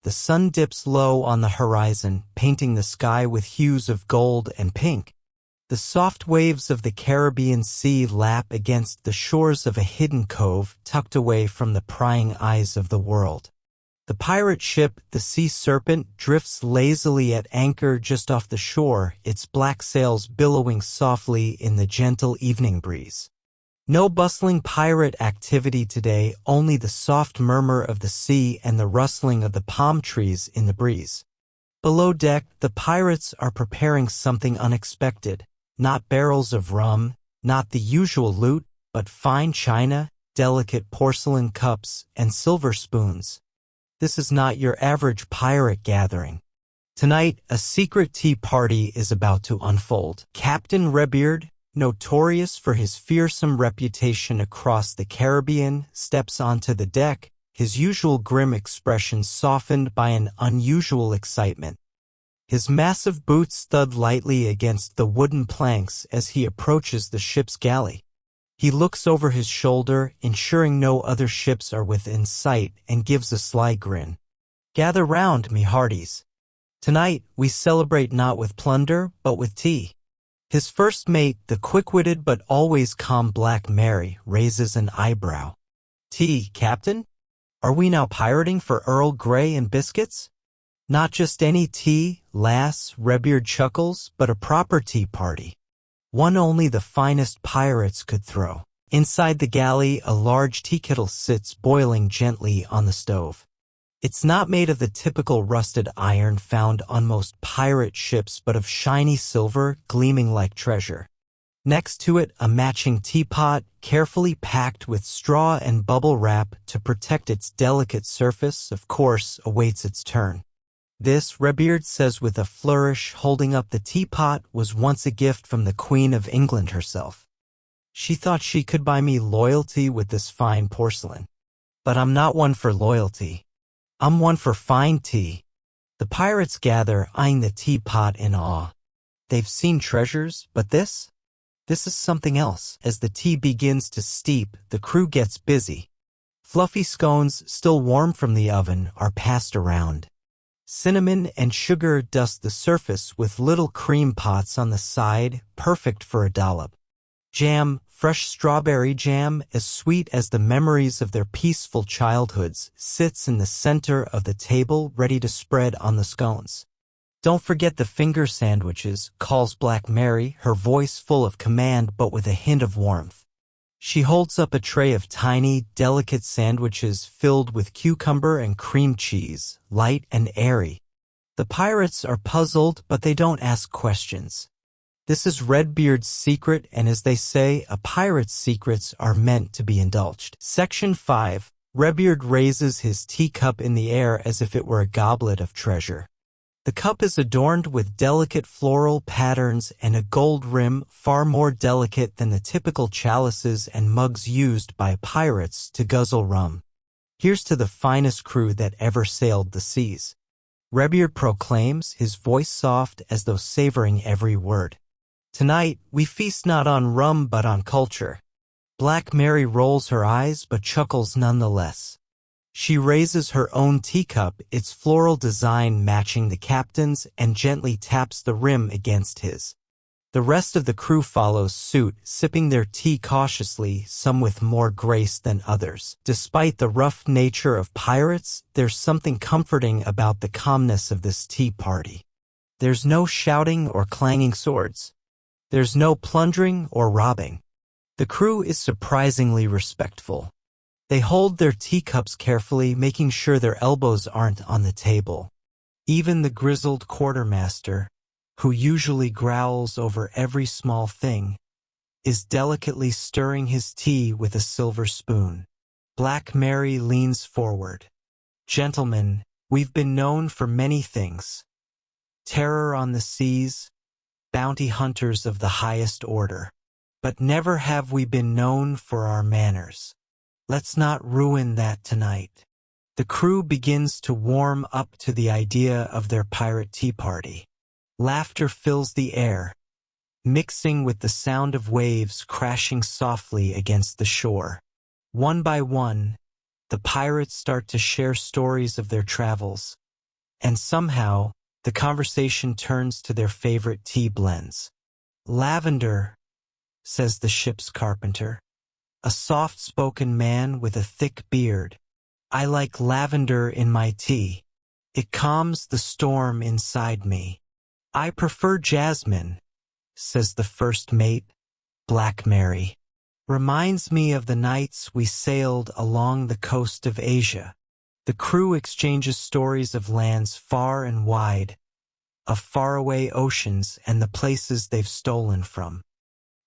The sun dips low on the horizon, painting the sky with hues of gold and pink. The soft waves of the Caribbean Sea lap against the shores of a hidden cove tucked away from the prying eyes of the world. The pirate ship, the Sea Serpent, drifts lazily at anchor just off the shore, its black sails billowing softly in the gentle evening breeze. No bustling pirate activity today, only the soft murmur of the sea and the rustling of the palm trees in the breeze. Below deck, the pirates are preparing something unexpected. Not barrels of rum, not the usual loot, but fine china, delicate porcelain cups, and silver spoons. This is not your average pirate gathering. Tonight, a secret tea party is about to unfold. Captain Redbeard, notorious for his fearsome reputation across the Caribbean, steps onto the deck, his usual grim expression softened by an unusual excitement. His massive boots thud lightly against the wooden planks as he approaches the ship's galley. He looks over his shoulder, ensuring no other ships are within sight, and gives a sly grin. "Gather round, me hearties. Tonight, we celebrate not with plunder, but with tea." His first mate, the quick-witted but always calm Black Mary, raises an eyebrow. "Tea, Captain? Are we now pirating for Earl Grey and biscuits?" "Not just any tea, lass," Redbeard chuckles, "but a proper tea party. One only the finest pirates could throw." Inside the galley, a large tea kettle sits boiling gently on the stove. It's not made of the typical rusted iron found on most pirate ships, but of shiny silver, gleaming like treasure. Next to it, a matching teapot, carefully packed with straw and bubble wrap to protect its delicate surface, of course, awaits its turn. "This," Redbeard says with a flourish, holding up the teapot, "was once a gift from the Queen of England herself. She thought she could buy me loyalty with this fine porcelain. But I'm not one for loyalty. I'm one for fine tea." The pirates gather, eyeing the teapot in awe. They've seen treasures, but this is something else. As the tea begins to steep, the crew gets busy. Fluffy scones, still warm from the oven, are passed around. Cinnamon and sugar dust the surface with little cream pots on the side, perfect for a dollop. Jam, fresh strawberry jam, as sweet as the memories of their peaceful childhoods, sits in the center of the table, ready to spread on the scones. "Don't forget the finger sandwiches," calls Black Mary, her voice full of command but with a hint of warmth. She holds up a tray of tiny, delicate sandwiches filled with cucumber and cream cheese, light and airy. The pirates are puzzled, but they don't ask questions. This is Redbeard's secret, and as they say, a pirate's secrets are meant to be indulged. Section 5. Redbeard raises his teacup in the air as if it were a goblet of treasure. The cup is adorned with delicate floral patterns and a gold rim far more delicate than the typical chalices and mugs used by pirates to guzzle rum. "Here's to the finest crew that ever sailed the seas," Redbeard proclaims, his voice soft as though savoring every word. "Tonight, we feast not on rum but on culture." Black Mary rolls her eyes but chuckles nonetheless. She raises her own teacup, its floral design matching the captain's, and gently taps the rim against his. The rest of the crew follows suit, sipping their tea cautiously, some with more grace than others. Despite the rough nature of pirates, there's something comforting about the calmness of this tea party. There's no shouting or clanging swords. There's no plundering or robbing. The crew is surprisingly respectful. They hold their teacups carefully, making sure their elbows aren't on the table. Even the grizzled quartermaster, who usually growls over every small thing, is delicately stirring his tea with a silver spoon. Black Mary leans forward. "Gentlemen, we've been known for many things. Terror on the seas, bounty hunters of the highest order. But never have we been known for our manners. Let's not ruin that tonight." The crew begins to warm up to the idea of their pirate tea party. Laughter fills the air, mixing with the sound of waves crashing softly against the shore. One by one, the pirates start to share stories of their travels, and somehow, the conversation turns to their favorite tea blends. "Lavender," says the ship's carpenter, a soft-spoken man with a thick beard. "I like lavender in my tea. It calms the storm inside me." "I prefer jasmine," says the first mate, Black Mary. "Reminds me of the nights we sailed along the coast of Asia." The crew exchanges stories of lands far and wide, of faraway oceans and the places they've stolen from.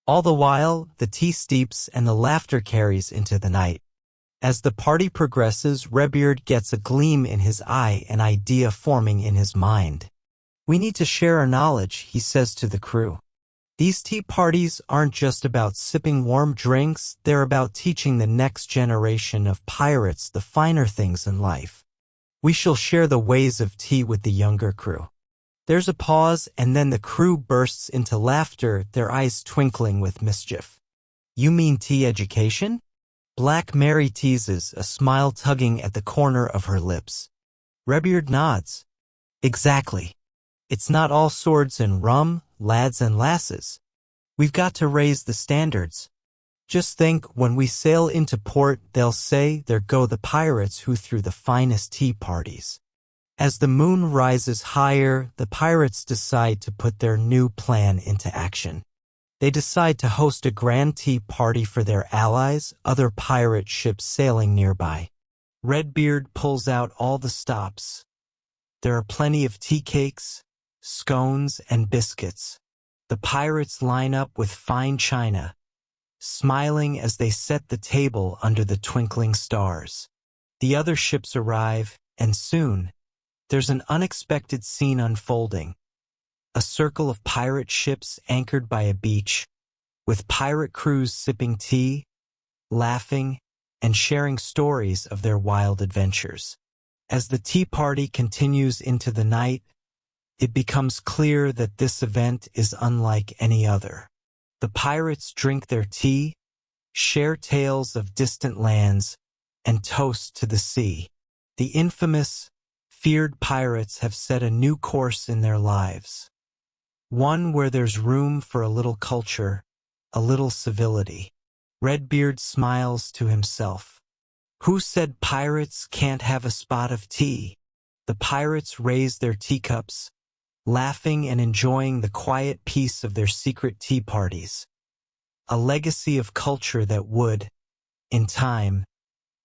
All the while, the tea steeps and the laughter carries into the night. As the party progresses, Redbeard gets a gleam in his eye, an idea forming in his mind. "We need to share our knowledge," he says to the crew. "These tea parties aren't just about sipping warm drinks, they're about teaching the next generation of pirates the finer things in life. We shall share the ways of tea with the younger crew." There's a pause, and then the crew bursts into laughter, their eyes twinkling with mischief. "You mean tea education?" Black Mary teases, a smile tugging at the corner of her lips. Redbeard nods. "Exactly. It's not all swords and rum, lads and lasses. We've got to raise the standards. Just think, when we sail into port, they'll say, 'There go the pirates who threw the finest tea parties.'" As the moon rises higher, the pirates decide to put their new plan into action. They decide to host a grand tea party for their allies, other pirate ships sailing nearby. Redbeard pulls out all the stops. There are plenty of tea cakes, scones, and biscuits. The pirates line up with fine china, smiling as they set the table under the twinkling stars. The other ships arrive, and soon, there's an unexpected scene unfolding. A circle of pirate ships anchored by a beach, with pirate crews sipping tea, laughing, and sharing stories of their wild adventures. As the tea party continues into the night, it becomes clear that this event is unlike any other. The pirates drink their tea, share tales of distant lands, and toast to the sea. The infamous, feared pirates have set a new course in their lives. One where there's room for a little culture, a little civility. Redbeard smiles to himself. Who said pirates can't have a spot of tea? The pirates raise their teacups, laughing and enjoying the quiet peace of their secret tea parties. A legacy of culture that would, in time,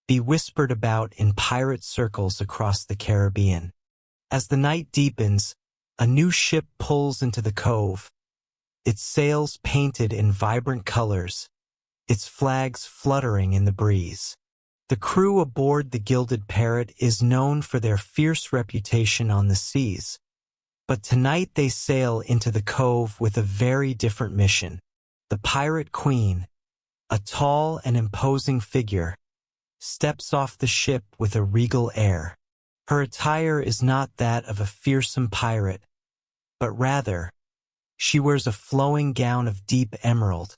be whispered about in pirate circles across the Caribbean. As the night deepens, a new ship pulls into the cove, its sails painted in vibrant colors, its flags fluttering in the breeze. The crew aboard the Gilded Parrot is known for their fierce reputation on the seas, but tonight they sail into the cove with a very different mission. The Pirate Queen, a tall and imposing figure, steps off the ship with a regal air. Her attire is not that of a fearsome pirate, but rather, she wears a flowing gown of deep emerald,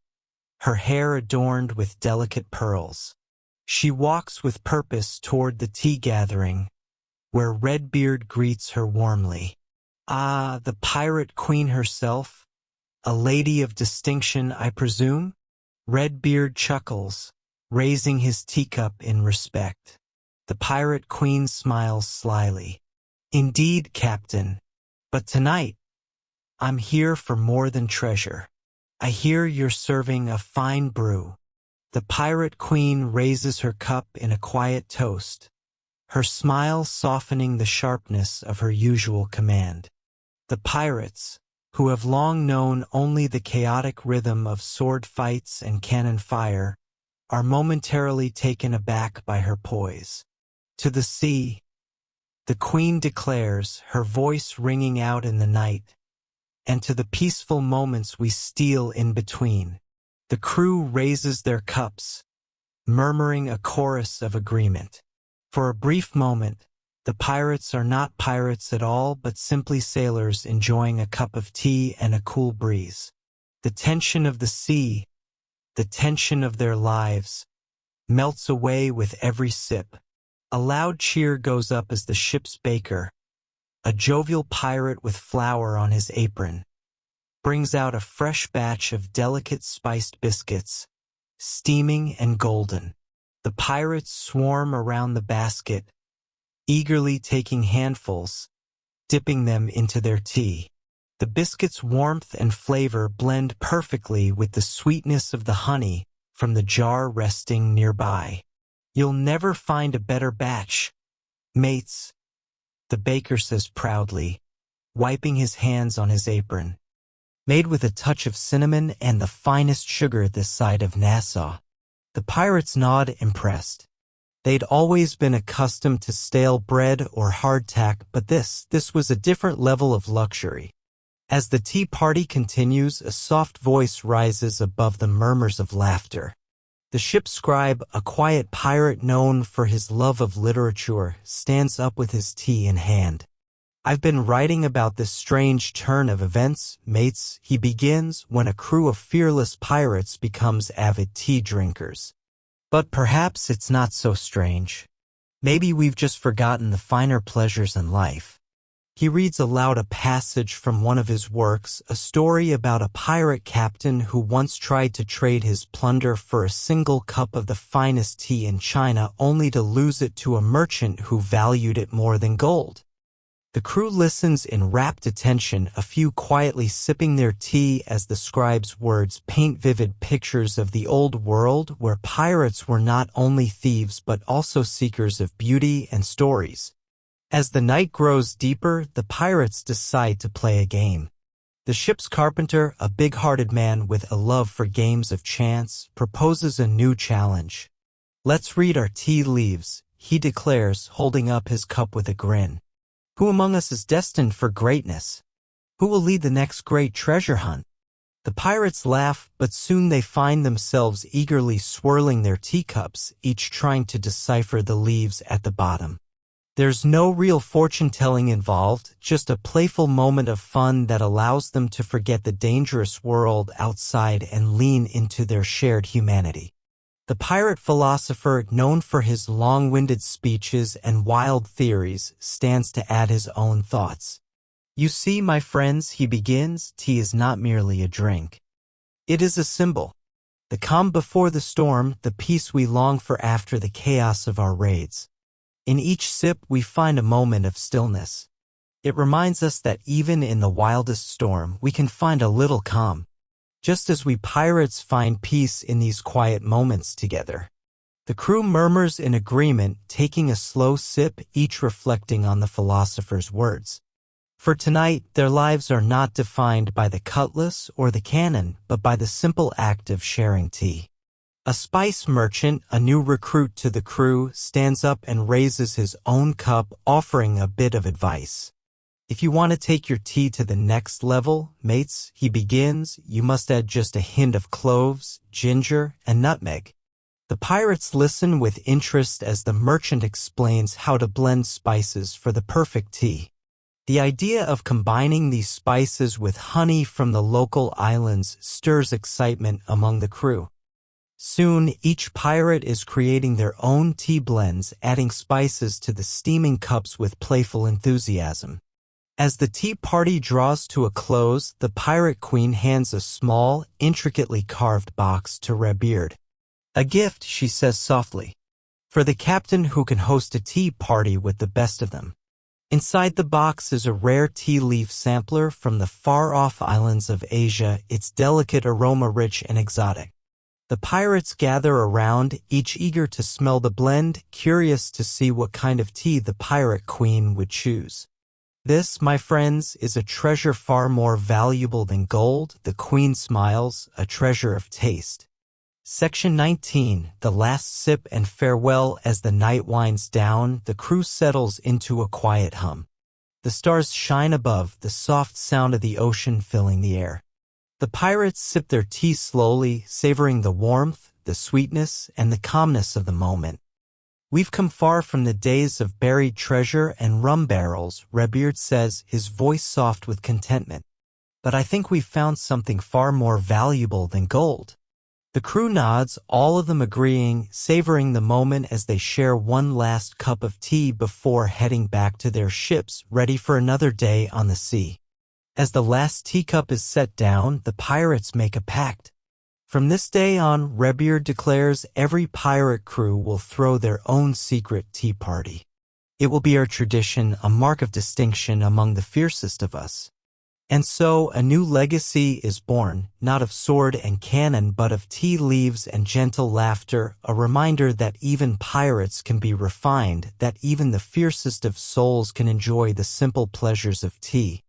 her hair adorned with delicate pearls. She walks with purpose toward the tea gathering, where Redbeard greets her warmly. "Ah, the Pirate Queen herself? A lady of distinction, I presume?" Redbeard chuckles, raising his teacup in respect. The Pirate Queen smiles slyly. "Indeed, Captain, but tonight, I'm here for more than treasure. I hear you're serving a fine brew." The Pirate Queen raises her cup in a quiet toast, her smile softening the sharpness of her usual command. The pirates, who have long known only the chaotic rhythm of sword fights and cannon fire, are momentarily taken aback by her poise. "To the sea," the Queen declares, her voice ringing out in the night, "and to the peaceful moments we steal in between." The crew raises their cups, murmuring a chorus of agreement. For a brief moment, the pirates are not pirates at all, but simply sailors enjoying a cup of tea and a cool breeze. The tension of the sea, the tension of their lives, melts away with every sip. A loud cheer goes up as the ship's baker, a jovial pirate with flour on his apron, brings out a fresh batch of delicate spiced biscuits, steaming and golden. The pirates swarm around the basket, eagerly taking handfuls, dipping them into their tea. The biscuits' warmth and flavor blend perfectly with the sweetness of the honey from the jar resting nearby. "You'll never find a better batch, mates," the baker says proudly, wiping his hands on his apron. "Made with a touch of cinnamon and the finest sugar this side of Nassau." The pirates nod, impressed. They'd always been accustomed to stale bread or hardtack, but this was a different level of luxury. As the tea party continues, a soft voice rises above the murmurs of laughter. The ship's scribe, a quiet pirate known for his love of literature, stands up with his tea in hand. "I've been writing about this strange turn of events, mates," he begins, "when a crew of fearless pirates becomes avid tea drinkers. But perhaps it's not so strange. Maybe we've just forgotten the finer pleasures in life." He reads aloud a passage from one of his works, a story about a pirate captain who once tried to trade his plunder for a single cup of the finest tea in China, only to lose it to a merchant who valued it more than gold. The crew listens in rapt attention, a few quietly sipping their tea as the scribe's words paint vivid pictures of the old world where pirates were not only thieves but also seekers of beauty and stories. As the night grows deeper, the pirates decide to play a game. The ship's carpenter, a big-hearted man with a love for games of chance, proposes a new challenge. "Let's read our tea leaves," he declares, holding up his cup with a grin. "Who among us is destined for greatness? Who will lead the next great treasure hunt?" The pirates laugh, but soon they find themselves eagerly swirling their teacups, each trying to decipher the leaves at the bottom. There's no real fortune-telling involved, just a playful moment of fun that allows them to forget the dangerous world outside and lean into their shared humanity. The pirate philosopher, known for his long-winded speeches and wild theories, stands to add his own thoughts. "You see, my friends," he begins, "tea is not merely a drink. It is a symbol. The calm before the storm, the peace we long for after the chaos of our raids. In each sip, we find a moment of stillness. It reminds us that even in the wildest storm, we can find a little calm. Just as we pirates find peace in these quiet moments together." The crew murmurs in agreement, taking a slow sip, each reflecting on the philosopher's words. For tonight, their lives are not defined by the cutlass or the cannon, but by the simple act of sharing tea. A spice merchant, a new recruit to the crew, stands up and raises his own cup, offering a bit of advice. "If you want to take your tea to the next level, mates," he begins, "you must add just a hint of cloves, ginger, and nutmeg." The pirates listen with interest as the merchant explains how to blend spices for the perfect tea. The idea of combining these spices with honey from the local islands stirs excitement among the crew. Soon, each pirate is creating their own tea blends, adding spices to the steaming cups with playful enthusiasm. As the tea party draws to a close, the pirate queen hands a small, intricately carved box to Redbeard. "A gift," she says softly, "for the captain who can host a tea party with the best of them." Inside the box is a rare tea leaf sampler from the far-off islands of Asia, its delicate aroma rich and exotic. The pirates gather around, each eager to smell the blend, curious to see what kind of tea the pirate queen would choose. "This, my friends, is a treasure far more valuable than gold," the queen smiles, "a treasure of taste." Section 19, the last sip and farewell. As the night winds down, the crew settles into a quiet hum. The stars shine above, the soft sound of the ocean filling the air. The pirates sip their tea slowly, savoring the warmth, the sweetness, and the calmness of the moment. "We've come far from the days of buried treasure and rum barrels," Redbeard says, his voice soft with contentment. "But I think we've found something far more valuable than gold." The crew nods, all of them agreeing, savoring the moment as they share one last cup of tea before heading back to their ships, ready for another day on the sea. As the last teacup is set down, the pirates make a pact. From this day on, Redbeard declares, every pirate crew will throw their own secret tea party. It will be our tradition, a mark of distinction among the fiercest of us. And so a new legacy is born, not of sword and cannon but of tea leaves and gentle laughter, a reminder that even pirates can be refined, that even the fiercest of souls can enjoy the simple pleasures of tea.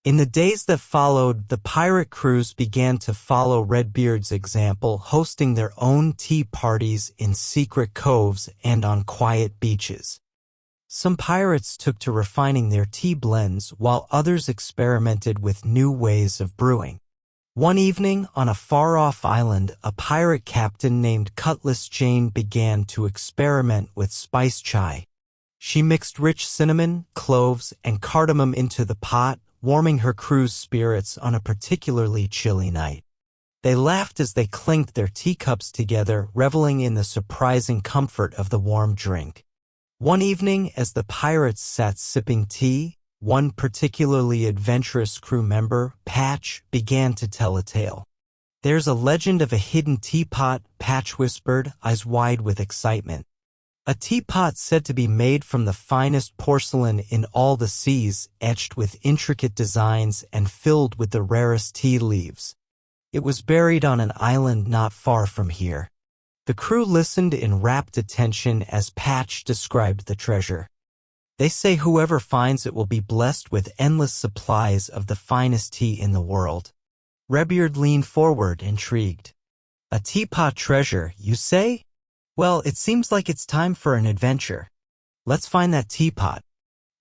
In the days that followed, the pirate crews began to follow Redbeard's example, hosting their own tea parties in secret coves and on quiet beaches. Some pirates took to refining their tea blends, while others experimented with new ways of brewing. One evening, on a far-off island, a pirate captain named Cutlass Jane began to experiment with spice chai. She mixed rich cinnamon, cloves, and cardamom into the pot, warming her crew's spirits on a particularly chilly night. They laughed as they clinked their teacups together, reveling in the surprising comfort of the warm drink. One evening, as the pirates sat sipping tea, one particularly adventurous crew member, Patch, began to tell a tale. "There's a legend of a hidden teapot," Patch whispered, eyes wide with excitement. "A teapot said to be made from the finest porcelain in all the seas, etched with intricate designs and filled with the rarest tea leaves. It was buried on an island not far from here." The crew listened in rapt attention as Patch described the treasure. "They say whoever finds it will be blessed with endless supplies of the finest tea in the world." Redbeard leaned forward, intrigued. "A teapot treasure, you say? Well, it seems like it's time for an adventure. Let's find that teapot."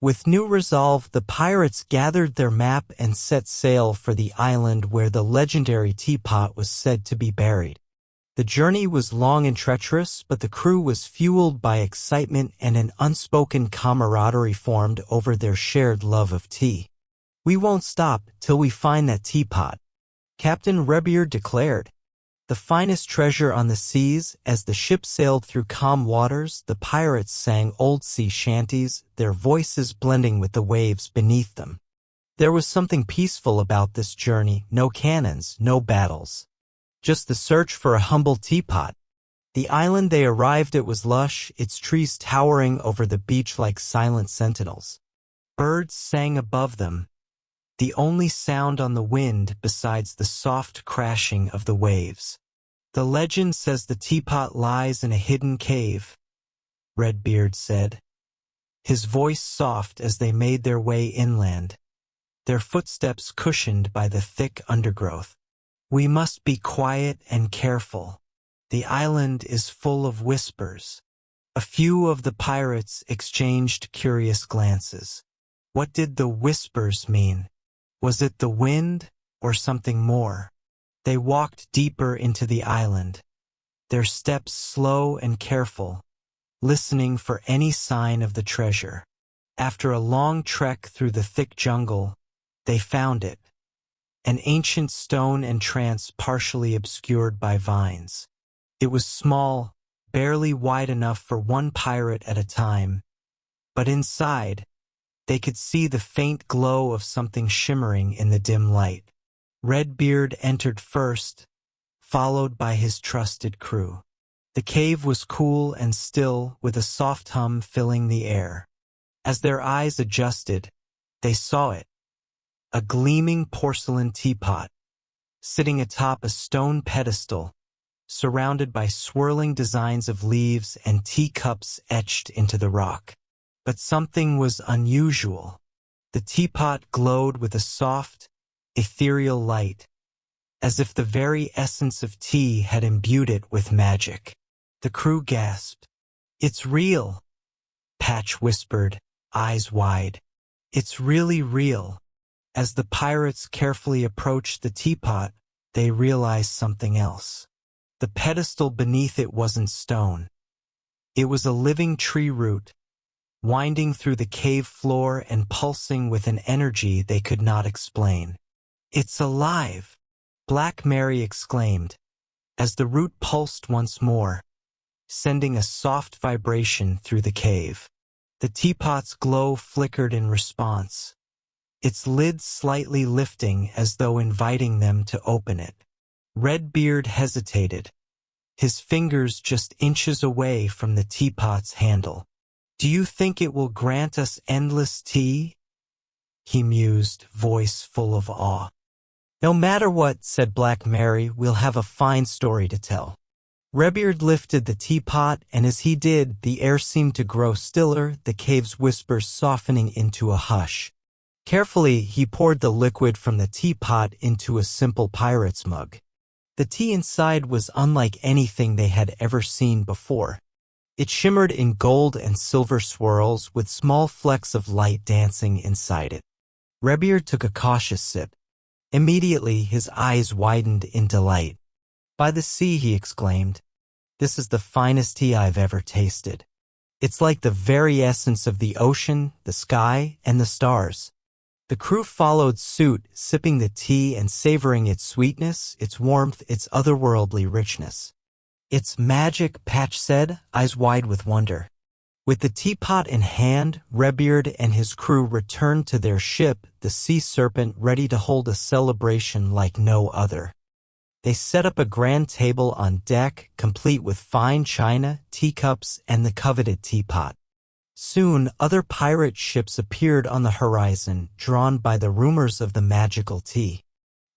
With new resolve, the pirates gathered their map and set sail for the island where the legendary teapot was said to be buried. The journey was long and treacherous, but the crew was fueled by excitement and an unspoken camaraderie formed over their shared love of tea. "We won't stop till we find that teapot," Captain Redbeard declared. The finest treasure on the seas. As the ship sailed through calm waters, the pirates sang old sea shanties, their voices blending with the waves beneath them. There was something peaceful about this journey, no cannons, no battles. Just the search for a humble teapot. The island they arrived at was lush, its trees towering over the beach like silent sentinels. Birds sang above them, the only sound on the wind besides the soft crashing of the waves. "The legend says the teapot lies in a hidden cave," Redbeard said, his voice soft as they made their way inland, their footsteps cushioned by the thick undergrowth. "We must be quiet and careful. The island is full of whispers." A few of the pirates exchanged curious glances. What did the whispers mean? Was it the wind or something more? They walked deeper into the island, their steps slow and careful, listening for any sign of the treasure. After a long trek through the thick jungle, they found it. An ancient stone entrance partially obscured by vines. It was small, barely wide enough for one pirate at a time, but inside, they could see the faint glow of something shimmering in the dim light. Redbeard entered first, followed by his trusted crew. The cave was cool and still, with a soft hum filling the air. As their eyes adjusted, they saw it. A gleaming porcelain teapot, sitting atop a stone pedestal, surrounded by swirling designs of leaves and teacups etched into the rock. But something was unusual. The teapot glowed with a soft, ethereal light, as if the very essence of tea had imbued it with magic. The crew gasped. "It's real," Patch whispered, eyes wide. "It's really real." As the pirates carefully approached the teapot, they realized something else. The pedestal beneath it wasn't stone. It was a living tree root, winding through the cave floor and pulsing with an energy they could not explain. "It's alive!" Black Mary exclaimed, as the root pulsed once more, sending a soft vibration through the cave. The teapot's glow flickered in response, its lid slightly lifting as though inviting them to open it. Redbeard hesitated, his fingers just inches away from the teapot's handle. "Do you think it will grant us endless tea?" he mused, voice full of awe. "No matter what," said Black Mary, "we'll have a fine story to tell." Redbeard lifted the teapot, and as he did, the air seemed to grow stiller, the cave's whispers softening into a hush. Carefully, he poured the liquid from the teapot into a simple pirate's mug. The tea inside was unlike anything they had ever seen before. It shimmered in gold and silver swirls, with small flecks of light dancing inside it. Redbeard took a cautious sip. Immediately, his eyes widened in delight. "By the sea," he exclaimed, "this is the finest tea I've ever tasted. It's like the very essence of the ocean, the sky, and the stars." The crew followed suit, sipping the tea and savoring its sweetness, its warmth, its otherworldly richness. "It's magic," Patch said, eyes wide with wonder. With the teapot in hand, Redbeard and his crew returned to their ship, the Sea Serpent, ready to hold a celebration like no other. They set up a grand table on deck, complete with fine china, teacups, and the coveted teapot. Soon, other pirate ships appeared on the horizon, drawn by the rumors of the magical tea.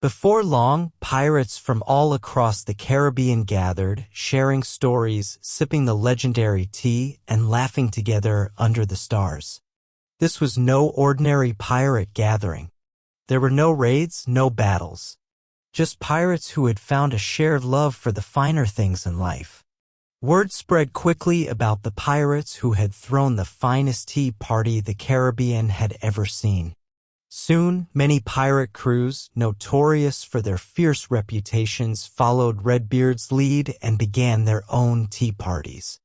Before long, pirates from all across the Caribbean gathered, sharing stories, sipping the legendary tea, and laughing together under the stars. This was no ordinary pirate gathering. There were no raids, no battles. Just pirates who had found a shared love for the finer things in life. Word spread quickly about the pirates who had thrown the finest tea party the Caribbean had ever seen. Soon, many pirate crews, notorious for their fierce reputations, followed Redbeard's lead and began their own tea parties.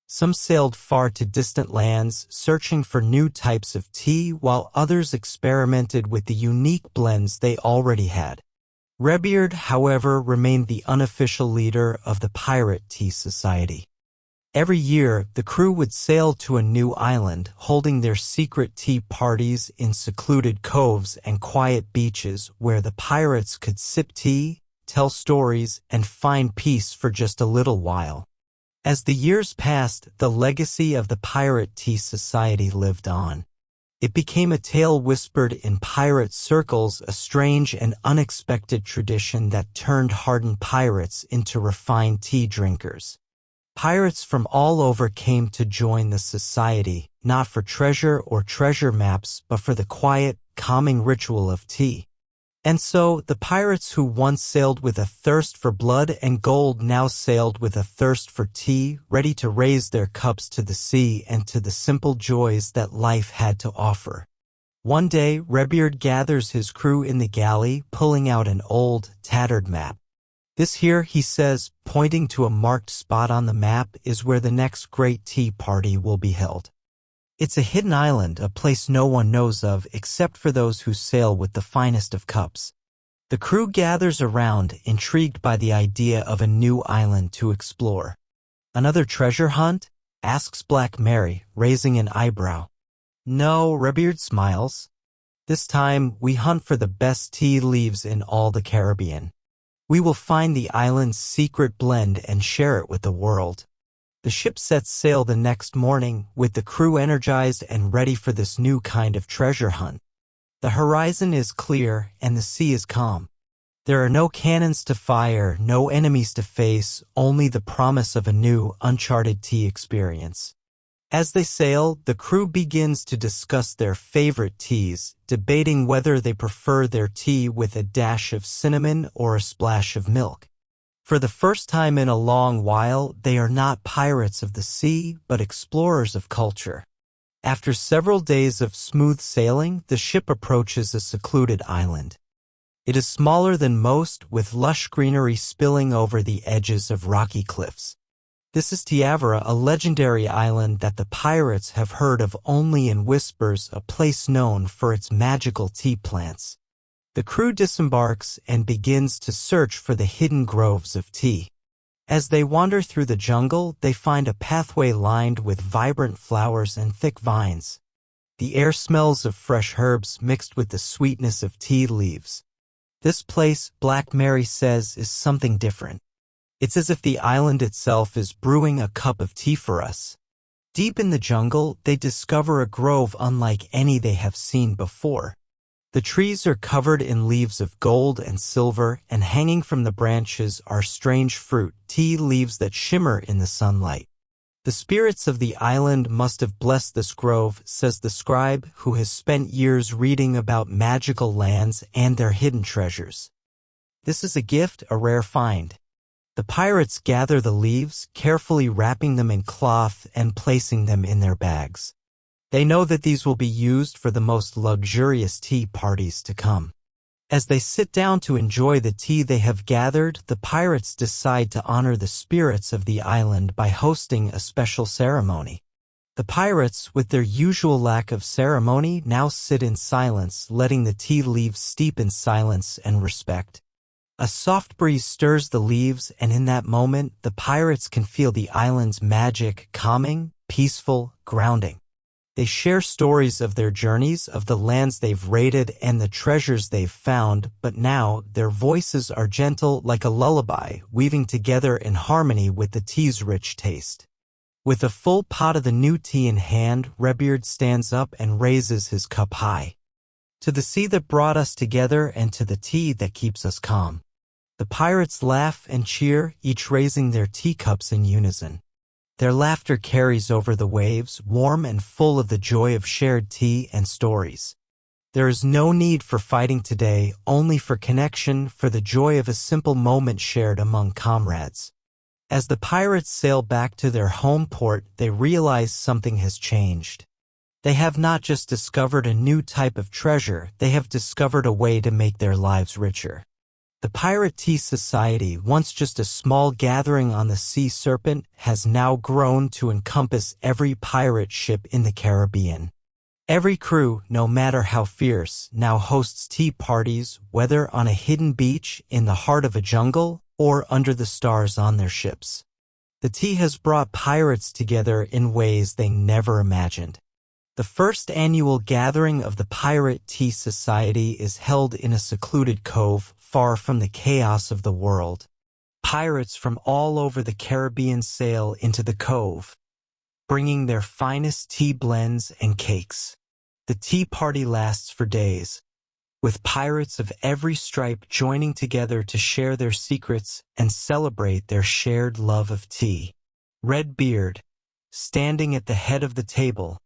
Some sailed far to distant lands, searching for new types of tea, while others experimented with the unique blends they already had. Redbeard, however, remained the unofficial leader of the Pirate Tea Society. Every year, the crew would sail to a new island, holding their secret tea parties in secluded coves and quiet beaches where the pirates could sip tea, tell stories, and find peace for just a little while. As the years passed, the legacy of the Pirate Tea Society lived on. It became a tale whispered in pirate circles, a strange and unexpected tradition that turned hardened pirates into refined tea drinkers. Pirates from all over came to join the society, not for treasure or treasure maps, but for the quiet, calming ritual of tea. And so, the pirates who once sailed with a thirst for blood and gold now sailed with a thirst for tea, ready to raise their cups to the sea and to the simple joys that life had to offer. One day, Redbeard gathers his crew in the galley, pulling out an old, tattered map. "This here," he says, pointing to a marked spot on the map, "is where the next great tea party will be held. It's a hidden island, a place no one knows of except for those who sail with the finest of cups." The crew gathers around, intrigued by the idea of a new island to explore. "Another treasure hunt?" asks Black Mary, raising an eyebrow. "No," Redbeard smiles. "This time, we hunt for the best tea leaves in all the Caribbean. We will find the island's secret blend and share it with the world." The ship sets sail the next morning, with the crew energized and ready for this new kind of treasure hunt. The horizon is clear and the sea is calm. There are no cannons to fire, no enemies to face, only the promise of a new, uncharted tea experience. As they sail, the crew begins to discuss their favorite teas, debating whether they prefer their tea with a dash of cinnamon or a splash of milk. For the first time in a long while, they are not pirates of the sea, but explorers of culture. After several days of smooth sailing, the ship approaches a secluded island. It is smaller than most, with lush greenery spilling over the edges of rocky cliffs. This is Tiavara, a legendary island that the pirates have heard of only in whispers, a place known for its magical tea plants. The crew disembarks and begins to search for the hidden groves of tea. As they wander through the jungle, they find a pathway lined with vibrant flowers and thick vines. The air smells of fresh herbs mixed with the sweetness of tea leaves. This place, Black Mary says, is something different. It's as if the island itself is brewing a cup of tea for us. Deep in the jungle, they discover a grove unlike any they have seen before. The trees are covered in leaves of gold and silver, and hanging from the branches are strange fruit, tea leaves that shimmer in the sunlight. The spirits of the island must have blessed this grove, says the scribe, who has spent years reading about magical lands and their hidden treasures. This is a gift, a rare find. The pirates gather the leaves, carefully wrapping them in cloth and placing them in their bags. They know that these will be used for the most luxurious tea parties to come. As they sit down to enjoy the tea they have gathered, the pirates decide to honor the spirits of the island by hosting a special ceremony. The pirates, with their usual lack of ceremony, now sit in silence, letting the tea leaves steep in silence and respect. A soft breeze stirs the leaves, and in that moment, the pirates can feel the island's magic, calming, peaceful, grounding. They share stories of their journeys, of the lands they've raided and the treasures they've found, but now their voices are gentle like a lullaby, weaving together in harmony with the tea's rich taste. With a full pot of the new tea in hand, Redbeard stands up and raises his cup high. To the sea that brought us together and to the tea that keeps us calm. The pirates laugh and cheer, each raising their teacups in unison. Their laughter carries over the waves, warm and full of the joy of shared tea and stories. There is no need for fighting today, only for connection, for the joy of a simple moment shared among comrades. As the pirates sail back to their home port, they realize something has changed. They have not just discovered a new type of treasure, they have discovered a way to make their lives richer. The Pirate Tea Society, once just a small gathering on the Sea Serpent, has now grown to encompass every pirate ship in the Caribbean. Every crew, no matter how fierce, now hosts tea parties, whether on a hidden beach in the heart of a jungle or under the stars on their ships. The tea has brought pirates together in ways they never imagined. The first annual gathering of the Pirate Tea Society is held in a secluded cove far from the chaos of the world. Pirates from all over the Caribbean sail into the cove, bringing their finest tea blends and cakes. The tea party lasts for days, with pirates of every stripe joining together to share their secrets and celebrate their shared love of tea. Redbeard, standing at the head of the table,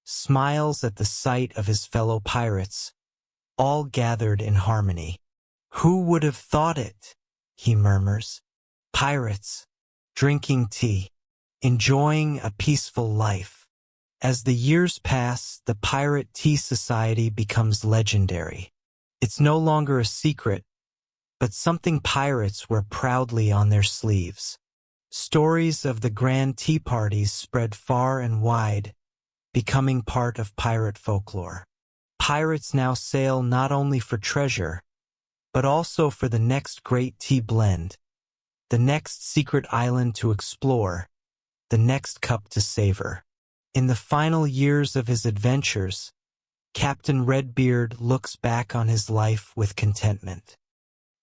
smiles at the sight of his fellow pirates, all gathered in harmony. "Who would have thought it?" he murmurs. "Pirates, drinking tea, enjoying a peaceful life." As the years pass, the Pirate Tea Society becomes legendary. It's no longer a secret, but something pirates wear proudly on their sleeves. Stories of the grand tea parties spread far and wide, becoming part of pirate folklore. Pirates now sail not only for treasure, but also for the next great tea blend, the next secret island to explore, the next cup to savor. In the final years of his adventures, Captain Redbeard looks back on his life with contentment.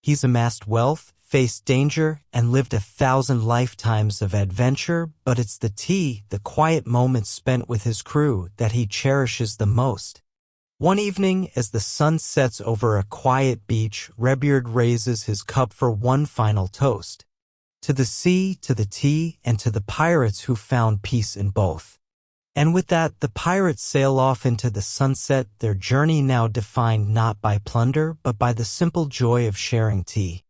He's amassed wealth, faced danger, and lived 1,000 lifetimes of adventure, but it's the tea, the quiet moments spent with his crew, that he cherishes the most. One evening, as the sun sets over a quiet beach, Redbeard raises his cup for one final toast. To the sea, to the tea, and to the pirates who found peace in both. And with that, the pirates sail off into the sunset, their journey now defined not by plunder, but by the simple joy of sharing tea.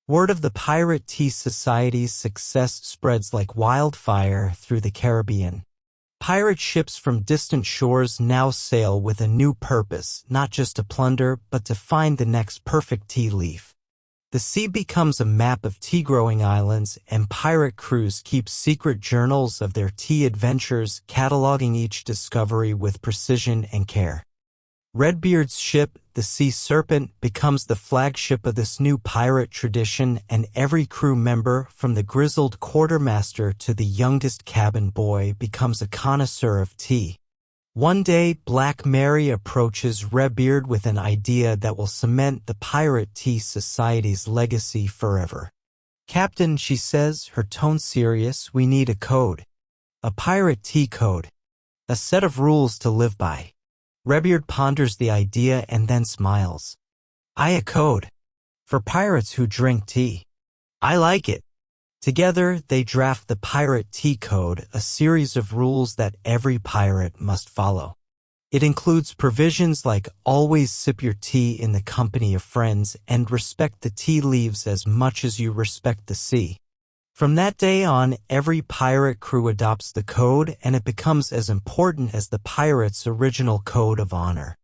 Word of the Pirate Tea Society's success spreads like wildfire through the Caribbean. Pirate ships from distant shores now sail with a new purpose, not just to plunder, but to find the next perfect tea leaf. The sea becomes a map of tea-growing islands, and pirate crews keep secret journals of their tea adventures, cataloging each discovery with precision and care. Redbeard's ship, the Sea Serpent, becomes the flagship of this new pirate tradition, and every crew member, from the grizzled quartermaster to the youngest cabin boy, becomes a connoisseur of tea. One day, Black Mary approaches Redbeard with an idea that will cement the Pirate Tea Society's legacy forever. "Captain," she says, her tone serious, "we need a code. A pirate tea code. A set of rules to live by." Redbeard ponders the idea and then smiles. "A code. For pirates who drink tea. I like it." Together, they draft the Pirate Tea Code, a series of rules that every pirate must follow. It includes provisions like always sip your tea in the company of friends and respect the tea leaves as much as you respect the sea. From that day on, every pirate crew adopts the code, and it becomes as important as the pirate's original code of honor.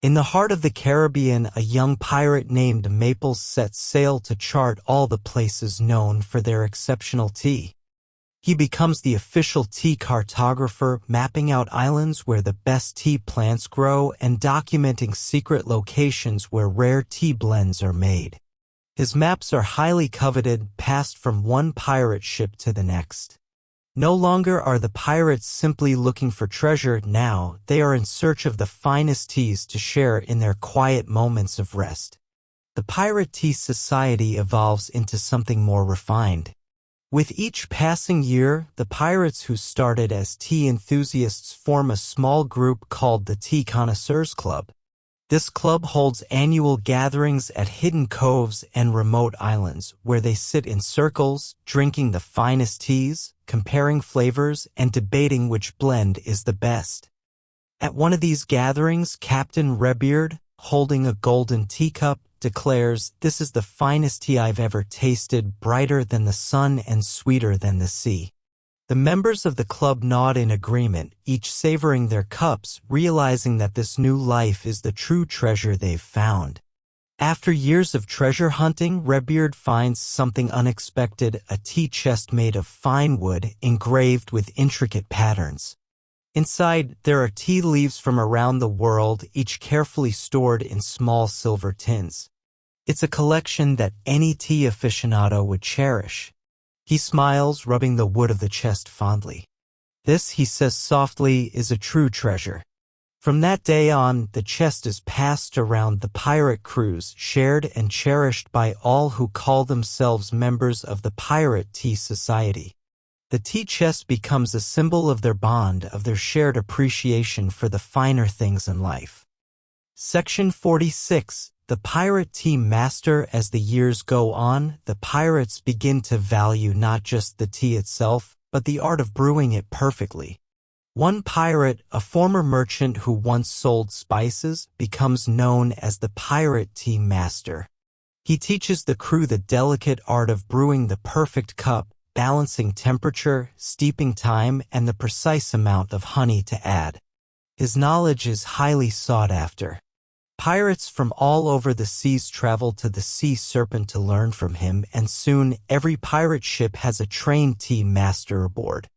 In the heart of the Caribbean, a young pirate named Maples sets sail to chart all the places known for their exceptional tea. He becomes the official tea cartographer, mapping out islands where the best tea plants grow and documenting secret locations where rare tea blends are made. His maps are highly coveted, passed from one pirate ship to the next. No longer are the pirates simply looking for treasure. Now they are in search of the finest teas to share in their quiet moments of rest. The Pirate Tea Society evolves into something more refined. With each passing year, the pirates who started as tea enthusiasts form a small group called the Tea Connoisseurs Club. This club holds annual gatherings at hidden coves and remote islands where they sit in circles, drinking the finest teas, comparing flavors, and debating which blend is the best. At one of these gatherings, Captain Redbeard, holding a golden teacup, declares, "This is the finest tea I've ever tasted, brighter than the sun and sweeter than the sea." The members of the club nod in agreement, each savoring their cups, realizing that this new life is the true treasure they've found. After years of treasure hunting, Redbeard finds something unexpected, a tea chest made of fine wood, engraved with intricate patterns. Inside, there are tea leaves from around the world, each carefully stored in small silver tins. It's a collection that any tea aficionado would cherish. He smiles, rubbing the wood of the chest fondly. "This," he says softly, "is a true treasure." From that day on, the chest is passed around the pirate crews, shared and cherished by all who call themselves members of the Pirate Tea Society. The tea chest becomes a symbol of their bond, of their shared appreciation for the finer things in life. Section 46. The Pirate Tea Master. As the years go on, the pirates begin to value not just the tea itself, but the art of brewing it perfectly. One pirate, a former merchant who once sold spices, becomes known as the Pirate Tea Master. He teaches the crew the delicate art of brewing the perfect cup, balancing temperature, steeping time, and the precise amount of honey to add. His knowledge is highly sought after. Pirates from all over the seas travel to the Sea Serpent to learn from him, and soon every pirate ship has a trained tea master aboard.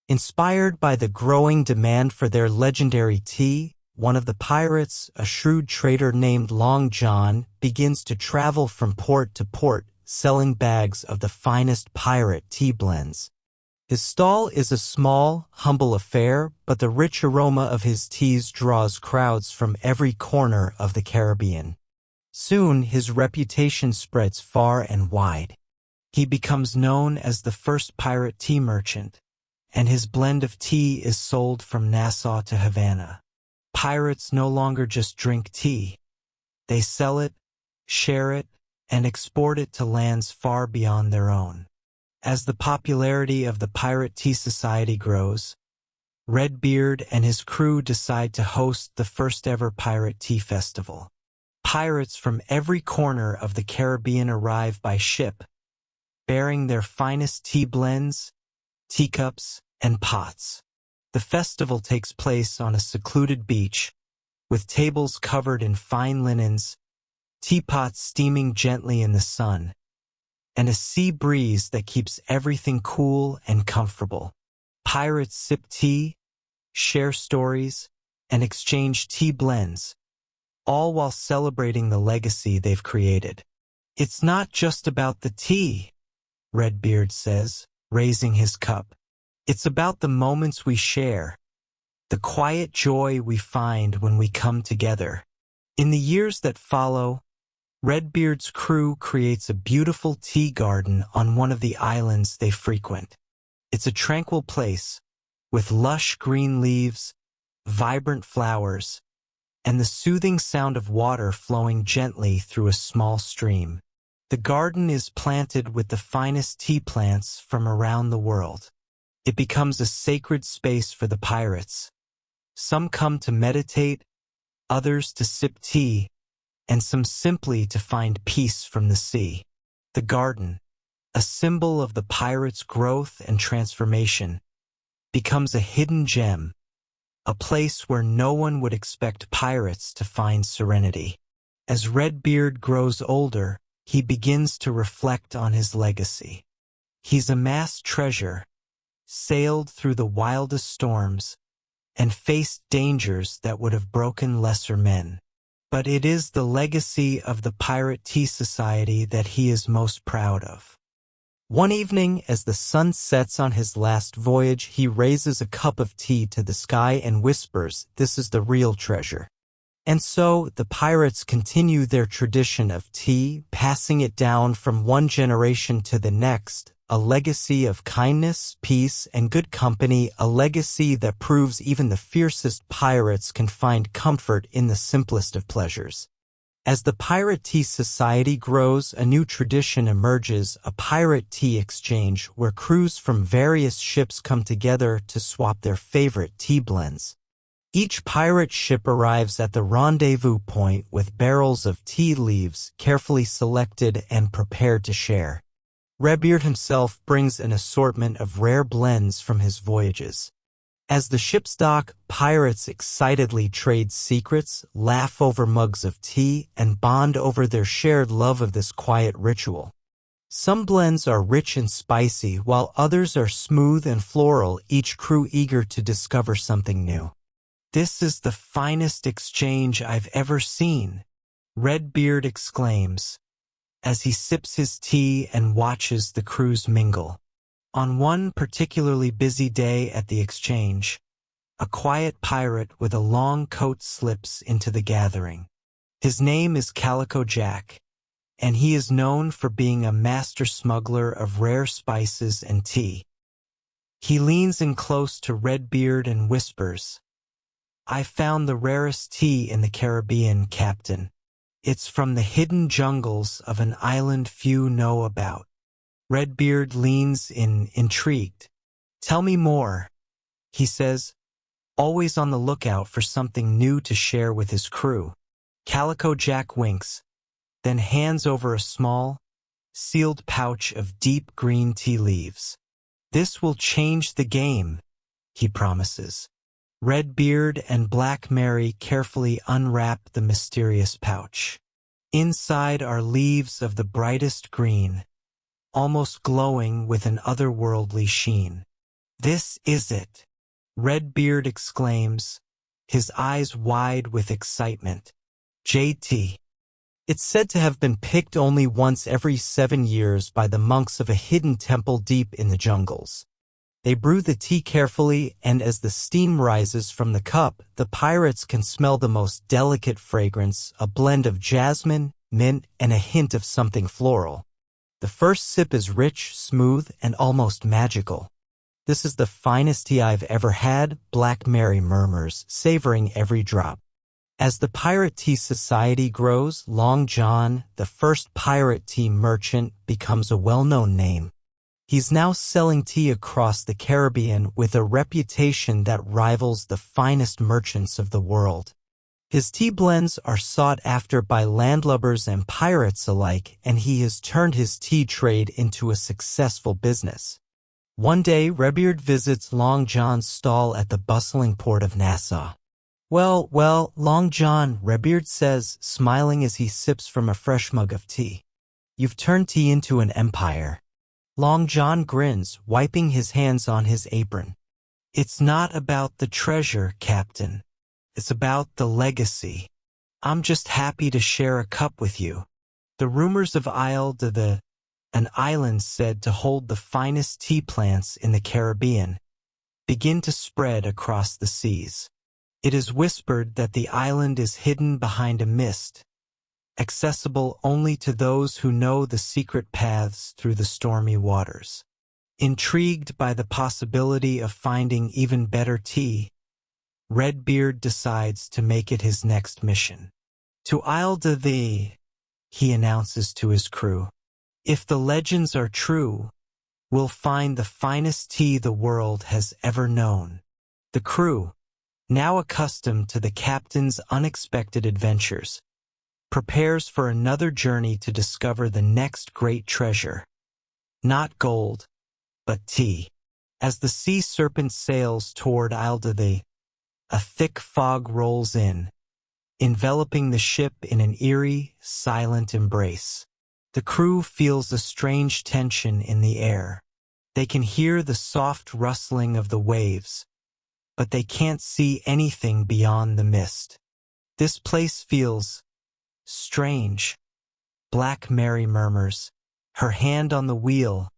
Inspired by the growing demand for their legendary tea, one of the pirates, a shrewd trader named Long John, begins to travel from port to port, selling bags of the finest pirate tea blends. His stall is a small, humble affair, but the rich aroma of his teas draws crowds from every corner of the Caribbean. Soon, his reputation spreads far and wide. He becomes known as the first pirate tea merchant, and his blend of tea is sold from Nassau to Havana. Pirates no longer just drink tea. They sell it, share it, and export it to lands far beyond their own. As the popularity of the Pirate Tea Society grows, Redbeard and his crew decide to host the first ever Pirate Tea Festival. Pirates from every corner of the Caribbean arrive by ship, bearing their finest tea blends, teacups, and pots. The festival takes place on a secluded beach, with tables covered in fine linens, teapots steaming gently in the sun, and a sea breeze that keeps everything cool and comfortable. Pirates sip tea, share stories, and exchange tea blends, all while celebrating the legacy they've created. "It's not just about the tea," Redbeard says, raising his cup. "It's about the moments we share, the quiet joy we find when we come together." In the years that follow, Redbeard's crew creates a beautiful tea garden on one of the islands they frequent. It's a tranquil place, with lush green leaves, vibrant flowers, and the soothing sound of water flowing gently through a small stream. The garden is planted with the finest tea plants from around the world. It becomes a sacred space for the pirates. Some come to meditate, others to sip tea, and some simply to find peace from the sea. The garden, a symbol of the pirates' growth and transformation, becomes a hidden gem, a place where no one would expect pirates to find serenity. As Redbeard grows older, he begins to reflect on his legacy. He's amassed treasure, sailed through the wildest storms, and faced dangers that would have broken lesser men. But it is the legacy of the Pirate Tea Society that he is most proud of. One evening, as the sun sets on his last voyage, he raises a cup of tea to the sky and whispers, "This is the real treasure." And so, the pirates continue their tradition of tea, passing it down from one generation to the next, a legacy of kindness, peace, and good company, a legacy that proves even the fiercest pirates can find comfort in the simplest of pleasures. As the Pirate Tea Society grows, a new tradition emerges, a pirate tea exchange where crews from various ships come together to swap their favorite tea blends. Each pirate ship arrives at the rendezvous point with barrels of tea leaves carefully selected and prepared to share. Redbeard himself brings an assortment of rare blends from his voyages. As the ships dock, pirates excitedly trade secrets, laugh over mugs of tea, and bond over their shared love of this quiet ritual. Some blends are rich and spicy, while others are smooth and floral, each crew eager to discover something new. "This is the finest exchange I've ever seen," Redbeard exclaims, as he sips his tea and watches the crews mingle. On one particularly busy day at the exchange, a quiet pirate with a long coat slips into the gathering. His name is Calico Jack, and he is known for being a master smuggler of rare spices and tea. He leans in close to Redbeard and whispers, "I found the rarest tea in the Caribbean, Captain. It's from the hidden jungles of an island few know about." Redbeard leans in, intrigued. "Tell me more," he says, always on the lookout for something new to share with his crew. Calico Jack winks, then hands over a small, sealed pouch of deep green tea leaves. "This will change the game," he promises. Redbeard and Black Mary carefully unwrap the mysterious pouch. Inside are leaves of the brightest green, almost glowing with an otherworldly sheen. "This is it," Redbeard exclaims, his eyes wide with excitement. "JT. It's said to have been picked only once every 7 years by the monks of a hidden temple deep in the jungles. They brew the tea carefully, and as the steam rises from the cup, the pirates can smell the most delicate fragrance, a blend of jasmine, mint, and a hint of something floral. The first sip is rich, smooth, and almost magical. "This is the finest tea I've ever had," Black Mary murmurs, savoring every drop. As the Pirate Tea Society grows, Long John, the first pirate tea merchant, becomes a well-known name. He's now selling tea across the Caribbean with a reputation that rivals the finest merchants of the world. His tea blends are sought after by landlubbers and pirates alike, and he has turned his tea trade into a successful business. One day, Redbeard visits Long John's stall at the bustling port of Nassau. Well, Long John," Redbeard says, smiling as he sips from a fresh mug of tea. "You've turned tea into an empire." Long John grins, wiping his hands on his apron. "It's not about the treasure, Captain. It's about the legacy. I'm just happy to share a cup with you. The rumors of Isle de an island said to hold the finest tea plants in the Caribbean, begin to spread across the seas. It is whispered that the island is hidden behind a mist, accessible only to those who know the secret paths through the stormy waters. Intrigued by the possibility of finding even better tea, Redbeard decides to make it his next mission. To Isle de he announces to his crew, if the legends are true, we'll find the finest tea the world has ever known. The crew, now accustomed to the captain's unexpected adventures, prepares for another journey to discover the next great treasure. Not gold, but tea. As the sea serpent sails toward Isle de a thick fog rolls in, enveloping the ship in an eerie, silent embrace. The crew feels a strange tension in the air. They can hear the soft rustling of the waves, but they can't see anything beyond the mist. This place feels strange. Black Mary murmurs, her hand on the wheel,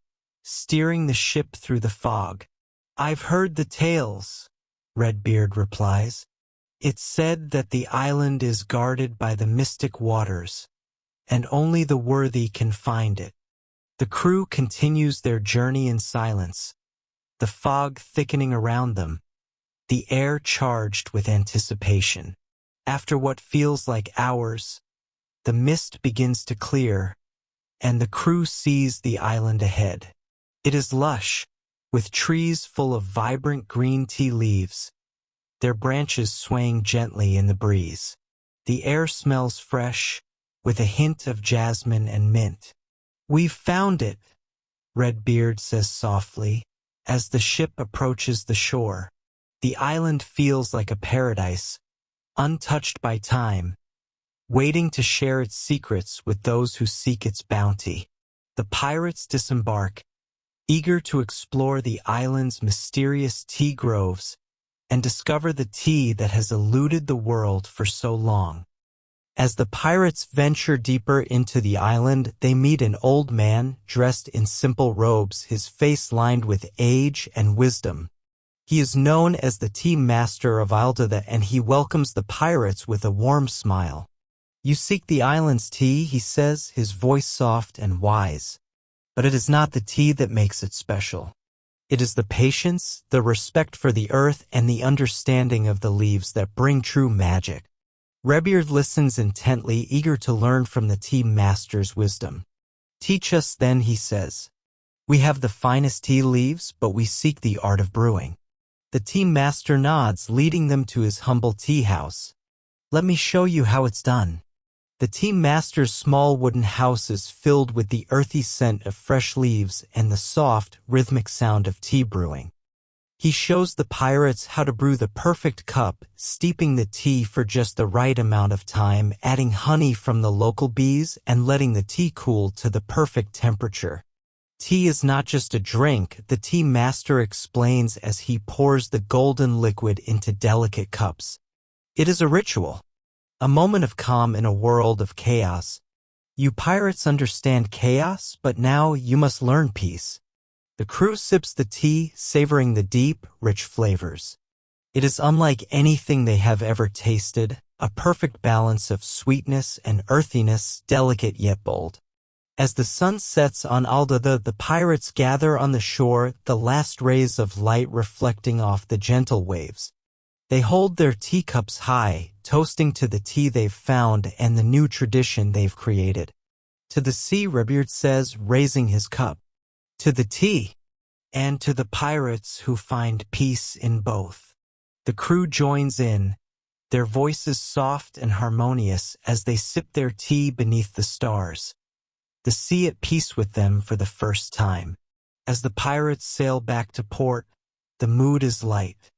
steering the ship through the fog. I've heard the tales, Redbeard replies. It's said that the island is guarded by the mystic waters, and only the worthy can find it. The crew continues their journey in silence, the fog thickening around them, the air charged with anticipation. After what feels like hours, the mist begins to clear, and the crew sees the island ahead. It is lush, with trees full of vibrant green tea leaves, their branches swaying gently in the breeze. The air smells fresh, with a hint of jasmine and mint. We've found it, Redbeard says softly, as the ship approaches the shore. The island feels like a paradise, untouched by time, waiting to share its secrets with those who seek its bounty. The pirates disembark, eager to explore the island's mysterious tea groves and discover the tea that has eluded the world for so long. As the pirates venture deeper into the island, they meet an old man dressed in simple robes, his face lined with age and wisdom. He is known as the tea master of Isle de and he welcomes the pirates with a warm smile. You seek the island's tea, he says, his voice soft and wise. But it is not the tea that makes it special. It is the patience, the respect for the earth, and the understanding of the leaves that bring true magic. Redbeard listens intently, eager to learn from the tea master's wisdom. Teach us then, he says. We have the finest tea leaves, but we seek the art of brewing. The tea master nods, leading them to his humble tea house. Let me show you how it's done. The tea master's small wooden house is filled with the earthy scent of fresh leaves and the soft, rhythmic sound of tea brewing. He shows the pirates how to brew the perfect cup, steeping the tea for just the right amount of time, adding honey from the local bees, and letting the tea cool to the perfect temperature. Tea is not just a drink, the tea master explains as he pours the golden liquid into delicate cups. It is a ritual, a moment of calm in a world of chaos. You pirates understand chaos, but now you must learn peace. The crew sips the tea, savoring the deep, rich flavors. It is unlike anything they have ever tasted, a perfect balance of sweetness and earthiness, delicate yet bold. As the sun sets on Isle de the pirates gather on the shore, the last rays of light reflecting off the gentle waves. They hold their teacups high, toasting to the tea they've found and the new tradition they've created. To the sea, Redbeard says, raising his cup. To the tea, and to the pirates who find peace in both. The crew joins in, their voices soft and harmonious as they sip their tea beneath the stars. The sea at peace with them for the first time. As the pirates sail back to port, the mood is light.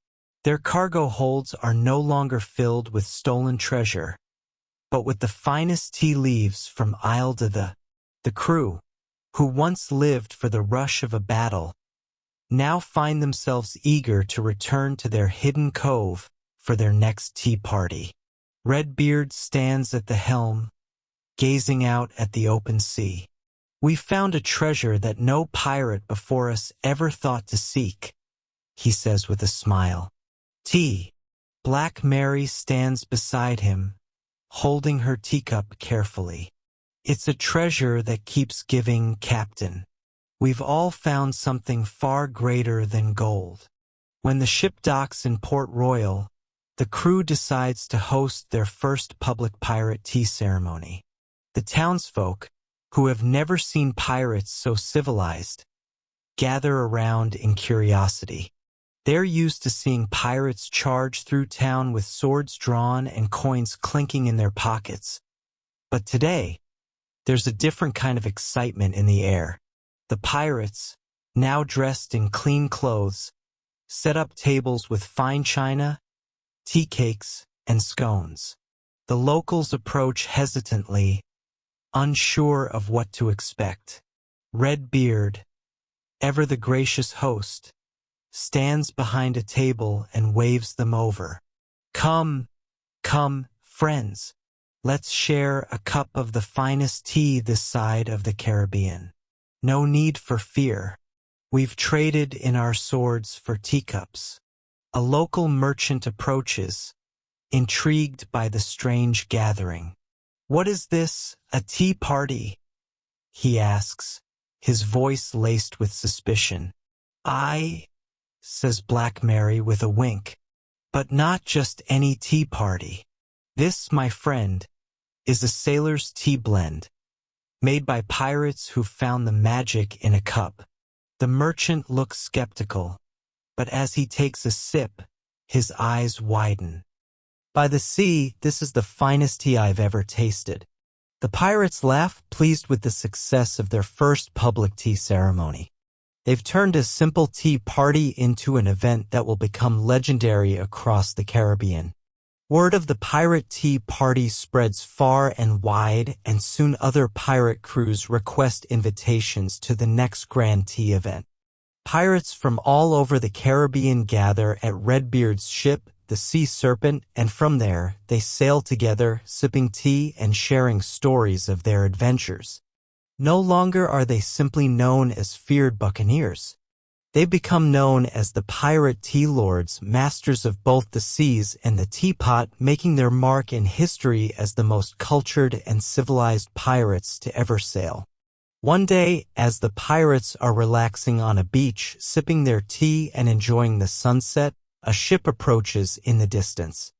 Their cargo holds are no longer filled with stolen treasure, but with the finest tea leaves from Isle de the crew, who once lived for the rush of a battle, now find themselves eager to return to their hidden cove for their next tea party. Redbeard stands at the helm, gazing out at the open sea. "We've found a treasure that no pirate before us ever thought to seek," he says with a smile. "Tea." Black Mary stands beside him, holding her teacup carefully. "It's a treasure that keeps giving, Captain. We've all found something far greater than gold." When the ship docks in Port Royal, the crew decides to host their first public pirate tea ceremony. The townsfolk, who have never seen pirates so civilized, gather around in curiosity. They're used to seeing pirates charge through town with swords drawn and coins clinking in their pockets. But today, there's a different kind of excitement in the air. The pirates, now dressed in clean clothes, set up tables with fine china, tea cakes, and scones. The locals approach hesitantly, unsure of what to expect. Redbeard, ever the gracious host, stands behind a table and waves them over. "Come, come, friends. Let's share a cup of the finest tea this side of the Caribbean. No need for fear. We've traded in our swords for teacups." A local merchant approaches, intrigued by the strange gathering. "What is this, a tea party?" he asks, his voice laced with suspicion. "Aye," says Black Mary with a wink, "but not just any tea party. This, my friend, is a sailor's tea blend, made by pirates who found the magic in a cup." The merchant looks skeptical, but as he takes a sip, his eyes widen. "By the sea, this is the finest tea I've ever tasted." The pirates laugh, pleased with the success of their first public tea ceremony. They've turned a simple tea party into an event that will become legendary across the Caribbean. Word of the pirate tea party spreads far and wide, and soon other pirate crews request invitations to the next grand tea event. Pirates from all over the Caribbean gather at Redbeard's ship, the Sea Serpent, and from there they sail together, sipping tea and sharing stories of their adventures. No longer are they simply known as feared buccaneers. They've become known as the pirate tea lords, masters of both the seas and the teapot, making their mark in history as the most cultured and civilized pirates to ever sail. One day, as the pirates are relaxing on a beach, sipping their tea and enjoying the sunset, a ship approaches in the distance.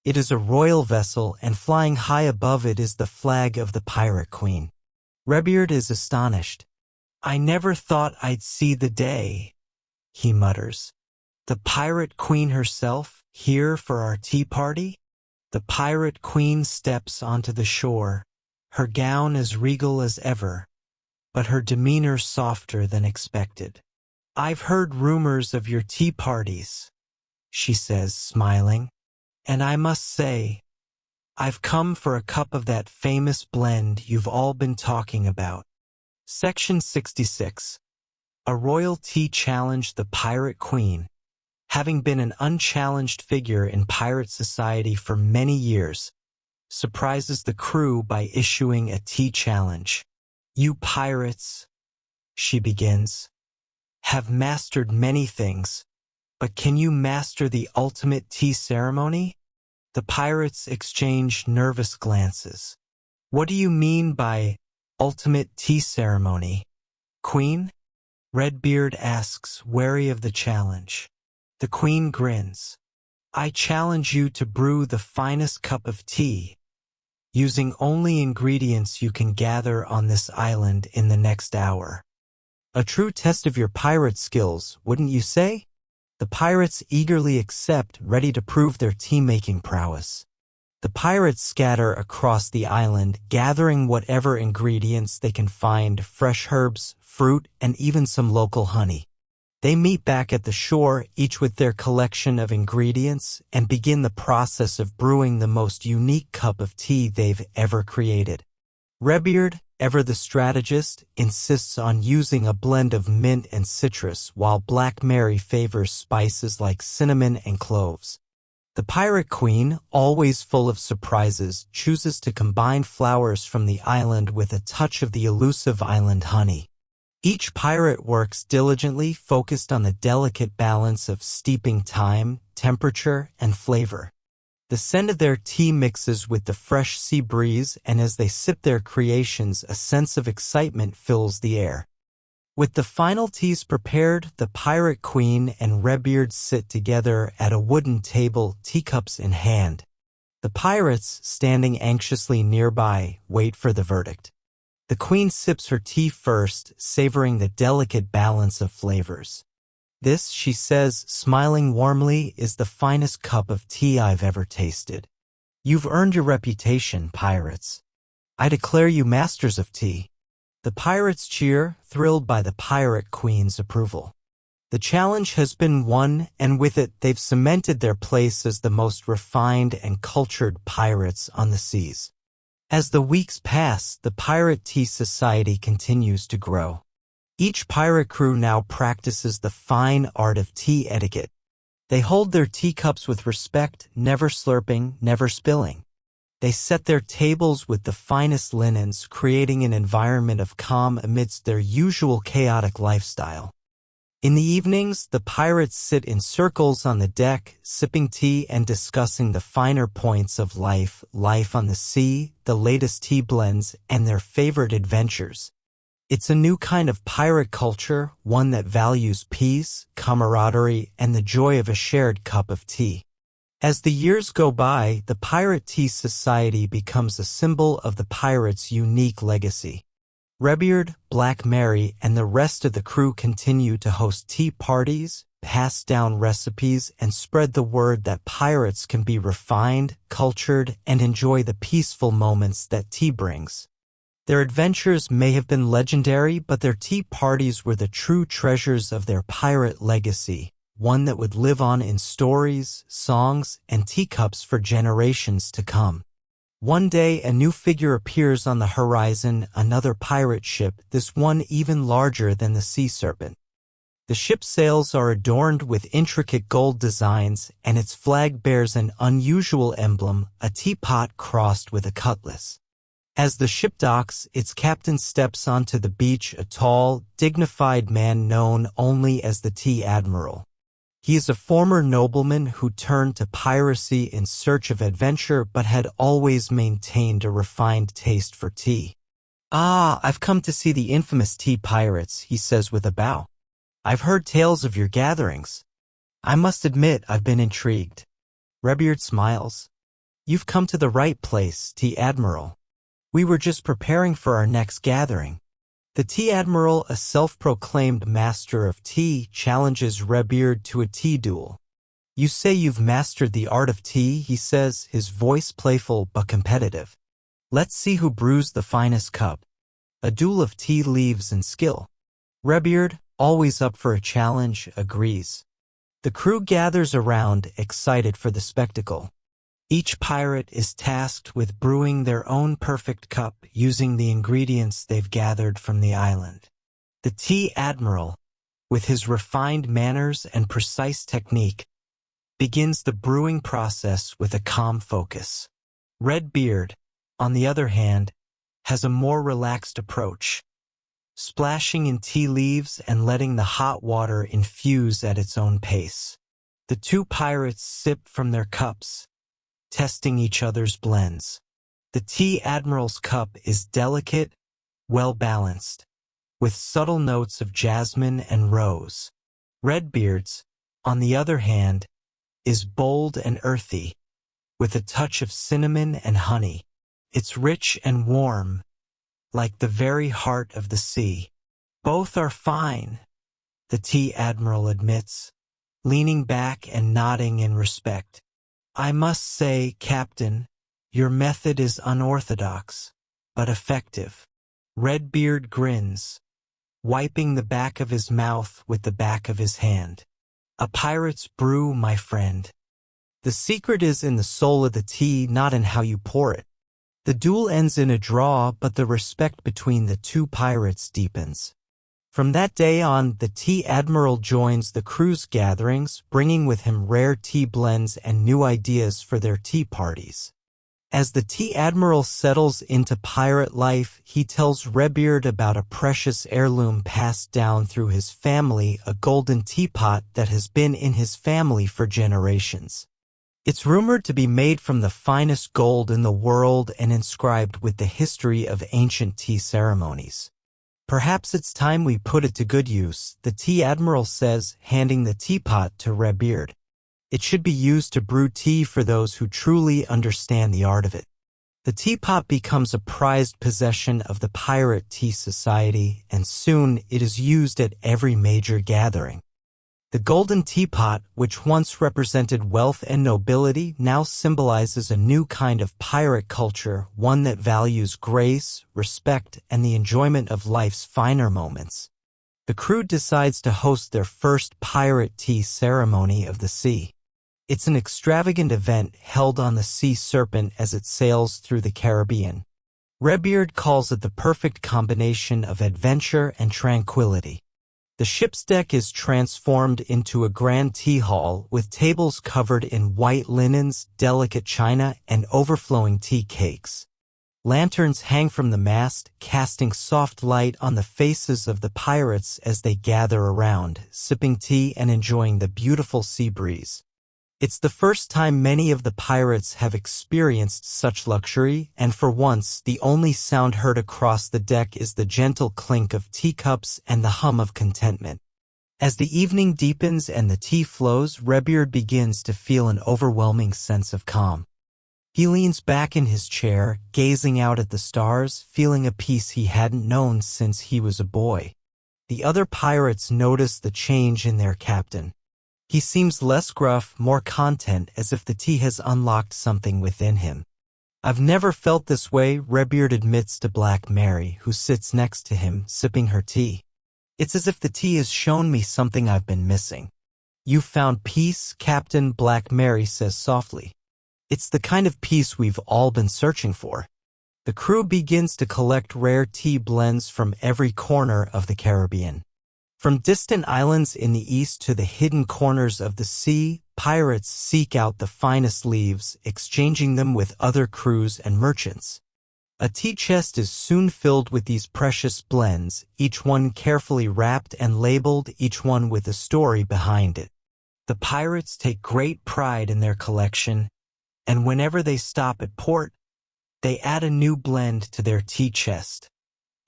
It is a royal vessel, and flying high above it is the flag of the Pirate Queen. Redbeard is astonished. "I never thought I'd see the day," he mutters. "The Pirate Queen herself, here for our tea party?" The Pirate Queen steps onto the shore, her gown as regal as ever, but her demeanor softer than expected. "I've heard rumors of your tea parties," she says, smiling, "and I must say, I've come for a cup of that famous blend you've all been talking about." Section 66. A royal tea challenged the Pirate Queen, having been an unchallenged figure in pirate society for many years, surprises the crew by issuing a tea challenge. "You pirates," she begins, "have mastered many things, but can you master the ultimate tea ceremony?" The pirates exchange nervous glances. "What do you mean by ultimate tea ceremony, Queen?" Redbeard asks, wary of the challenge. The Queen grins. "I challenge you to brew the finest cup of tea, using only ingredients you can gather on this island in the next hour." A true test of your pirate skills, wouldn't you say? The pirates eagerly accept, ready to prove their tea-making prowess. The pirates scatter across the island, gathering whatever ingredients they can find, fresh herbs, fruit, and even some local honey. They meet back at the shore, each with their collection of ingredients, and begin the process of brewing the most unique cup of tea they've ever created. Redbeard, ever the strategist, insists on using a blend of mint and citrus, while Black Mary favors spices like cinnamon and cloves. The pirate queen, always full of surprises, chooses to combine flowers from the island with a touch of the elusive island honey. Each pirate works diligently, focused on the delicate balance of steeping time, temperature, and flavor. The scent of their tea mixes with the fresh sea breeze, and as they sip their creations, a sense of excitement fills the air. With the final teas prepared, the pirate queen and Redbeard sit together at a wooden table, teacups in hand. The pirates, standing anxiously nearby, wait for the verdict. The queen sips her tea first, savoring the delicate balance of flavors. "This," she says, smiling warmly, "is the finest cup of tea I've ever tasted. You've earned your reputation, pirates. I declare you masters of tea." The pirates cheer, thrilled by the pirate queen's approval. The challenge has been won, and with it they've cemented their place as the most refined and cultured pirates on the seas. As the weeks pass, the Pirate Tea Society continues to grow. Each pirate crew now practices the fine art of tea etiquette. They hold their teacups with respect, never slurping, never spilling. They set their tables with the finest linens, creating an environment of calm amidst their usual chaotic lifestyle. In the evenings, the pirates sit in circles on the deck, sipping tea and discussing the finer points of life on the sea, the latest tea blends, and their favorite adventures. It's a new kind of pirate culture, one that values peace, camaraderie, and the joy of a shared cup of tea. As the years go by, the Pirate Tea Society becomes a symbol of the pirates' unique legacy. Redbeard, Black Mary, and the rest of the crew continue to host tea parties, pass down recipes, and spread the word that pirates can be refined, cultured, and enjoy the peaceful moments that tea brings. Their adventures may have been legendary, but their tea parties were the true treasures of their pirate legacy, one that would live on in stories, songs, and teacups for generations to come. One day, a new figure appears on the horizon, another pirate ship, this one even larger than the sea serpent. The ship's sails are adorned with intricate gold designs, and its flag bears an unusual emblem, a teapot crossed with a cutlass. As the ship docks, its captain steps onto the beach, a tall, dignified man known only as the Tea Admiral. He is a former nobleman who turned to piracy in search of adventure but had always maintained a refined taste for tea. "Ah, I've come to see the infamous tea pirates," he says with a bow. "I've heard tales of your gatherings. I must admit I've been intrigued." Redbeard smiles. "You've come to the right place, Tea Admiral. We were just preparing for our next gathering." The Tea Admiral, a self-proclaimed master of tea, challenges Redbeard to a tea duel. "You say you've mastered the art of tea," he says, his voice playful but competitive. "Let's see who brews the finest cup." A duel of tea leaves and skill. Redbeard, always up for a challenge, agrees. The crew gathers around, excited for the spectacle. Each pirate is tasked with brewing their own perfect cup using the ingredients they've gathered from the island. The Tea Admiral, with his refined manners and precise technique, begins the brewing process with a calm focus. Redbeard, on the other hand, has a more relaxed approach, splashing in tea leaves and letting the hot water infuse at its own pace. The two pirates sip from their cups, testing each other's blends. The Tea Admiral's cup is delicate, well-balanced, with subtle notes of jasmine and rose. Redbeard's, on the other hand, is bold and earthy, with a touch of cinnamon and honey. It's rich and warm, like the very heart of the sea. "Both are fine," the Tea Admiral admits, leaning back and nodding in respect. "I must say, Captain, your method is unorthodox, but effective." Redbeard grins, wiping the back of his mouth with the back of his hand. "A pirate's brew, my friend. The secret is in the soul of the tea, not in how you pour it." The duel ends in a draw, but the respect between the two pirates deepens. From that day on, the tea admiral joins the crew's gatherings, bringing with him rare tea blends and new ideas for their tea parties. As the tea admiral settles into pirate life, he tells Redbeard about a precious heirloom passed down through his family, a golden teapot that has been in his family for generations. It's rumored to be made from the finest gold in the world and inscribed with the history of ancient tea ceremonies. Perhaps it's time we put it to good use, the tea admiral says, handing the teapot to Redbeard. It should be used to brew tea for those who truly understand the art of it. The teapot becomes a prized possession of the Pirate Tea Society, and soon it is used at every major gathering. The golden teapot, which once represented wealth and nobility, now symbolizes a new kind of pirate culture, one that values grace, respect, and the enjoyment of life's finer moments. The crew decides to host their first pirate tea ceremony of the sea. It's an extravagant event held on the Sea Serpent as it sails through the Caribbean. Redbeard calls it the perfect combination of adventure and tranquility. The ship's deck is transformed into a grand tea hall with tables covered in white linens, delicate china, and overflowing tea cakes. Lanterns hang from the mast, casting soft light on the faces of the pirates as they gather around, sipping tea and enjoying the beautiful sea breeze. It's the first time many of the pirates have experienced such luxury, and for once, the only sound heard across the deck is the gentle clink of teacups and the hum of contentment. As the evening deepens and the tea flows, Redbeard begins to feel an overwhelming sense of calm. He leans back in his chair, gazing out at the stars, feeling a peace he hadn't known since he was a boy. The other pirates notice the change in their captain. He seems less gruff, more content, as if the tea has unlocked something within him. "I've never felt this way," Redbeard admits to Black Mary, who sits next to him, sipping her tea. "It's as if the tea has shown me something I've been missing." "You've found peace, Captain," Black Mary says softly. "It's the kind of peace we've all been searching for." The crew begins to collect rare tea blends from every corner of the Caribbean. From distant islands in the east to the hidden corners of the sea, pirates seek out the finest leaves, exchanging them with other crews and merchants. A tea chest is soon filled with these precious blends, each one carefully wrapped and labeled, each one with a story behind it. The pirates take great pride in their collection, and whenever they stop at port, they add a new blend to their tea chest,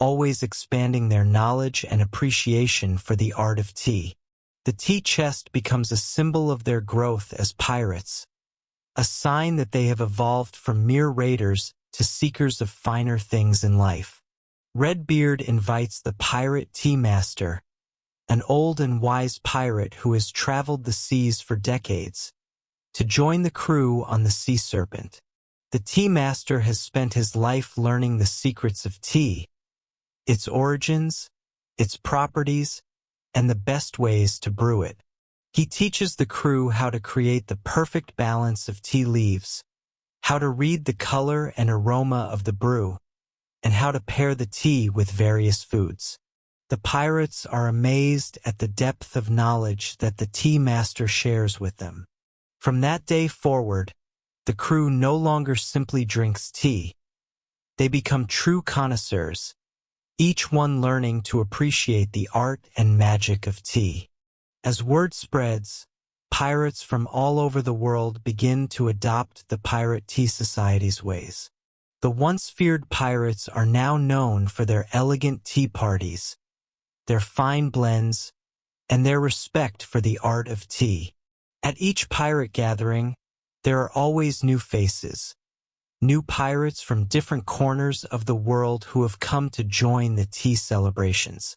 always expanding their knowledge and appreciation for the art of tea. The tea chest becomes a symbol of their growth as pirates, a sign that they have evolved from mere raiders to seekers of finer things in life. Redbeard invites the pirate tea master, an old and wise pirate who has traveled the seas for decades, to join the crew on the Sea Serpent. The tea master has spent his life learning the secrets of tea, its origins, its properties, and the best ways to brew it. He teaches the crew how to create the perfect balance of tea leaves, how to read the color and aroma of the brew, and how to pair the tea with various foods. The pirates are amazed at the depth of knowledge that the tea master shares with them. From that day forward, the crew no longer simply drinks tea. They become true connoisseurs, each one learning to appreciate the art and magic of tea. As word spreads, pirates from all over the world begin to adopt the Pirate Tea Society's ways. The once feared pirates are now known for their elegant tea parties, their fine blends, and their respect for the art of tea. At each pirate gathering, there are always new faces, new pirates from different corners of the world who have come to join the tea celebrations.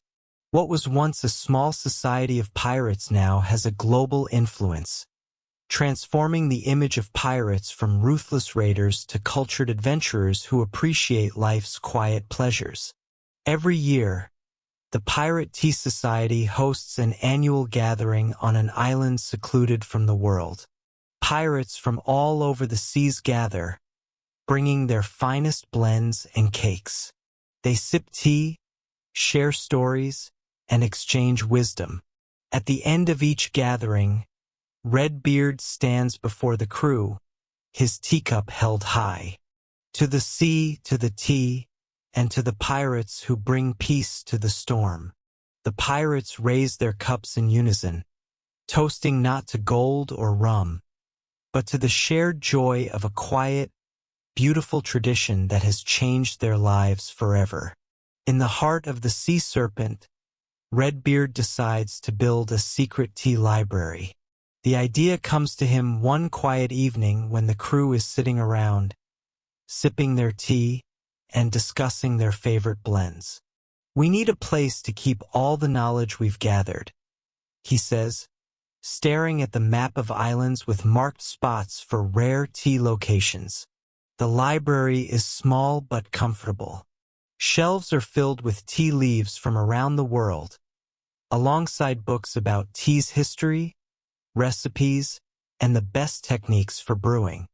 What was once a small society of pirates now has a global influence, transforming the image of pirates from ruthless raiders to cultured adventurers who appreciate life's quiet pleasures. Every year, the Pirate Tea Society hosts an annual gathering on an island secluded from the world. Pirates from all over the seas gather, bringing their finest blends and cakes. They sip tea, share stories, and exchange wisdom. At the end of each gathering, Redbeard stands before the crew, his teacup held high. To the sea, to the tea, and to the pirates who bring peace to the storm. The pirates raise their cups in unison, toasting not to gold or rum, but to the shared joy of a quiet, beautiful tradition that has changed their lives forever. In the heart of the sea serpent, Redbeard decides to build a secret tea library. The idea comes to him one quiet evening when the crew is sitting around, sipping their tea and discussing their favorite blends. "We need a place to keep all the knowledge we've gathered," he says, staring at the map of islands with marked spots for rare tea locations. The library is small but comfortable. Shelves are filled with tea leaves from around the world, alongside books about tea's history, recipes, and the best techniques for brewing.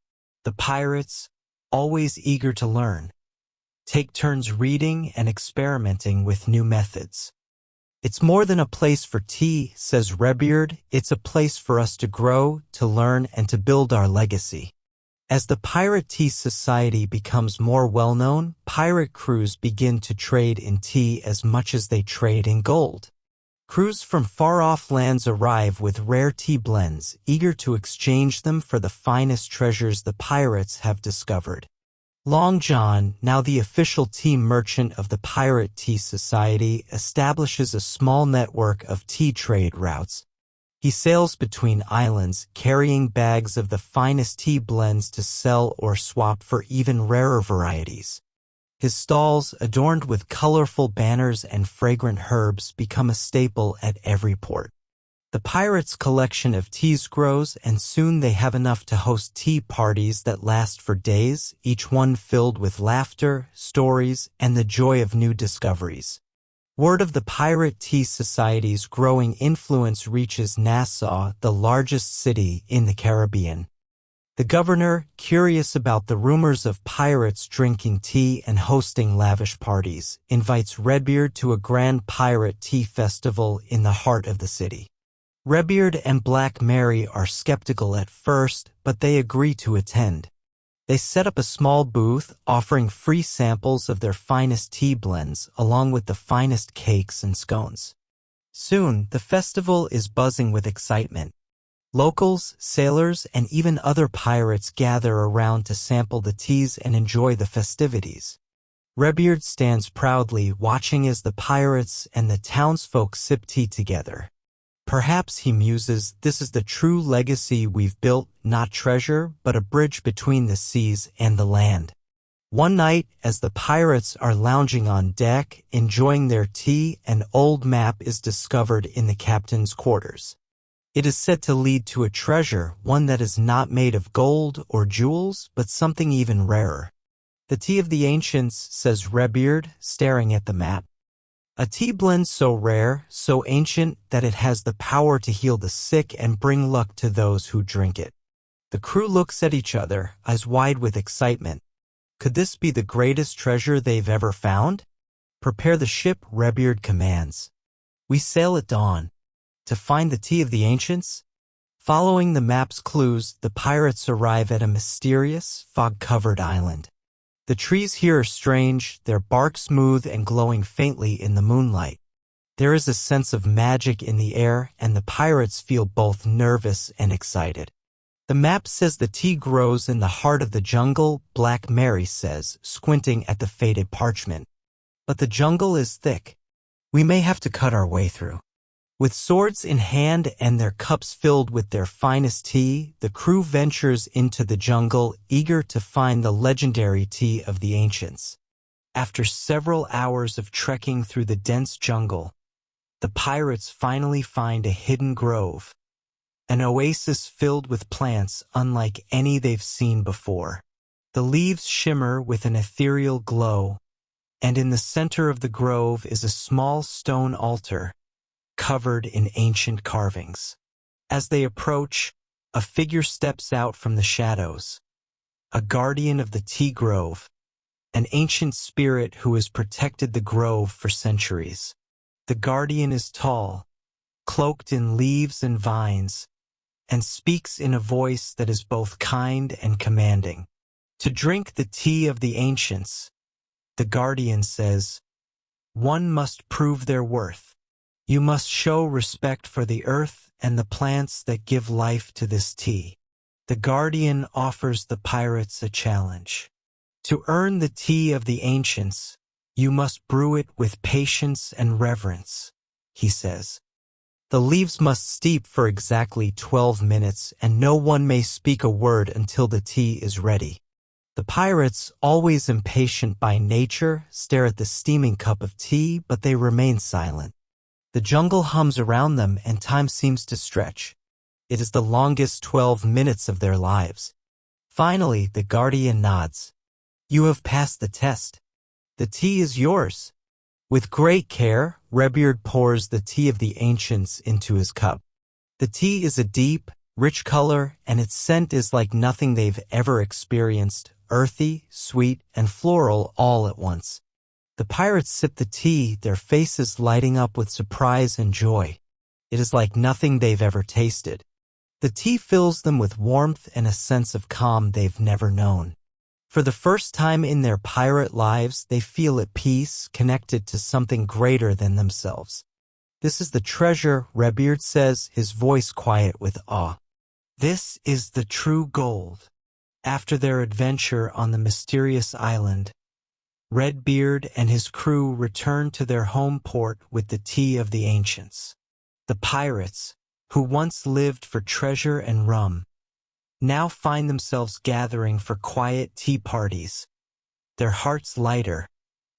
The pirates, always eager to learn, take turns reading and experimenting with new methods. "It's more than a place for tea," says Redbeard. "It's a place for us to grow, to learn, and to build our legacy." As the pirate tea society becomes more well-known, pirate crews begin to trade in tea as much as they trade in gold. Crews from far-off lands arrive with rare tea blends, eager to exchange them for the finest treasures the pirates have discovered. Long John, now the official tea merchant of the Pirate Tea Society, establishes a small network of tea trade routes. He sails between islands, carrying bags of the finest tea blends to sell or swap for even rarer varieties. His stalls, adorned with colorful banners and fragrant herbs, become a staple at every port. The pirates' collection of teas grows, and soon they have enough to host tea parties that last for days, each one filled with laughter, stories, and the joy of new discoveries. Word of the Pirate Tea Society's growing influence reaches Nassau, the largest city in the Caribbean. The governor, curious about the rumors of pirates drinking tea and hosting lavish parties, invites Redbeard to a grand pirate tea festival in the heart of the city. Redbeard and Black Mary are skeptical at first, but they agree to attend. They set up a small booth, offering free samples of their finest tea blends, along with the finest cakes and scones. Soon, the festival is buzzing with excitement. Locals, sailors, and even other pirates gather around to sample the teas and enjoy the festivities. Redbeard stands proudly, watching as the pirates and the townsfolk sip tea together. Perhaps, he muses, this is the true legacy we've built, not treasure, but a bridge between the seas and the land. One night, as the pirates are lounging on deck, enjoying their tea, an old map is discovered in the captain's quarters. It is said to lead to a treasure, one that is not made of gold or jewels, but something even rarer. "The tea of the ancients," says Redbeard, staring at the map. "A tea blend so rare, so ancient, that it has the power to heal the sick and bring luck to those who drink it." The crew looks at each other, eyes wide with excitement. Could this be the greatest treasure they've ever found? "Prepare the ship," Redbeard commands. We sail at dawn. To find the tea of the ancients? Following the map's clues, the pirates arrive at a mysterious, fog-covered island. The trees here are strange, their bark smooth and glowing faintly in the moonlight. There is a sense of magic in the air, and the pirates feel both nervous and excited. The map says the tea grows in the heart of the jungle, Black Mary says, squinting at the faded parchment. But the jungle is thick. We may have to cut our way through. With swords in hand and their cups filled with their finest tea, the crew ventures into the jungle, eager to find the legendary tea of the ancients. After several hours of trekking through the dense jungle, the pirates finally find a hidden grove, an oasis filled with plants unlike any they've seen before. The leaves shimmer with an ethereal glow, and in the center of the grove is a small stone altar, covered in ancient carvings. As they approach, a figure steps out from the shadows, a guardian of the tea grove, an ancient spirit who has protected the grove for centuries. The guardian is tall, cloaked in leaves and vines, and speaks in a voice that is both kind and commanding. To drink the tea of the ancients, the guardian says, one must prove their worth. You must show respect for the earth and the plants that give life to this tea. The guardian offers the pirates a challenge. To earn the tea of the ancients, you must brew it with patience and reverence, he says. The leaves must steep for exactly 12 minutes, and no one may speak a word until the tea is ready. The pirates, always impatient by nature, stare at the steaming cup of tea, but they remain silent. The jungle hums around them, and time seems to stretch. It is the longest 12 minutes of their lives. Finally, the guardian nods. You have passed the test. The tea is yours. With great care, Redbeard pours the tea of the ancients into his cup. The tea is a deep, rich color, and its scent is like nothing they've ever experienced, earthy, sweet, and floral all at once. The pirates sip the tea, their faces lighting up with surprise and joy. It is like nothing they've ever tasted. The tea fills them with warmth and a sense of calm they've never known. For the first time in their pirate lives, they feel at peace, connected to something greater than themselves. This is the treasure, Redbeard says, his voice quiet with awe. This is the true gold. After their adventure on the mysterious island, Redbeard and his crew return to their home port with the tea of the ancients. The pirates, who once lived for treasure and rum, now find themselves gathering for quiet tea parties, their hearts lighter,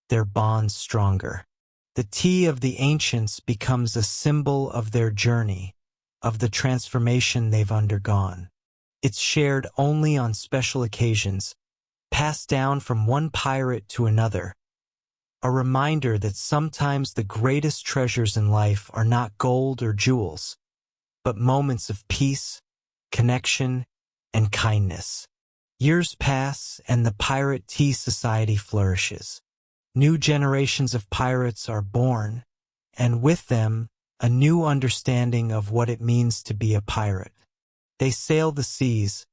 their bonds stronger. The tea of the ancients becomes a symbol of their journey, of the transformation they've undergone. It's shared only on special occasions, passed down from one pirate to another. A reminder that sometimes the greatest treasures in life are not gold or jewels, but moments of peace, connection, and kindness. Years pass, and the Pirate Tea Society flourishes. New generations of pirates are born, and with them, a new understanding of what it means to be a pirate. They sail the seas,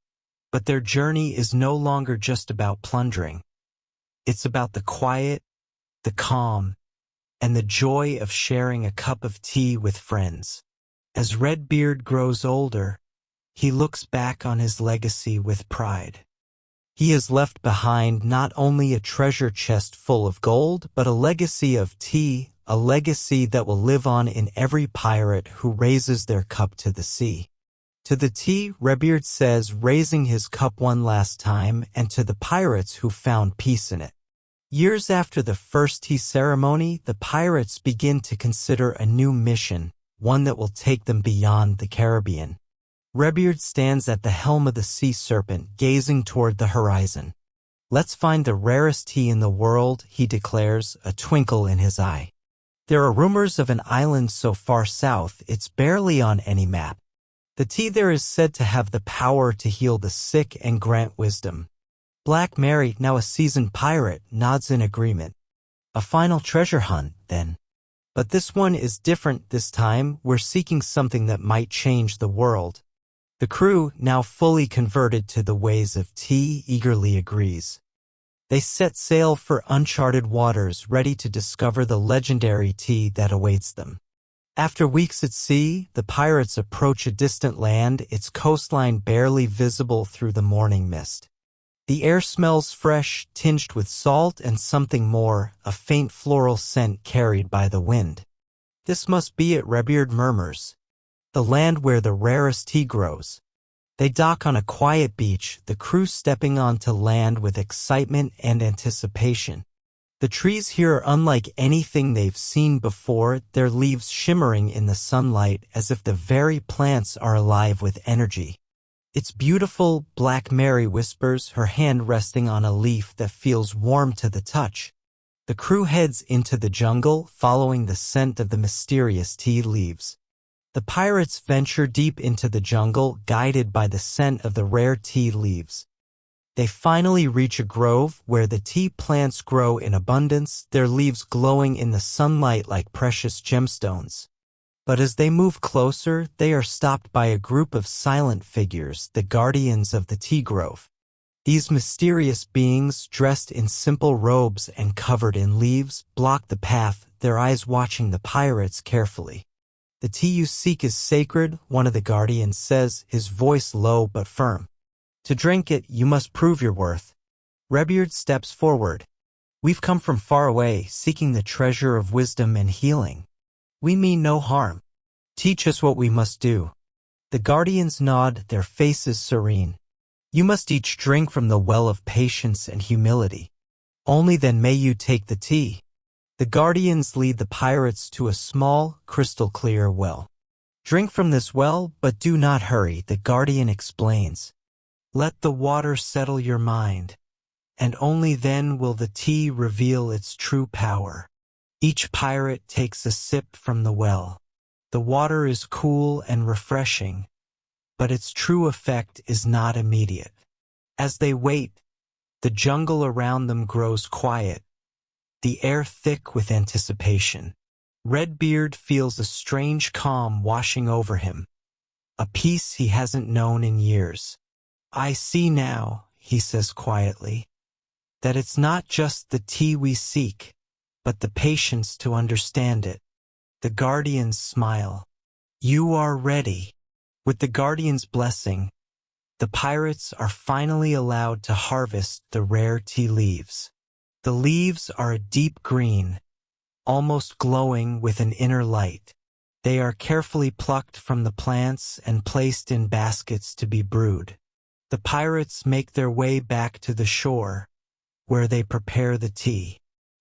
but their journey is no longer just about plundering. It's about the quiet, the calm, and the joy of sharing a cup of tea with friends. As Redbeard grows older, he looks back on his legacy with pride. He has left behind not only a treasure chest full of gold, but a legacy of tea, a legacy that will live on in every pirate who raises their cup to the sea. To the tea, Redbeard says, raising his cup one last time, and to the pirates who found peace in it. Years after the first tea ceremony, the pirates begin to consider a new mission, one that will take them beyond the Caribbean. Redbeard stands at the helm of the sea serpent, gazing toward the horizon. Let's find the rarest tea in the world, he declares, a twinkle in his eye. There are rumors of an island so far south it's barely on any map. The tea there is said to have the power to heal the sick and grant wisdom. Black Mary, now a seasoned pirate, nods in agreement. A final treasure hunt, then. But this one is different this time. We're seeking something that might change the world. The crew, now fully converted to the ways of tea, eagerly agrees. They set sail for uncharted waters, ready to discover the legendary tea that awaits them. After weeks at sea, the pirates approach a distant land, its coastline barely visible through the morning mist. The air smells fresh, tinged with salt and something more, a faint floral scent carried by the wind. This must be it, Redbeard murmurs. The land where the rarest tea grows. They dock on a quiet beach, the crew stepping onto land with excitement and anticipation. The trees here are unlike anything they've seen before, their leaves shimmering in the sunlight as if the very plants are alive with energy. It's beautiful, Black Mary whispers, her hand resting on a leaf that feels warm to the touch. The crew heads into the jungle, following the scent of the mysterious tea leaves. The pirates venture deep into the jungle, guided by the scent of the rare tea leaves. They finally reach a grove where the tea plants grow in abundance, their leaves glowing in the sunlight like precious gemstones. But as they move closer, they are stopped by a group of silent figures, the guardians of the tea grove. These mysterious beings, dressed in simple robes and covered in leaves, block the path, their eyes watching the pirates carefully. "The tea you seek is sacred," one of the guardians says, his voice low but firm. "To drink it, you must prove your worth." Redbeard steps forward. "We've come from far away, seeking the treasure of wisdom and healing. We mean no harm. Teach us what we must do." The guardians nod, their faces serene. "You must each drink from the well of patience and humility. Only then may you take the tea." The guardians lead the pirates to a small, crystal-clear well. "Drink from this well, but do not hurry," the guardian explains. "Let the water settle your mind, and only then will the tea reveal its true power." Each pirate takes a sip from the well. The water is cool and refreshing, but its true effect is not immediate. As they wait, the jungle around them grows quiet, the air thick with anticipation. Redbeard feels a strange calm washing over him, a peace he hasn't known in years. "I see now," he says quietly, "that it's not just the tea we seek, but the patience to understand it." The guardians smile. "You are ready." With the guardian's blessing, the pirates are finally allowed to harvest the rare tea leaves. The leaves are a deep green, almost glowing with an inner light. They are carefully plucked from the plants and placed in baskets to be brewed. The pirates make their way back to the shore, where they prepare the tea.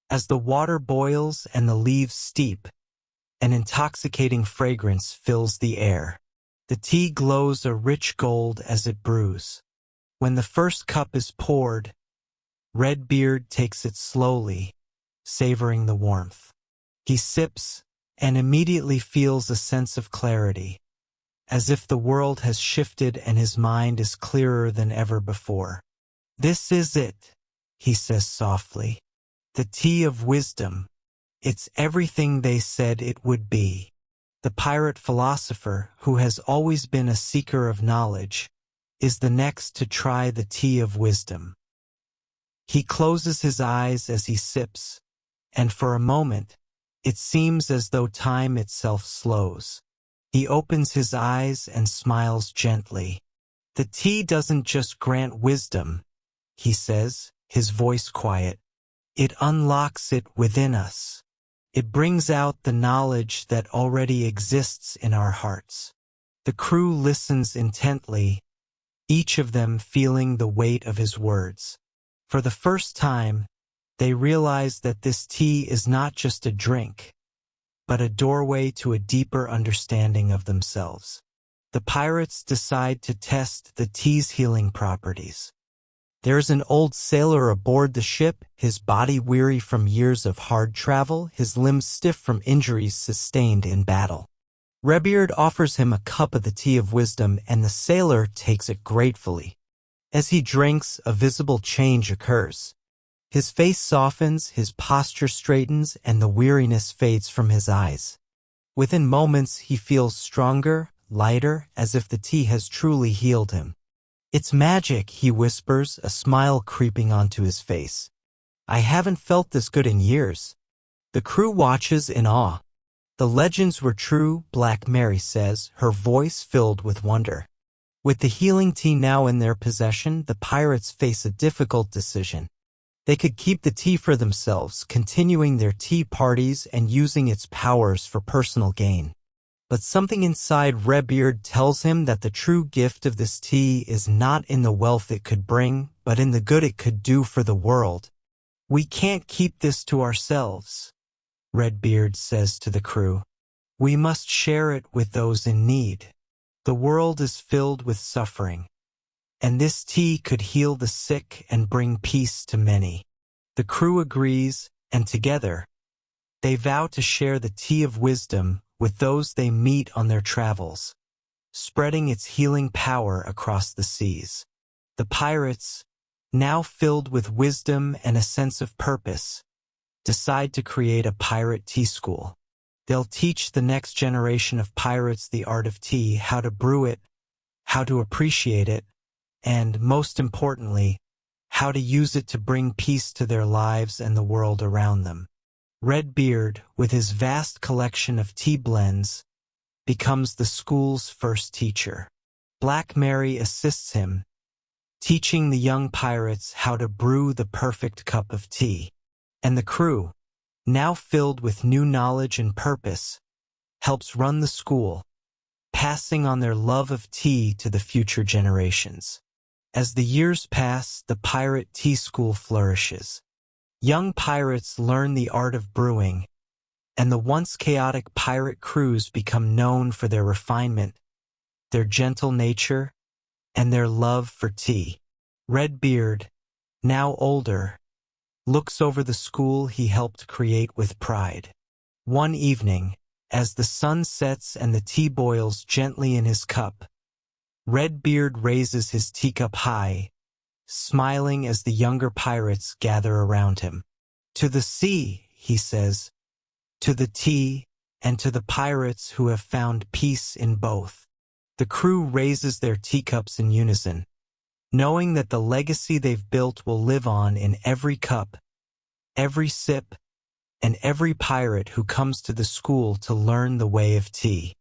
As the water boils and the leaves steep, an intoxicating fragrance fills the air. The tea glows a rich gold as it brews. When the first cup is poured, Redbeard takes it slowly, savoring the warmth. He sips and immediately feels a sense of clarity, as if the world has shifted and his mind is clearer than ever before. "This is it," he says softly. "The tea of wisdom. It's everything they said it would be." The pirate philosopher, who has always been a seeker of knowledge, is the next to try the tea of wisdom. He closes his eyes as he sips, and for a moment, it seems as though time itself slows. He opens his eyes and smiles gently. "The tea doesn't just grant wisdom," he says, his voice quiet. "It unlocks it within us. It brings out the knowledge that already exists in our hearts." The crew listens intently, each of them feeling the weight of his words. For the first time, they realize that this tea is not just a drink, but a doorway to a deeper understanding of themselves. The pirates decide to test the tea's healing properties. There's an old sailor aboard the ship, his body weary from years of hard travel, his limbs stiff from injuries sustained in battle. Redbeard offers him a cup of the tea of wisdom, and the sailor takes it gratefully. As he drinks, a visible change occurs. His face softens, his posture straightens, and the weariness fades from his eyes. Within moments, he feels stronger, lighter, as if the tea has truly healed him. "It's magic," he whispers, a smile creeping onto his face. "I haven't felt this good in years." The crew watches in awe. "The legends were true," Black Mary says, her voice filled with wonder. With the healing tea now in their possession, the pirates face a difficult decision. They could keep the tea for themselves, continuing their tea parties and using its powers for personal gain. But something inside Redbeard tells him that the true gift of this tea is not in the wealth it could bring, but in the good it could do for the world. "We can't keep this to ourselves," Redbeard says to the crew. "We must share it with those in need. The world is filled with suffering, and this tea could heal the sick and bring peace to many." The crew agrees, and together, they vow to share the tea of wisdom with those they meet on their travels, spreading its healing power across the seas. The pirates, now filled with wisdom and a sense of purpose, decide to create a pirate tea school. They'll teach the next generation of pirates the art of tea, how to brew it, how to appreciate it, and, most importantly, how to use it to bring peace to their lives and the world around them. Redbeard, with his vast collection of tea blends, becomes the school's first teacher. Black Mary assists him, teaching the young pirates how to brew the perfect cup of tea. And the crew, now filled with new knowledge and purpose, helps run the school, passing on their love of tea to the future generations. As the years pass, the pirate tea school flourishes. Young pirates learn the art of brewing, and the once chaotic pirate crews become known for their refinement, their gentle nature, and their love for tea. Redbeard, now older, looks over the school he helped create with pride. One evening, as the sun sets and the tea boils gently in his cup, Redbeard raises his teacup high, smiling as the younger pirates gather around him. "To the sea," he says, "to the tea, and to the pirates who have found peace in both." The crew raises their teacups in unison, knowing that the legacy they've built will live on in every cup, every sip, and every pirate who comes to the school to learn the way of tea.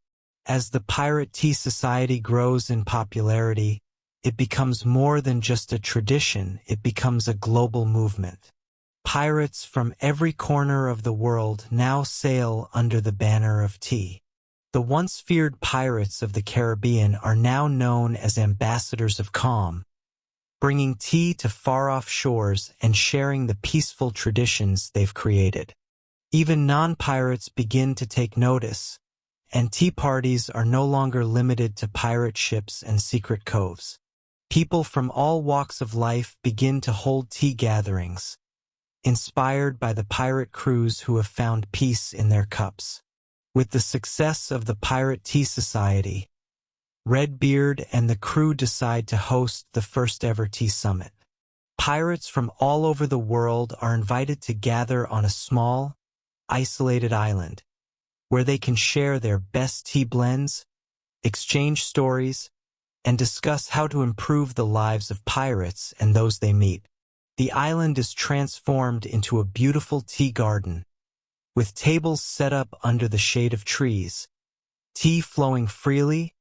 As the Pirate Tea Society grows in popularity, it becomes more than just a tradition, it becomes a global movement. Pirates from every corner of the world now sail under the banner of tea. The once feared pirates of the Caribbean are now known as ambassadors of calm, bringing tea to far-off shores and sharing the peaceful traditions they've created. Even non-pirates begin to take notice, and tea parties are no longer limited to pirate ships and secret coves. People from all walks of life begin to hold tea gatherings, inspired by the pirate crews who have found peace in their cups. With the success of the Pirate Tea Society, Redbeard and the crew decide to host the first ever tea summit. Pirates from all over the world are invited to gather on a small, isolated island, where they can share their best tea blends, exchange stories, and discuss how to improve the lives of pirates and those they meet. The island is transformed into a beautiful tea garden, with tables set up under the shade of trees, tea flowing freely,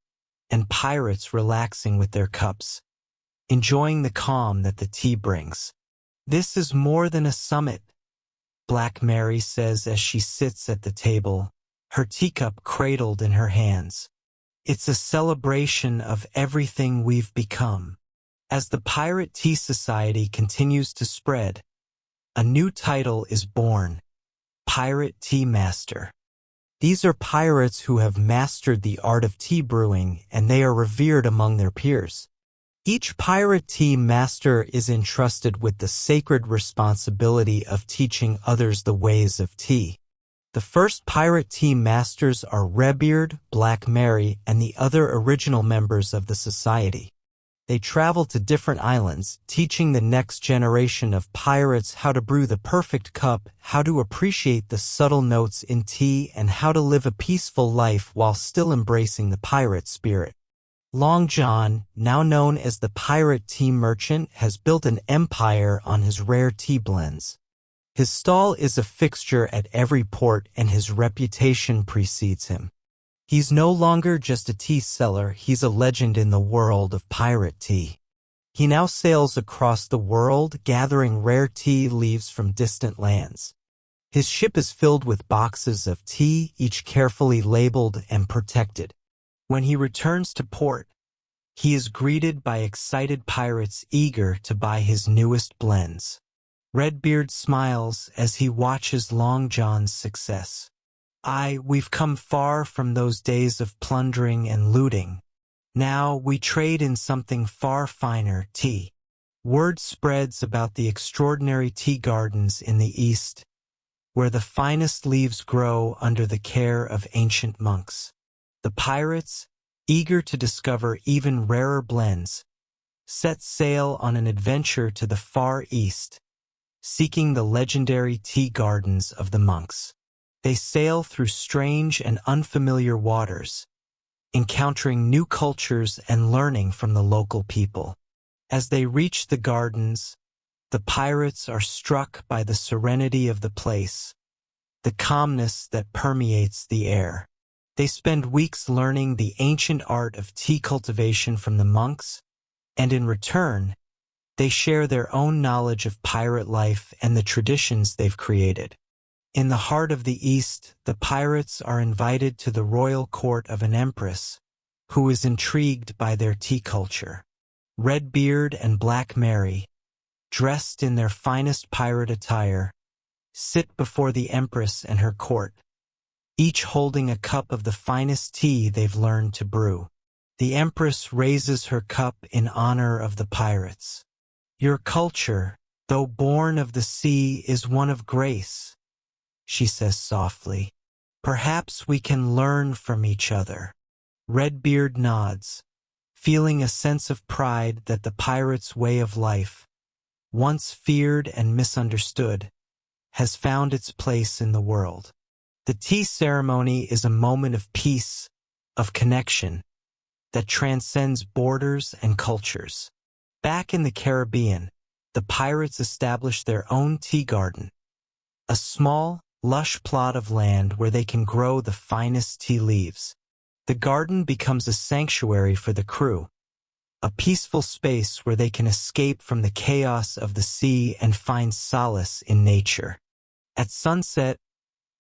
and pirates relaxing with their cups, enjoying the calm that the tea brings. "This is more than a summit," Black Mary says as she sits at the table, her teacup cradled in her hands. "It's a celebration of everything we've become." As the Pirate Tea Society continues to spread, a new title is born: Pirate Tea Master. These are pirates who have mastered the art of tea brewing, and they are revered among their peers. Each pirate tea master is entrusted with the sacred responsibility of teaching others the ways of tea. The first pirate tea masters are Redbeard, Black Mary, and the other original members of the society. They travel to different islands, teaching the next generation of pirates how to brew the perfect cup, how to appreciate the subtle notes in tea, and how to live a peaceful life while still embracing the pirate spirit. Long John, now known as the Pirate Tea Merchant, has built an empire on his rare tea blends. His stall is a fixture at every port, and his reputation precedes him. He's no longer just a tea seller, he's a legend in the world of pirate tea. He now sails across the world, gathering rare tea leaves from distant lands. His ship is filled with boxes of tea, each carefully labeled and protected. When he returns to port, he is greeted by excited pirates eager to buy his newest blends. Redbeard smiles as he watches Long John's success. We've come far from those days of plundering and looting. Now we trade in something far finer, tea." Word spreads about the extraordinary tea gardens in the East, where the finest leaves grow under the care of ancient monks. The pirates, eager to discover even rarer blends, set sail on an adventure to the Far East, seeking the legendary tea gardens of the monks. They sail through strange and unfamiliar waters, encountering new cultures and learning from the local people. As they reach the gardens, the pirates are struck by the serenity of the place, the calmness that permeates the air. They spend weeks learning the ancient art of tea cultivation from the monks, and in return, they share their own knowledge of pirate life and the traditions they've created. In the heart of the East, the pirates are invited to the royal court of an empress, who is intrigued by their tea culture. Redbeard and Black Mary, dressed in their finest pirate attire, sit before the empress and her court, each holding a cup of the finest tea they've learned to brew. The empress raises her cup in honor of the pirates. "Your culture, though born of the sea, is one of grace," she says softly. "Perhaps we can learn from each other." Redbeard nods, feeling a sense of pride that the pirates' way of life, once feared and misunderstood, has found its place in the world. The tea ceremony is a moment of peace, of connection, that transcends borders and cultures. Back in the Caribbean, the pirates establish their own tea garden, a small, lush plot of land where they can grow the finest tea leaves. The garden becomes a sanctuary for the crew, a peaceful space where they can escape from the chaos of the sea and find solace in nature. At sunset,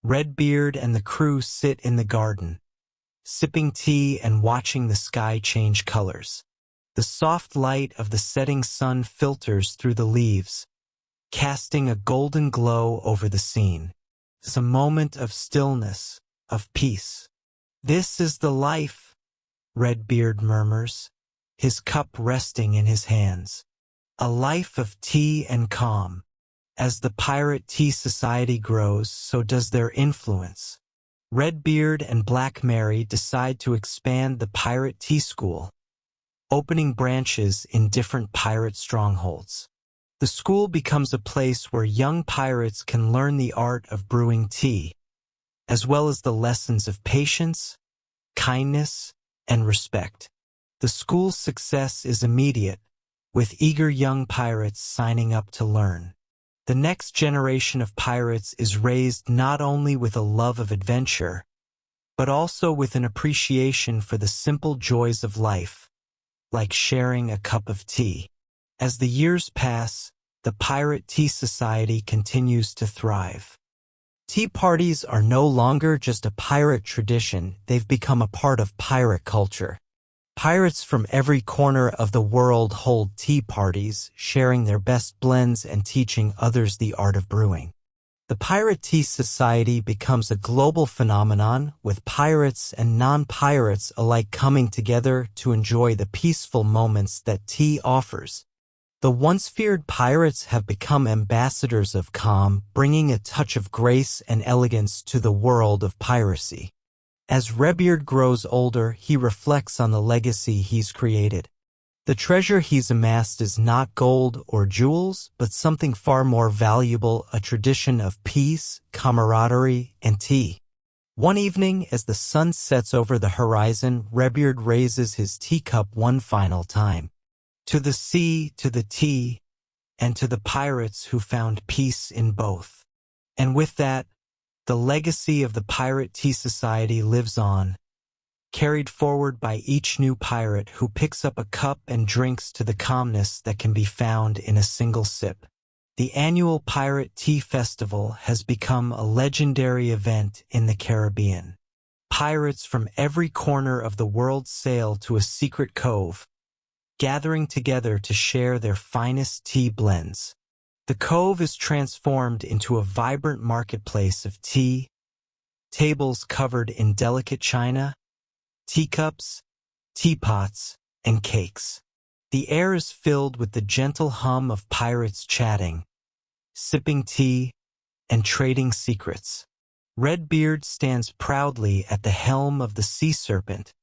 Redbeard and the crew sit in the garden, sipping tea and watching the sky change colors. The soft light of the setting sun filters through the leaves, casting a golden glow over the scene. It's a moment of stillness, of peace. "This is the life," Redbeard murmurs, his cup resting in his hands. "A life of tea and calm." As the Pirate Tea Society grows, so does their influence. Redbeard and Black Mary decide to expand the Pirate Tea School, opening branches in different pirate strongholds. The school becomes a place where young pirates can learn the art of brewing tea, as well as the lessons of patience, kindness, and respect. The school's success is immediate, with eager young pirates signing up to learn. The next generation of pirates is raised not only with a love of adventure, but also with an appreciation for the simple joys of life, like sharing a cup of tea. As the years pass, the Pirate Tea Society continues to thrive. Tea parties are no longer just a pirate tradition, they've become a part of pirate culture. Pirates from every corner of the world hold tea parties, sharing their best blends and teaching others the art of brewing. The Pirate Tea Society becomes a global phenomenon, with pirates and non-pirates alike coming together to enjoy the peaceful moments that tea offers. The once feared pirates have become ambassadors of calm, bringing a touch of grace and elegance to the world of piracy. As Redbeard grows older, he reflects on the legacy he's created. The treasure he's amassed is not gold or jewels, but something far more valuable, a tradition of peace, camaraderie, and tea. One evening, as the sun sets over the horizon, Redbeard raises his teacup one final time. To the sea, to the tea, and to the pirates who found peace in both. And with that, the legacy of the Pirate Tea Society lives on, carried forward by each new pirate who picks up a cup and drinks to the calmness that can be found in a single sip. The annual Pirate Tea Festival has become a legendary event in the Caribbean. Pirates from every corner of the world sail to a secret cove, gathering together to share their finest tea blends. The cove is transformed into a vibrant marketplace of tea, tables covered in delicate china, teacups, teapots, and cakes. The air is filled with the gentle hum of pirates chatting, sipping tea, and trading secrets. Redbeard stands proudly at the helm of the Sea Serpent,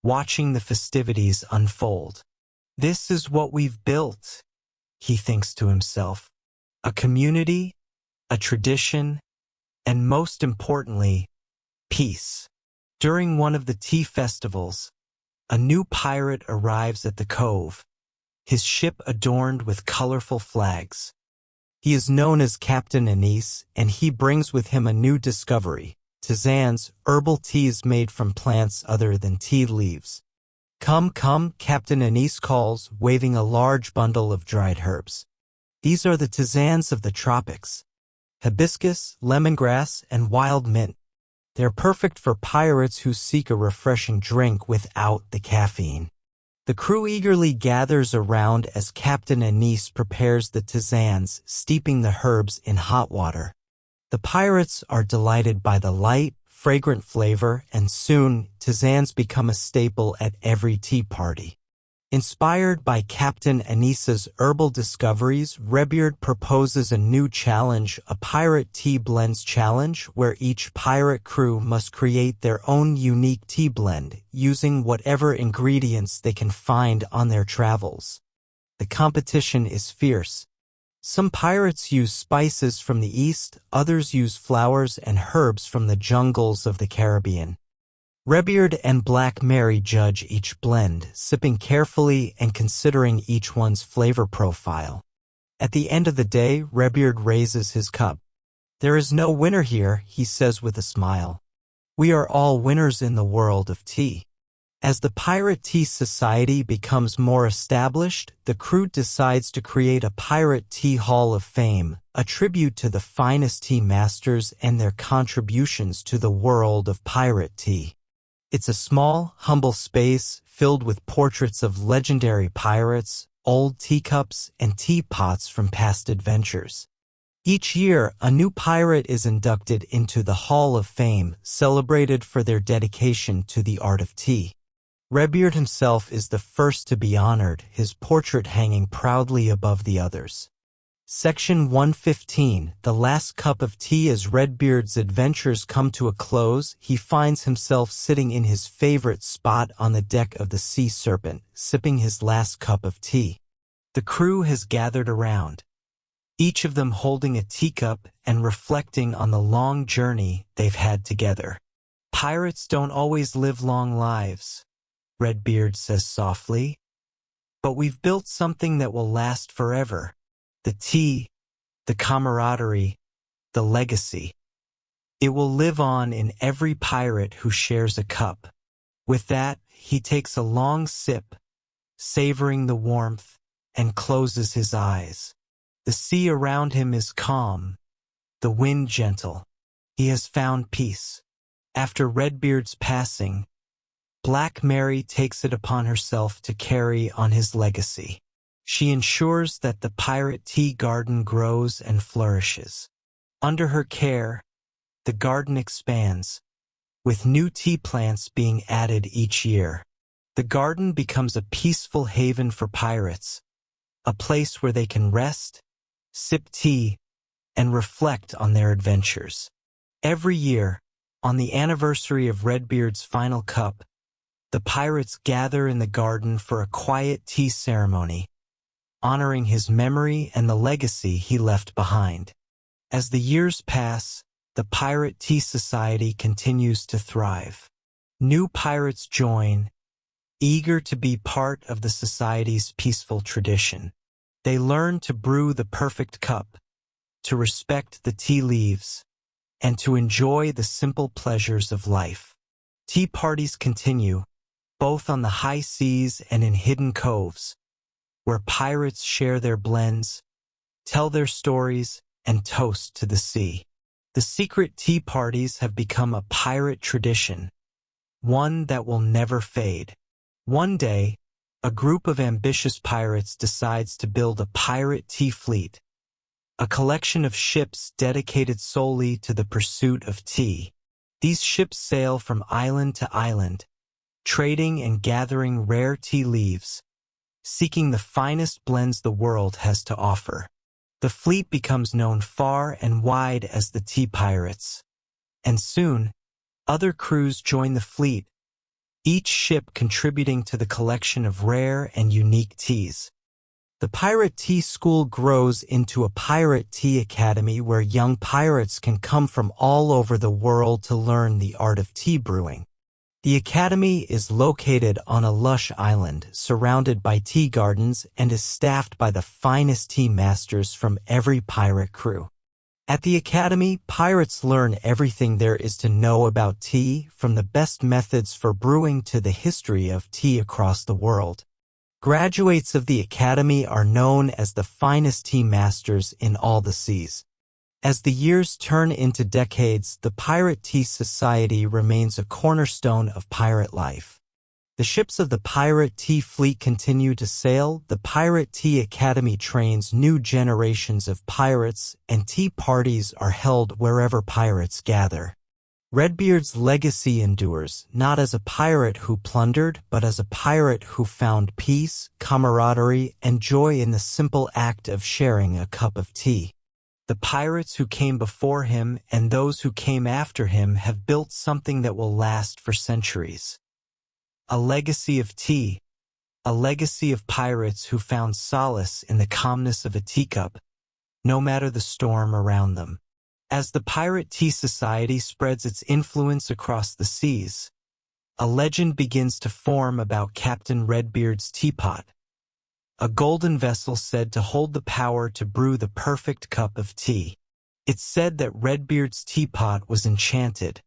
watching the festivities unfold. This is what we've built, he thinks to himself. A community, a tradition, and most importantly, peace. During one of the tea festivals, a new pirate arrives at the cove, his ship adorned with colorful flags. He is known as Captain Anise, and he brings with him a new discovery, tisanes, herbal teas made from plants other than tea leaves. Come, come, Captain Anise calls, waving a large bundle of dried herbs. These are the tisanes of the tropics. Hibiscus, lemongrass, and wild mint. They're perfect for pirates who seek a refreshing drink without the caffeine. The crew eagerly gathers around as Captain Anise prepares the tisanes, steeping the herbs in hot water. The pirates are delighted by the light, fragrant flavor, and soon, tisanes become a staple at every tea party. Inspired by Captain Anise's herbal discoveries, Redbeard proposes a new challenge, a Pirate Tea Blends Challenge, where each pirate crew must create their own unique tea blend, using whatever ingredients they can find on their travels. The competition is fierce. Some pirates use spices from the East, others use flowers and herbs from the jungles of the Caribbean. Redbeard and Black Mary judge each blend, sipping carefully and considering each one's flavor profile. At the end of the day, Redbeard raises his cup. There is no winner here, he says with a smile. We are all winners in the world of tea. As the Pirate Tea Society becomes more established, the crew decides to create a Pirate Tea Hall of Fame, a tribute to the finest tea masters and their contributions to the world of pirate tea. It's a small, humble space filled with portraits of legendary pirates, old teacups, and teapots from past adventures. Each year, a new pirate is inducted into the Hall of Fame, celebrated for their dedication to the art of tea. Redbeard himself is the first to be honored, his portrait hanging proudly above the others. Section 115, The Last Cup of Tea. As Redbeard's adventures come to a close, he finds himself sitting in his favorite spot on the deck of the Sea Serpent, sipping his last cup of tea. The crew has gathered around, each of them holding a teacup and reflecting on the long journey they've had together. Pirates don't always live long lives, Redbeard says softly, but we've built something that will last forever. The tea, the camaraderie, the legacy. It will live on in every pirate who shares a cup. With that, he takes a long sip, savoring the warmth, and closes his eyes. The sea around him is calm, the wind gentle. He has found peace. After Redbeard's passing, Black Mary takes it upon herself to carry on his legacy. She ensures that the pirate tea garden grows and flourishes. Under her care, the garden expands, with new tea plants being added each year. The garden becomes a peaceful haven for pirates, a place where they can rest, sip tea, and reflect on their adventures. Every year, on the anniversary of Redbeard's final cup, the pirates gather in the garden for a quiet tea ceremony, honoring his memory and the legacy he left behind. As the years pass, the Pirate Tea Society continues to thrive. New pirates join, eager to be part of the society's peaceful tradition. They learn to brew the perfect cup, to respect the tea leaves, and to enjoy the simple pleasures of life. Tea parties continue, both on the high seas and in hidden coves, where pirates share their blends, tell their stories, and toast to the sea. The secret tea parties have become a pirate tradition, one that will never fade. One day, a group of ambitious pirates decides to build a pirate tea fleet, a collection of ships dedicated solely to the pursuit of tea. These ships sail from island to island, trading and gathering rare tea leaves, seeking the finest blends the world has to offer. The fleet becomes known far and wide as the Tea Pirates, and soon, other crews join the fleet, each ship contributing to the collection of rare and unique teas. The Pirate Tea School grows into a pirate tea academy where young pirates can come from all over the world to learn the art of tea brewing. The academy is located on a lush island surrounded by tea gardens and is staffed by the finest tea masters from every pirate crew. At the academy, pirates learn everything there is to know about tea, from the best methods for brewing to the history of tea across the world. Graduates of the academy are known as the finest tea masters in all the seas. As the years turn into decades, the Pirate Tea Society remains a cornerstone of pirate life. The ships of the Pirate Tea Fleet continue to sail, the Pirate Tea Academy trains new generations of pirates, and tea parties are held wherever pirates gather. Redbeard's legacy endures, not as a pirate who plundered, but as a pirate who found peace, camaraderie, and joy in the simple act of sharing a cup of tea. The pirates who came before him and those who came after him have built something that will last for centuries. A legacy of tea, a legacy of pirates who found solace in the calmness of a teacup, no matter the storm around them. As the Pirate Tea Society spreads its influence across the seas, a legend begins to form about Captain Redbeard's teapot, a golden vessel said to hold the power to brew the perfect cup of tea. It's said that Redbeard's teapot was enchanted,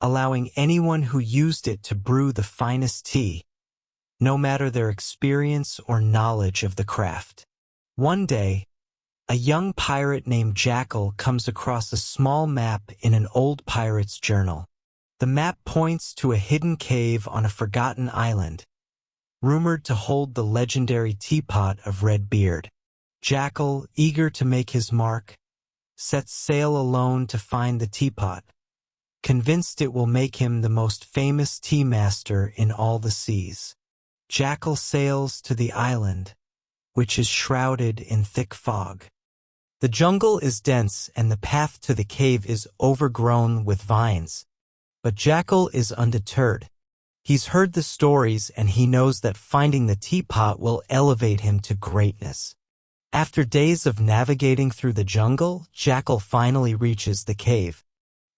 allowing anyone who used it to brew the finest tea, no matter their experience or knowledge of the craft. One day, a young pirate named Jackal comes across a small map in an old pirate's journal. The map points to a hidden cave on a forgotten island, rumored to hold the legendary teapot of Redbeard. Jackal, eager to make his mark, sets sail alone to find the teapot, convinced it will make him the most famous tea master in all the seas. Jackal sails to the island, which is shrouded in thick fog. The jungle is dense and the path to the cave is overgrown with vines. But Jackal is undeterred. He's heard the stories and he knows that finding the teapot will elevate him to greatness. After days of navigating through the jungle, Jackal finally reaches the cave.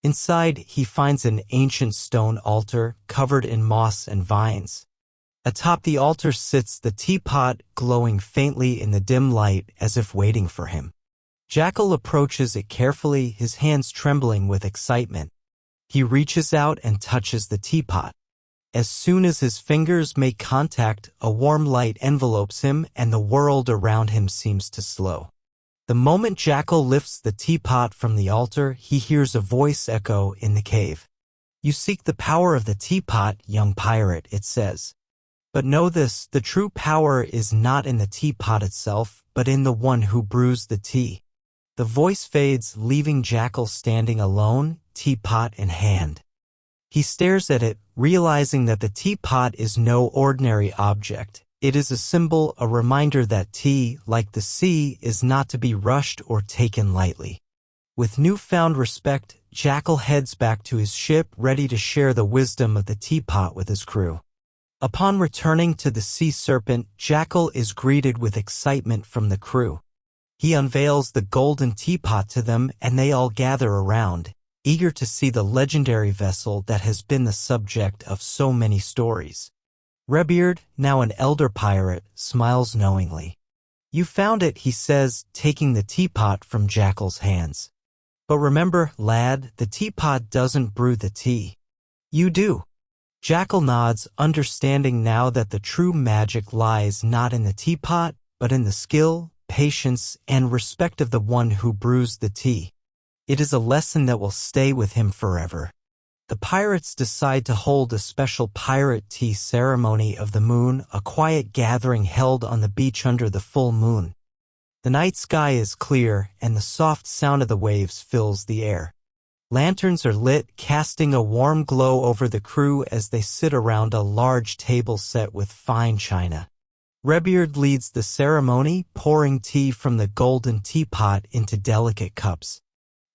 Inside, he finds an ancient stone altar covered in moss and vines. Atop the altar sits the teapot, glowing faintly in the dim light as if waiting for him. Jackal approaches it carefully, his hands trembling with excitement. He reaches out and touches the teapot. As soon as his fingers make contact, a warm light envelopes him and the world around him seems to slow. The moment Jackal lifts the teapot from the altar, he hears a voice echo in the cave. "You seek the power of the teapot, young pirate," it says. "But know this, the true power is not in the teapot itself, but in the one who brews the tea." The voice fades, leaving Jackal standing alone, teapot in hand. He stares at it, realizing that the teapot is no ordinary object. It is a symbol, a reminder that tea, like the sea, is not to be rushed or taken lightly. With newfound respect, Jackal heads back to his ship, ready to share the wisdom of the teapot with his crew. Upon returning to the Sea Serpent, Jackal is greeted with excitement from the crew. He unveils the golden teapot to them and they all gather around, eager to see the legendary vessel that has been the subject of so many stories. Redbeard, now an elder pirate, smiles knowingly. "You found it," he says, taking the teapot from Jackal's hands. "But remember, lad, the teapot doesn't brew the tea. You do." Jackal nods, understanding now that the true magic lies not in the teapot, but in the skill, patience, and respect of the one who brews the tea. It is a lesson that will stay with him forever. The pirates decide to hold a special pirate tea ceremony of the moon, a quiet gathering held on the beach under the full moon. The night sky is clear, and the soft sound of the waves fills the air. Lanterns are lit, casting a warm glow over the crew as they sit around a large table set with fine china. Redbeard leads the ceremony, pouring tea from the golden teapot into delicate cups.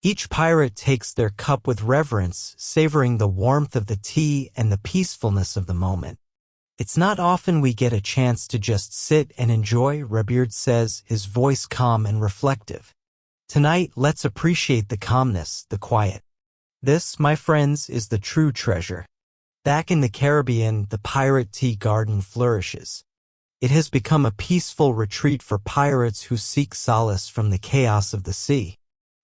Each pirate takes their cup with reverence, savoring the warmth of the tea and the peacefulness of the moment. It's not often we get a chance to just sit and enjoy, Redbeard says, his voice calm and reflective. Tonight, let's appreciate the calmness, the quiet. This, my friends, is the true treasure. Back in the Caribbean, the pirate tea garden flourishes. It has become a peaceful retreat for pirates who seek solace from the chaos of the sea.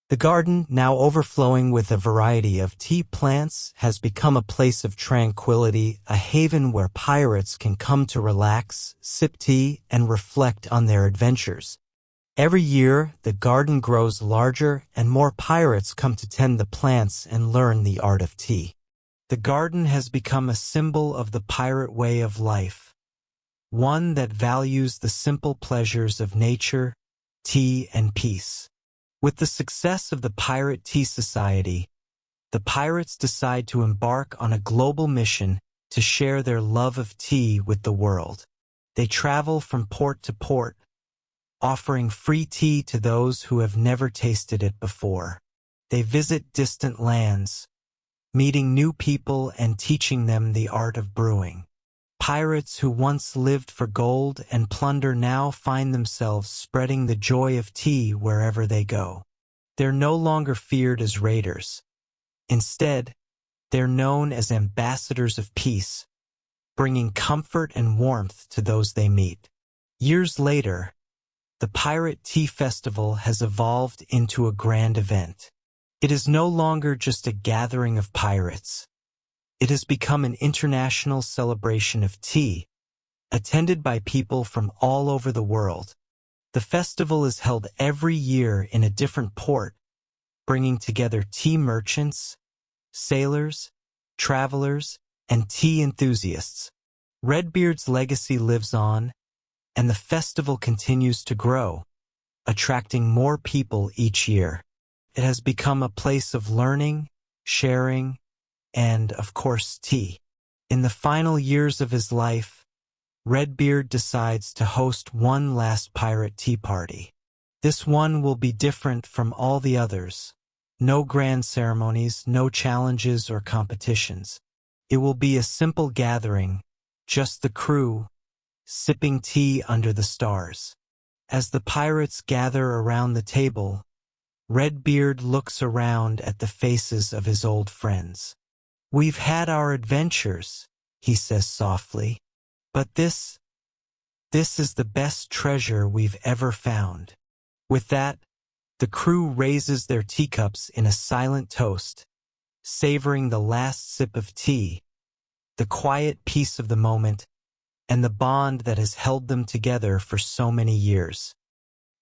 The garden, now overflowing with a variety of tea plants, has become a place of tranquility, a haven where pirates can come to relax, sip tea, and reflect on their adventures. Every year, the garden grows larger and more pirates come to tend the plants and learn the art of tea. The garden has become a symbol of the pirate way of life, one that values the simple pleasures of nature, tea, and peace. With the success of the Pirate Tea Society, the pirates decide to embark on a global mission to share their love of tea with the world. They travel from port to port, offering free tea to those who have never tasted it before. They visit distant lands, meeting new people and teaching them the art of brewing. Pirates who once lived for gold and plunder now find themselves spreading the joy of tea wherever they go. They're no longer feared as raiders. Instead, they're known as ambassadors of peace, bringing comfort and warmth to those they meet. Years later, the Pirate Tea Festival has evolved into a grand event. It is no longer just a gathering of pirates. It has become an international celebration of tea, attended by people from all over the world. The festival is held every year in a different port, bringing together tea merchants, sailors, travelers, and tea enthusiasts. Redbeard's legacy lives on, and the festival continues to grow, attracting more people each year. It has become a place of learning, sharing, and, of course, tea. In the final years of his life, Redbeard decides to host one last pirate tea party. This one will be different from all the others. No grand ceremonies, no challenges or competitions. It will be a simple gathering, just the crew, sipping tea under the stars. As the pirates gather around the table, Redbeard looks around at the faces of his old friends. "We've had our adventures," he says softly, "but this is the best treasure we've ever found." With that, the crew raises their teacups in a silent toast, savoring the last sip of tea, the quiet peace of the moment, and the bond that has held them together for so many years.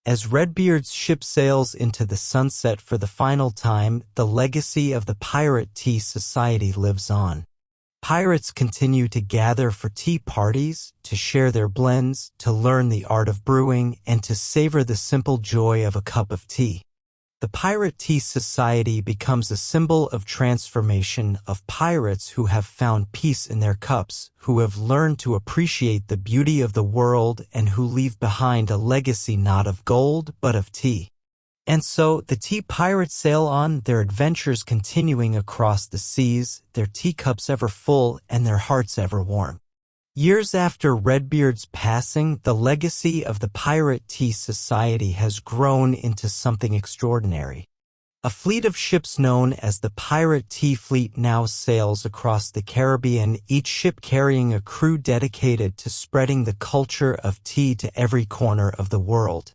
As Redbeard's ship sails into the sunset for the final time, the legacy of the Pirate Tea Society lives on. Pirates continue to gather for tea parties, to share their blends, to learn the art of brewing, and to savor the simple joy of a cup of tea. The Pirate Tea Society becomes a symbol of transformation, of pirates who have found peace in their cups, who have learned to appreciate the beauty of the world, and who leave behind a legacy not of gold but of tea. And so the tea pirates sail on, their adventures continuing across the seas, their teacups ever full and their hearts ever warm. Years after Redbeard's passing, the legacy of the Pirate Tea Society has grown into something extraordinary. A fleet of ships known as the Pirate Tea Fleet now sails across the Caribbean, each ship carrying a crew dedicated to spreading the culture of tea to every corner of the world.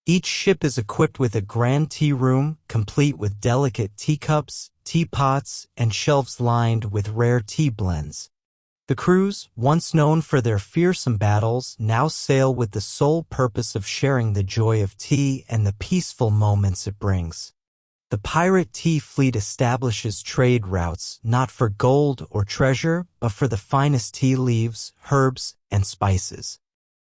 Each ship is equipped with a grand tea room, complete with delicate teacups, teapots, and shelves lined with rare tea blends. The crews, once known for their fearsome battles, now sail with the sole purpose of sharing the joy of tea and the peaceful moments it brings. The Pirate Tea Fleet establishes trade routes not for gold or treasure, but for the finest tea leaves, herbs, and spices.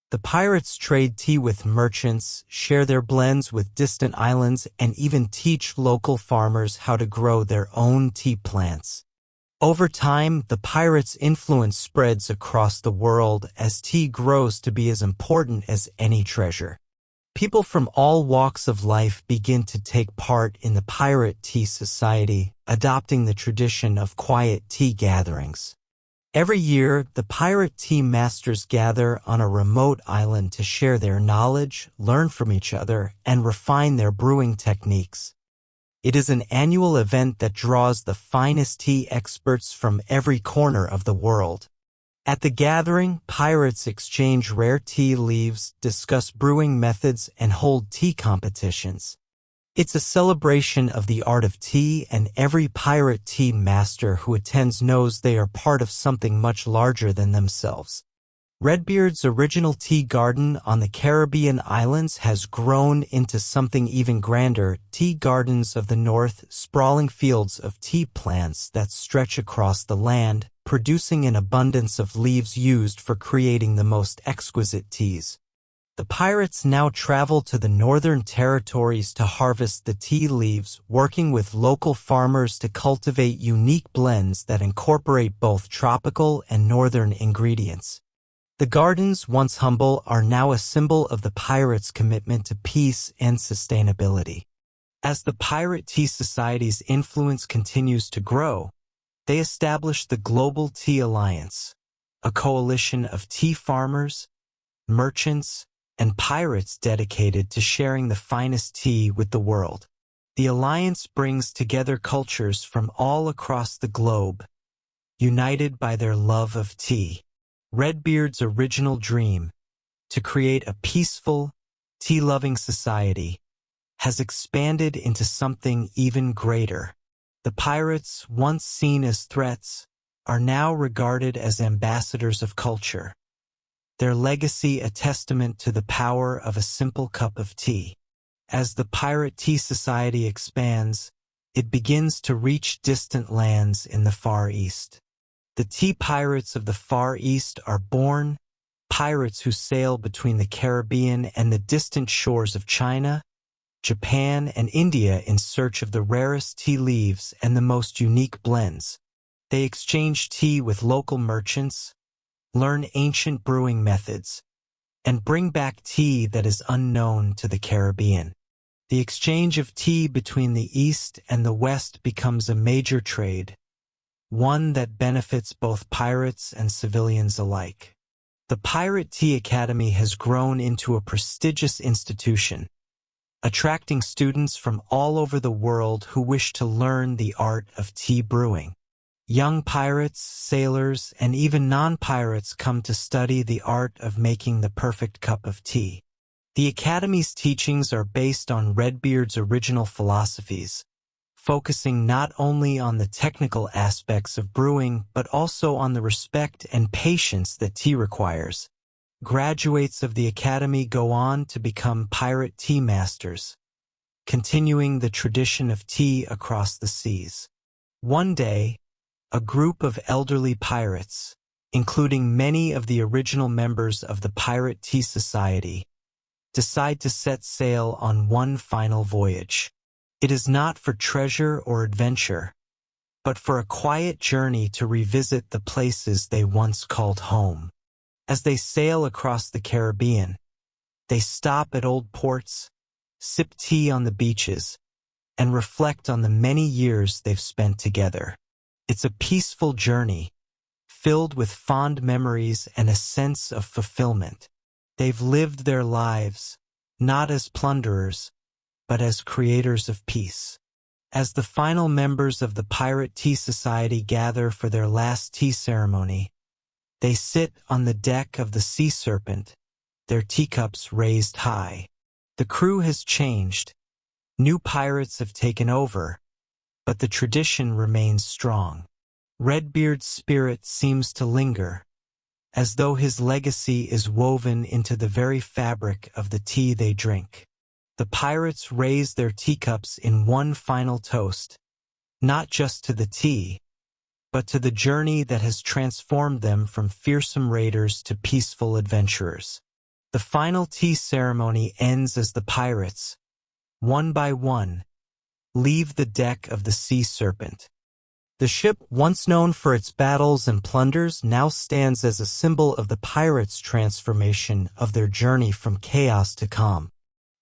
The pirates trade tea with merchants, share their blends with distant islands, and even teach local farmers how to grow their own tea plants. Over time, the pirates' influence spreads across the world as tea grows to be as important as any treasure. People from all walks of life begin to take part in the pirate tea society, adopting the tradition of quiet tea gatherings. Every year, the pirate tea masters gather on a remote island to share their knowledge, learn from each other, and refine their brewing techniques. It is an annual event that draws the finest tea experts from every corner of the world. At the gathering, pirates exchange rare tea leaves, discuss brewing methods, and hold tea competitions. It's a celebration of the art of tea, and every pirate tea master who attends knows they are part of something much larger than themselves. Redbeard's original tea garden on the Caribbean islands has grown into something even grander. Tea gardens of the north, sprawling fields of tea plants that stretch across the land, producing an abundance of leaves used for creating the most exquisite teas. The pirates now travel to the northern territories to harvest the tea leaves, working with local farmers to cultivate unique blends that incorporate both tropical and northern ingredients. The gardens, once humble, are now a symbol of the pirates' commitment to peace and sustainability. As the Pirate Tea Society's influence continues to grow, they established the Global Tea Alliance, a coalition of tea farmers, merchants, and pirates dedicated to sharing the finest tea with the world. The alliance brings together cultures from all across the globe, united by their love of tea. Redbeard's original dream, to create a peaceful, tea-loving society, has expanded into something even greater. The pirates, once seen as threats, are now regarded as ambassadors of culture. Their legacy a testament to the power of a simple cup of tea. As the Pirate Tea Society expands, it begins to reach distant lands in the Far East. The tea pirates of the Far East are born, pirates who sail between the Caribbean and the distant shores of China, Japan, and India in search of the rarest tea leaves and the most unique blends. They exchange tea with local merchants, learn ancient brewing methods, and bring back tea that is unknown to the Caribbean. The exchange of tea between the East and the West becomes a major trade, one that benefits both pirates and civilians alike. The Pirate Tea Academy has grown into a prestigious institution, attracting students from all over the world who wish to learn the art of tea brewing. Young pirates, sailors, and even non-pirates come to study the art of making the perfect cup of tea. The Academy's teachings are based on Redbeard's original philosophies, focusing not only on the technical aspects of brewing but also on the respect and patience that tea requires. Graduates of the Academy go on to become pirate tea masters, continuing the tradition of tea across the seas. One day, a group of elderly pirates, including many of the original members of the Pirate Tea Society, decide to set sail on one final voyage. It is not for treasure or adventure, but for a quiet journey to revisit the places they once called home. As they sail across the Caribbean, they stop at old ports, sip tea on the beaches, and reflect on the many years they've spent together. It's a peaceful journey, filled with fond memories and a sense of fulfillment. They've lived their lives, not as plunderers, but as creators of peace. As the final members of the Pirate Tea Society gather for their last tea ceremony, they sit on the deck of the Sea Serpent, their teacups raised high. The crew has changed. New pirates have taken over, but the tradition remains strong. Redbeard's spirit seems to linger, as though his legacy is woven into the very fabric of the tea they drink. The pirates raise their teacups in one final toast, not just to the tea, but to the journey that has transformed them from fearsome raiders to peaceful adventurers. The final tea ceremony ends as the pirates, one by one, leave the deck of the Sea Serpent. The ship, once known for its battles and plunders, now stands as a symbol of the pirates' transformation of their journey from chaos to calm.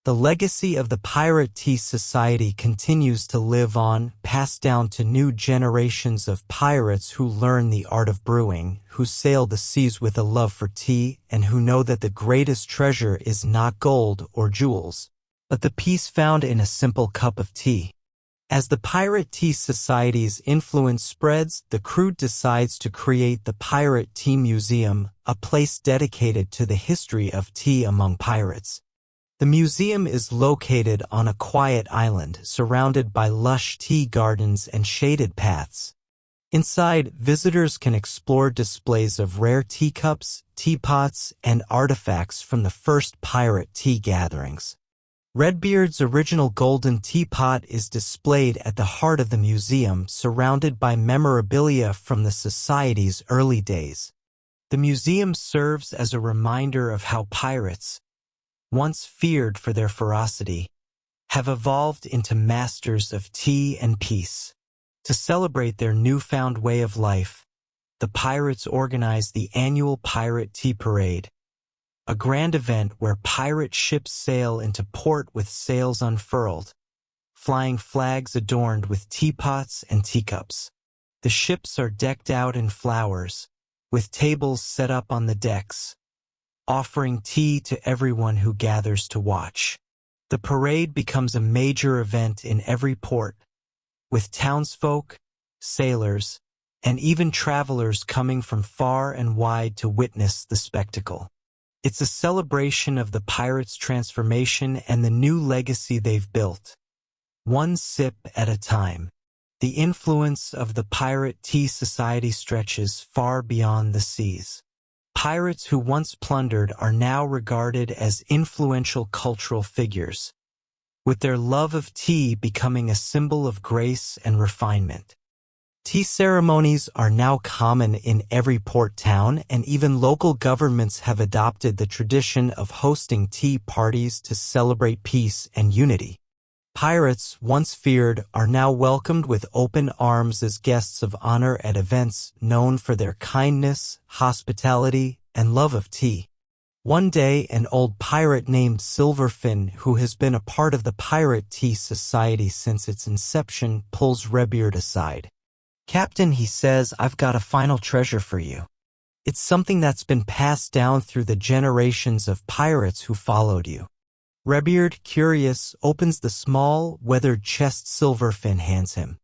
The legacy of the Pirate Tea Society continues to live on, passed down to new generations of pirates who learn the art of brewing, who sail the seas with a love for tea, and who know that the greatest treasure is not gold or jewels, but the peace found in a simple cup of tea. As the Pirate Tea Society's influence spreads, the crew decides to create the Pirate Tea Museum, a place dedicated to the history of tea among pirates. The museum is located on a quiet island surrounded by lush tea gardens and shaded paths. Inside, visitors can explore displays of rare teacups, teapots, and artifacts from the first pirate tea gatherings. Redbeard's original golden teapot is displayed at the heart of the museum, surrounded by memorabilia from the society's early days. The museum serves as a reminder of how pirates, once feared for their ferocity, have evolved into masters of tea and peace. To celebrate their newfound way of life, the pirates organize the annual Pirate Tea Parade, a grand event where pirate ships sail into port with sails unfurled, flying flags adorned with teapots and teacups. The ships are decked out in flowers, with tables set up on the decks, offering tea to everyone who gathers to watch. The parade becomes a major event in every port, with townsfolk, sailors, and even travelers coming from far and wide to witness the spectacle. It's a celebration of the pirates' transformation and the new legacy they've built. One sip at a time. The influence of the Pirate Tea Society stretches far beyond the seas. Pirates who once plundered are now regarded as influential cultural figures, with their love of tea becoming a symbol of grace and refinement. Tea ceremonies are now common in every port town, and even local governments have adopted the tradition of hosting tea parties to celebrate peace and unity. Pirates, once feared, are now welcomed with open arms as guests of honor at events known for their kindness, hospitality, and love of tea. One day, an old pirate named Silverfin, who has been a part of the Pirate Tea Society since its inception, pulls Redbeard aside. "Captain," he says, "I've got a final treasure for you. It's something that's been passed down through the generations of pirates who followed you." Redbeard, curious, opens the small, weathered chest Silverfin hands him.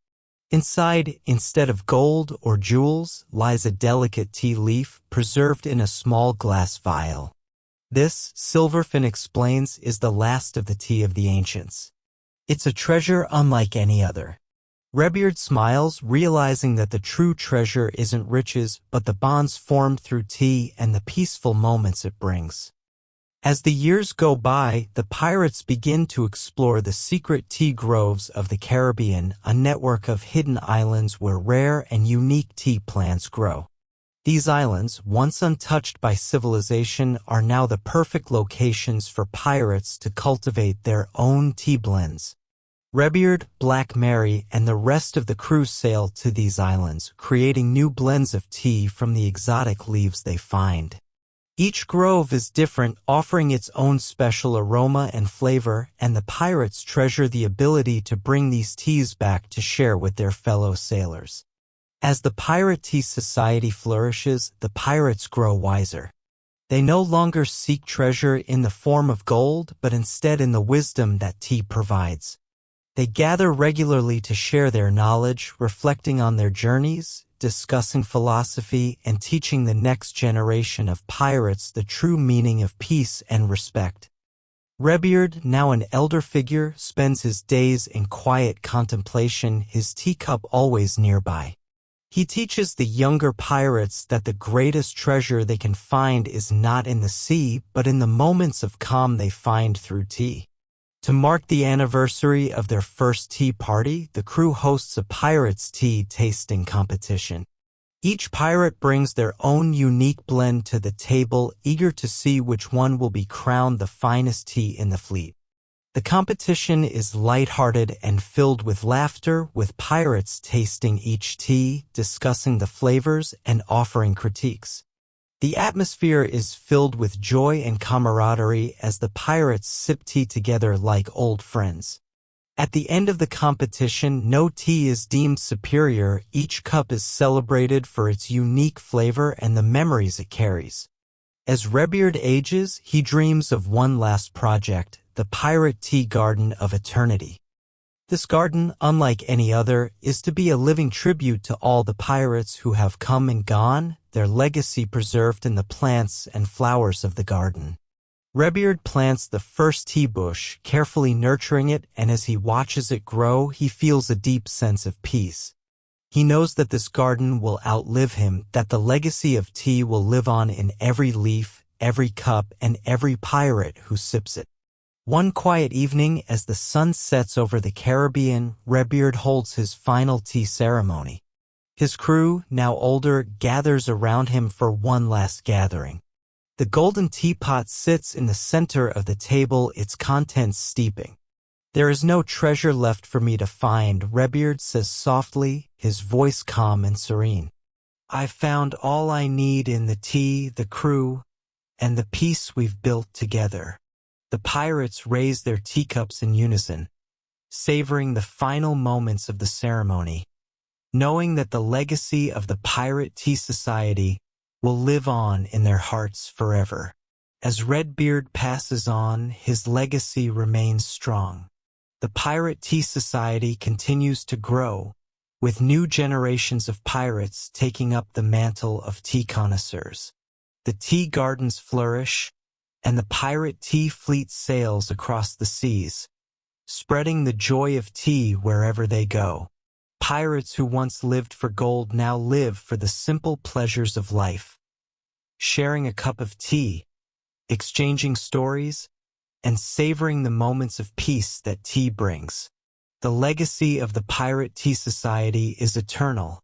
Inside, instead of gold or jewels, lies a delicate tea leaf preserved in a small glass vial. This, Silverfin explains, is the last of the tea of the ancients. It's a treasure unlike any other. Redbeard smiles, realizing that the true treasure isn't riches, but the bonds formed through tea and the peaceful moments it brings. As the years go by, the pirates begin to explore the secret tea groves of the Caribbean, a network of hidden islands where rare and unique tea plants grow. These islands, once untouched by civilization, are now the perfect locations for pirates to cultivate their own tea blends. Redbeard, Black Mary, and the rest of the crew sail to these islands, creating new blends of tea from the exotic leaves they find. Each grove is different, offering its own special aroma and flavor, and the pirates treasure the ability to bring these teas back to share with their fellow sailors. As the Pirate Tea Society flourishes, the pirates grow wiser. They no longer seek treasure in the form of gold, but instead in the wisdom that tea provides. They gather regularly to share their knowledge, reflecting on their journeys, discussing philosophy, and teaching the next generation of pirates the true meaning of peace and respect. Redbeard, now an elder figure, spends his days in quiet contemplation, his teacup always nearby. He teaches the younger pirates that the greatest treasure they can find is not in the sea, but in the moments of calm they find through tea. To mark the anniversary of their first tea party, the crew hosts a pirate's tea tasting competition. Each pirate brings their own unique blend to the table, eager to see which one will be crowned the finest tea in the fleet. The competition is lighthearted and filled with laughter, with pirates tasting each tea, discussing the flavors, and offering critiques. The atmosphere is filled with joy and camaraderie as the pirates sip tea together like old friends. At the end of the competition, no tea is deemed superior. Each cup is celebrated for its unique flavor and the memories it carries. As Redbeard ages, he dreams of one last project, the Pirate Tea Garden of Eternity. This garden, unlike any other, is to be a living tribute to all the pirates who have come and gone, their legacy preserved in the plants and flowers of the garden. Redbeard plants the first tea bush, carefully nurturing it, and as he watches it grow, he feels a deep sense of peace. He knows that this garden will outlive him, that the legacy of tea will live on in every leaf, every cup, and every pirate who sips it. One quiet evening, as the sun sets over the Caribbean, Redbeard holds his final tea ceremony. His crew, now older, gathers around him for one last gathering. The golden teapot sits in the center of the table, its contents steeping. "There is no treasure left for me to find," Redbeard says softly, his voice calm and serene. "I've found all I need in the tea, the crew, and the peace we've built together." The pirates raise their teacups in unison, savoring the final moments of the ceremony, knowing that the legacy of the Pirate Tea Society will live on in their hearts forever. As Redbeard passes on, his legacy remains strong. The Pirate Tea Society continues to grow, with new generations of pirates taking up the mantle of tea connoisseurs. The tea gardens flourish, and the pirate tea fleet sails across the seas, spreading the joy of tea wherever they go. Pirates who once lived for gold now live for the simple pleasures of life, sharing a cup of tea, exchanging stories, and savoring the moments of peace that tea brings. The legacy of the Pirate Tea Society is eternal,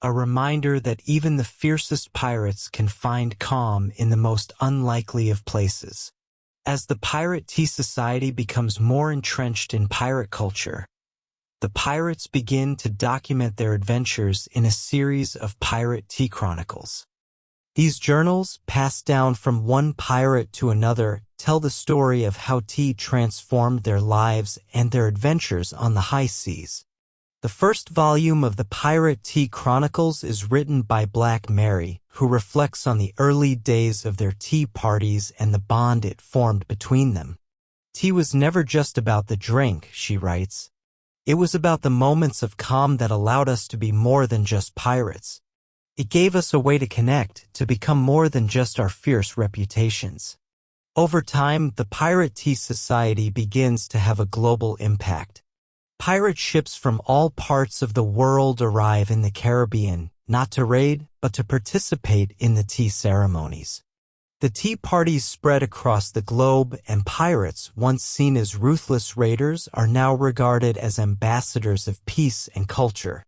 a reminder that even the fiercest pirates can find calm in the most unlikely of places. As the Pirate Tea Society becomes more entrenched in pirate culture, the pirates begin to document their adventures in a series of pirate tea chronicles. These journals, passed down from one pirate to another, tell the story of how tea transformed their lives and their adventures on the high seas. The first volume of the Pirate Tea Chronicles is written by Black Mary, who reflects on the early days of their tea parties and the bond it formed between them. "Tea was never just about the drink," she writes. "It was about the moments of calm that allowed us to be more than just pirates. It gave us a way to connect, to become more than just our fierce reputations." Over time, the Pirate Tea Society begins to have a global impact. Pirate ships from all parts of the world arrive in the Caribbean, not to raid, but to participate in the tea ceremonies. The tea parties spread across the globe, and pirates, once seen as ruthless raiders, are now regarded as ambassadors of peace and culture.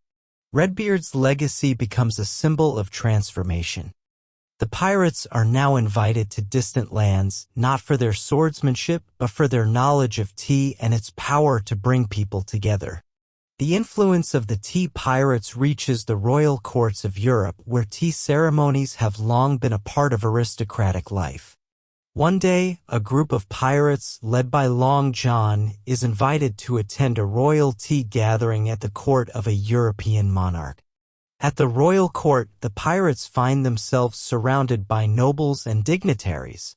Redbeard's legacy becomes a symbol of transformation. The pirates are now invited to distant lands, not for their swordsmanship, but for their knowledge of tea and its power to bring people together. The influence of the tea pirates reaches the royal courts of Europe, where tea ceremonies have long been a part of aristocratic life. One day, a group of pirates, led by Long John, is invited to attend a royal tea gathering at the court of a European monarch. At the royal court, the pirates find themselves surrounded by nobles and dignitaries.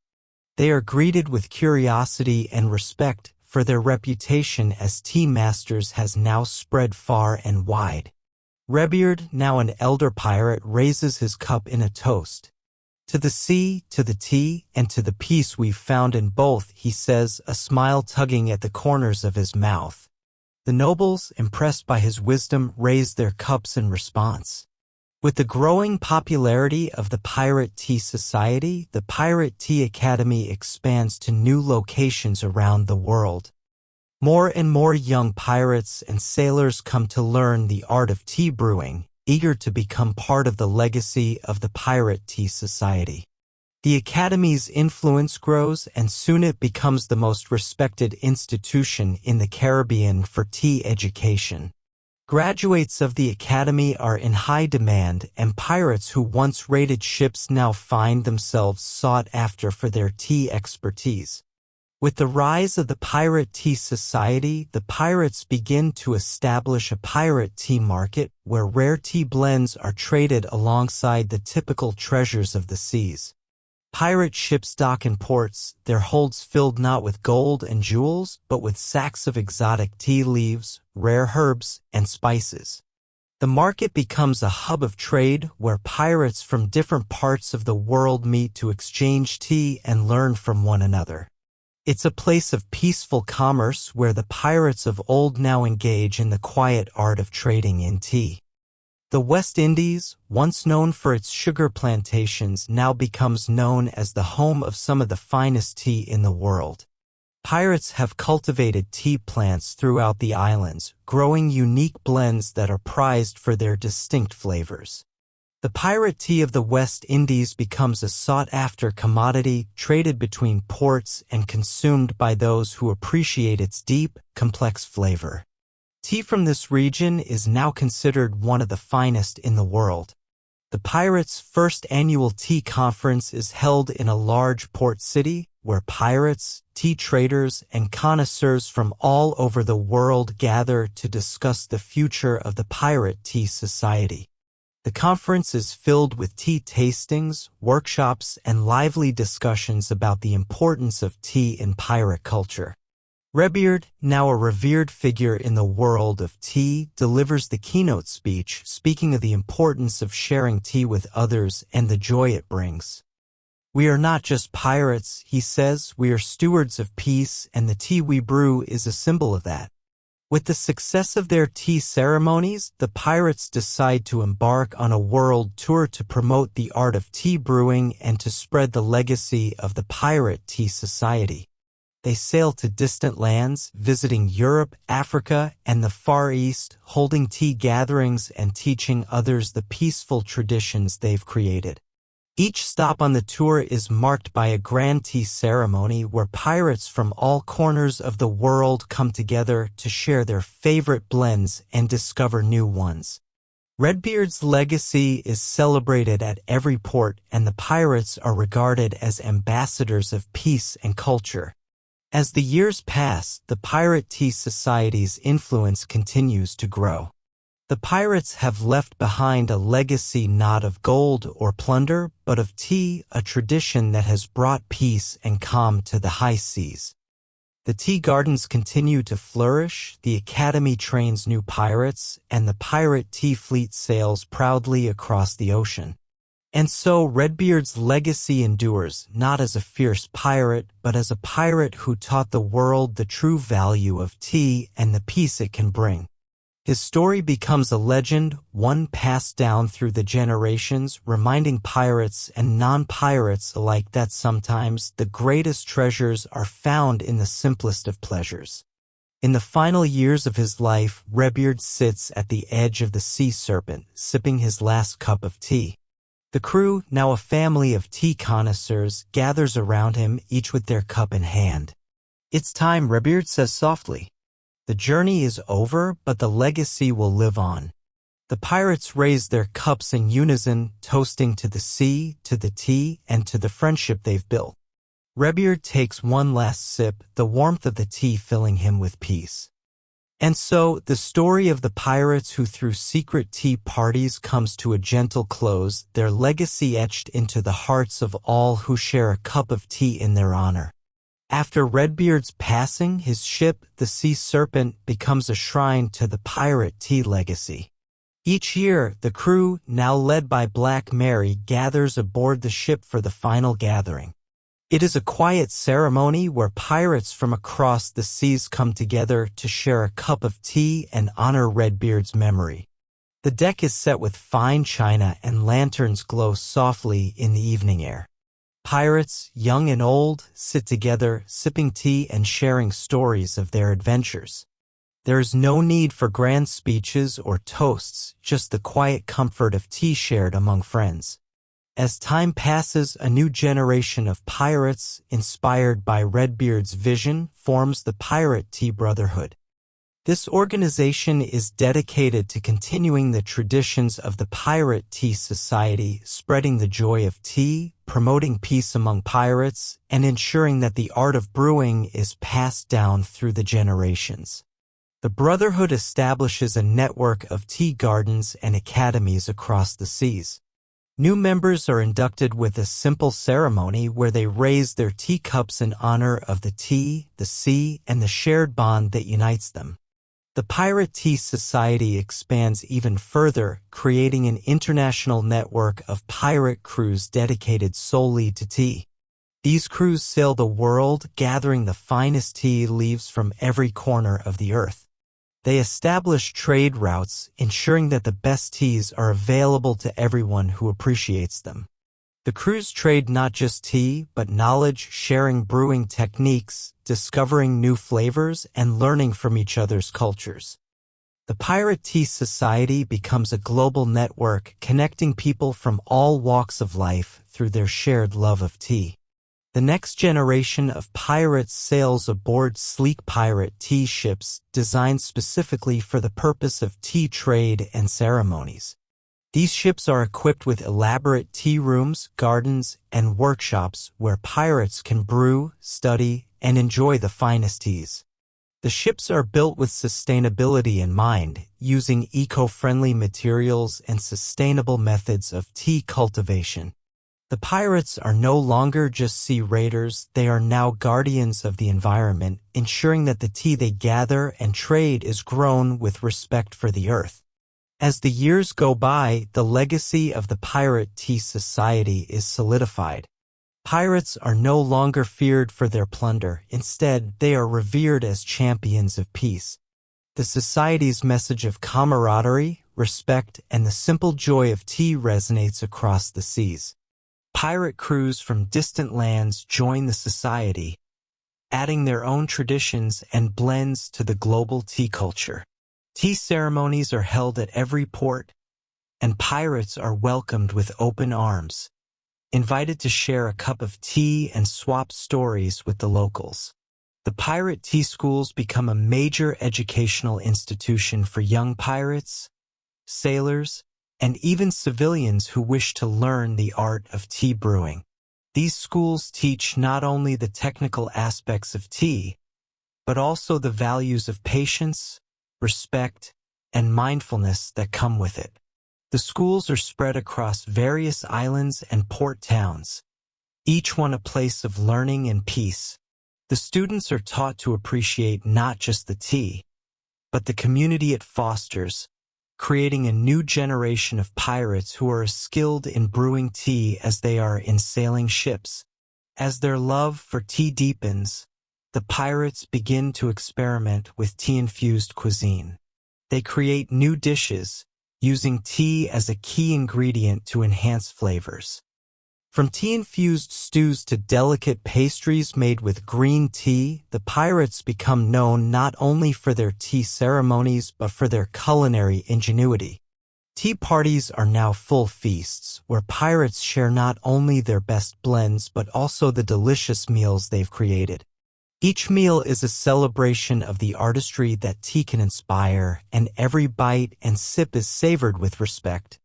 They are greeted with curiosity and respect, for their reputation as tea masters has now spread far and wide. Redbeard, now an elder pirate, raises his cup in a toast. "To the sea, to the tea, and to the peace we've found in both," he says, a smile tugging at the corners of his mouth. The nobles, impressed by his wisdom, raise their cups in response. With the growing popularity of the Pirate Tea Society, the Pirate Tea Academy expands to new locations around the world. More and more young pirates and sailors come to learn the art of tea brewing, eager to become part of the legacy of the Pirate Tea Society. The Academy's influence grows, and soon it becomes the most respected institution in the Caribbean for tea education. Graduates of the academy are in high demand, and pirates who once raided ships now find themselves sought after for their tea expertise. With the rise of the pirate tea society, the pirates begin to establish a pirate tea market where rare tea blends are traded alongside the typical treasures of the seas. Pirate ships dock in ports, their holds filled not with gold and jewels, but with sacks of exotic tea leaves, rare herbs, and spices. The market becomes a hub of trade where pirates from different parts of the world meet to exchange tea and learn from one another. It's a place of peaceful commerce where the pirates of old now engage in the quiet art of trading in tea. The West Indies, once known for its sugar plantations, now becomes known as the home of some of the finest tea in the world. Pirates have cultivated tea plants throughout the islands, growing unique blends that are prized for their distinct flavors. The pirate tea of the West Indies becomes a sought-after commodity, traded between ports and consumed by those who appreciate its deep, complex flavor. Tea from this region is now considered one of the finest in the world. The pirates' first annual tea conference is held in a large port city, where pirates, tea traders, and connoisseurs from all over the world gather to discuss the future of the pirate tea society. The conference is filled with tea tastings, workshops, and lively discussions about the importance of tea in pirate culture. Redbeard, now a revered figure in the world of tea, delivers the keynote speech, speaking of the importance of sharing tea with others and the joy it brings. "We are not just pirates," he says, "we are stewards of peace, and the tea we brew is a symbol of that." With the success of their tea ceremonies, the pirates decide to embark on a world tour to promote the art of tea brewing and to spread the legacy of the pirate tea society. They sail to distant lands, visiting Europe, Africa, and the Far East, holding tea gatherings and teaching others the peaceful traditions they've created. Each stop on the tour is marked by a grand tea ceremony where pirates from all corners of the world come together to share their favorite blends and discover new ones. Redbeard's legacy is celebrated at every port, and the pirates are regarded as ambassadors of peace and culture. As the years pass, the pirate tea society's influence continues to grow. The pirates have left behind a legacy not of gold or plunder, but of tea, a tradition that has brought peace and calm to the high seas. The tea gardens continue to flourish, the academy trains new pirates, and the pirate tea fleet sails proudly across the ocean. And so Redbeard's legacy endures, not as a fierce pirate, but as a pirate who taught the world the true value of tea and the peace it can bring. His story becomes a legend, one passed down through the generations, reminding pirates and non-pirates alike that sometimes the greatest treasures are found in the simplest of pleasures. In the final years of his life, Redbeard sits at the edge of the sea serpent, sipping his last cup of tea. The crew, now a family of tea connoisseurs, gathers around him, each with their cup in hand. "It's time," Redbeard says softly. "The journey is over, but the legacy will live on." The pirates raise their cups in unison, toasting to the sea, to the tea, and to the friendship they've built. Redbeard takes one last sip, the warmth of the tea filling him with peace. And so, the story of the pirates who threw secret tea parties comes to a gentle close, their legacy etched into the hearts of all who share a cup of tea in their honor. After Redbeard's passing, his ship, the Sea Serpent, becomes a shrine to the pirate tea legacy. Each year, the crew, now led by Black Mary, gathers aboard the ship for the final gathering. It is a quiet ceremony where pirates from across the seas come together to share a cup of tea and honor Redbeard's memory. The deck is set with fine china and lanterns glow softly in the evening air. Pirates, young and old, sit together, sipping tea and sharing stories of their adventures. There is no need for grand speeches or toasts, just the quiet comfort of tea shared among friends. As time passes, a new generation of pirates, inspired by Redbeard's vision, forms the Pirate Tea Brotherhood. This organization is dedicated to continuing the traditions of the Pirate Tea Society, spreading the joy of tea, promoting peace among pirates, and ensuring that the art of brewing is passed down through the generations. The Brotherhood establishes a network of tea gardens and academies across the seas. New members are inducted with a simple ceremony where they raise their teacups in honor of the tea, the sea, and the shared bond that unites them. The Pirate Tea Society expands even further, creating an international network of pirate crews dedicated solely to tea. These crews sail the world, gathering the finest tea leaves from every corner of the earth. They establish trade routes, ensuring that the best teas are available to everyone who appreciates them. The crews trade not just tea, but knowledge, sharing brewing techniques, discovering new flavors, and learning from each other's cultures. The Pirate Tea Society becomes a global network connecting people from all walks of life through their shared love of tea. The next generation of pirates sails aboard sleek pirate tea ships designed specifically for the purpose of tea trade and ceremonies. These ships are equipped with elaborate tea rooms, gardens, and workshops where pirates can brew, study, and enjoy the finest teas. The ships are built with sustainability in mind, using eco-friendly materials and sustainable methods of tea cultivation. The pirates are no longer just sea raiders, they are now guardians of the environment, ensuring that the tea they gather and trade is grown with respect for the earth. As the years go by, the legacy of the Pirate Tea Society is solidified. Pirates are no longer feared for their plunder. Instead, they are revered as champions of peace. The Society's message of camaraderie, respect, and the simple joy of tea resonates across the seas. Pirate crews from distant lands join the Society, adding their own traditions and blends to the global tea culture. Tea ceremonies are held at every port, and pirates are welcomed with open arms, invited to share a cup of tea and swap stories with the locals. The pirate tea schools become a major educational institution for young pirates, sailors, and even civilians who wish to learn the art of tea brewing. These schools teach not only the technical aspects of tea, but also the values of patience, respect, and mindfulness that come with it. The schools are spread across various islands and port towns, each one a place of learning and peace. The students are taught to appreciate not just the tea, but the community it fosters, creating a new generation of pirates who are as skilled in brewing tea as they are in sailing ships. As their love for tea deepens, the pirates begin to experiment with tea-infused cuisine. They create new dishes, using tea as a key ingredient to enhance flavors. From tea-infused stews to delicate pastries made with green tea, the pirates become known not only for their tea ceremonies but for their culinary ingenuity. Tea parties are now full feasts, where pirates share not only their best blends but also the delicious meals they've created. Each meal is a celebration of the artistry that tea can inspire, and every bite and sip is savored with respect.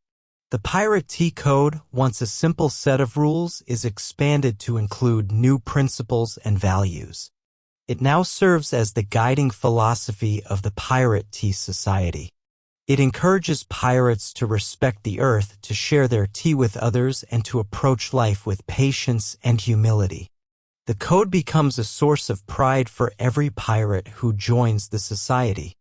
The Pirate Tea Code, once a simple set of rules, is expanded to include new principles and values. It now serves as the guiding philosophy of the Pirate Tea Society. It encourages pirates to respect the earth, to share their tea with others, and to approach life with patience and humility. The code becomes a source of pride for every pirate who joins the society.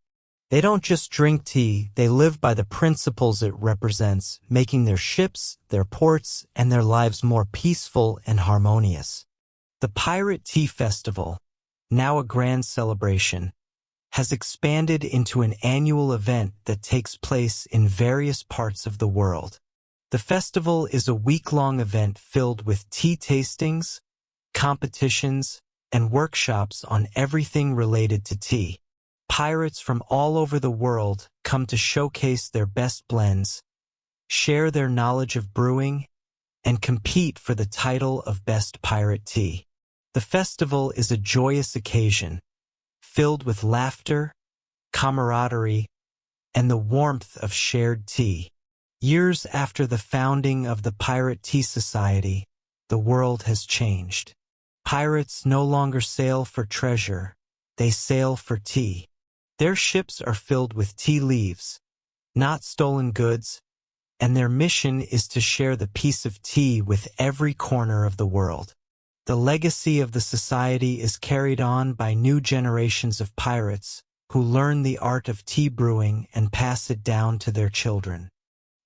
They don't just drink tea, they live by the principles it represents, making their ships, their ports, and their lives more peaceful and harmonious. The Pirate Tea Festival, now a grand celebration, has expanded into an annual event that takes place in various parts of the world. The festival is a week-long event filled with tea tastings, competitions, and workshops on everything related to tea. Pirates from all over the world come to showcase their best blends, share their knowledge of brewing, and compete for the title of Best Pirate Tea. The festival is a joyous occasion, filled with laughter, camaraderie, and the warmth of shared tea. Years after the founding of the Pirate Tea Society, the world has changed. Pirates no longer sail for treasure, they sail for tea. Their ships are filled with tea leaves, not stolen goods, and their mission is to share the piece of tea with every corner of the world. The legacy of the society is carried on by new generations of pirates who learn the art of tea brewing and pass it down to their children.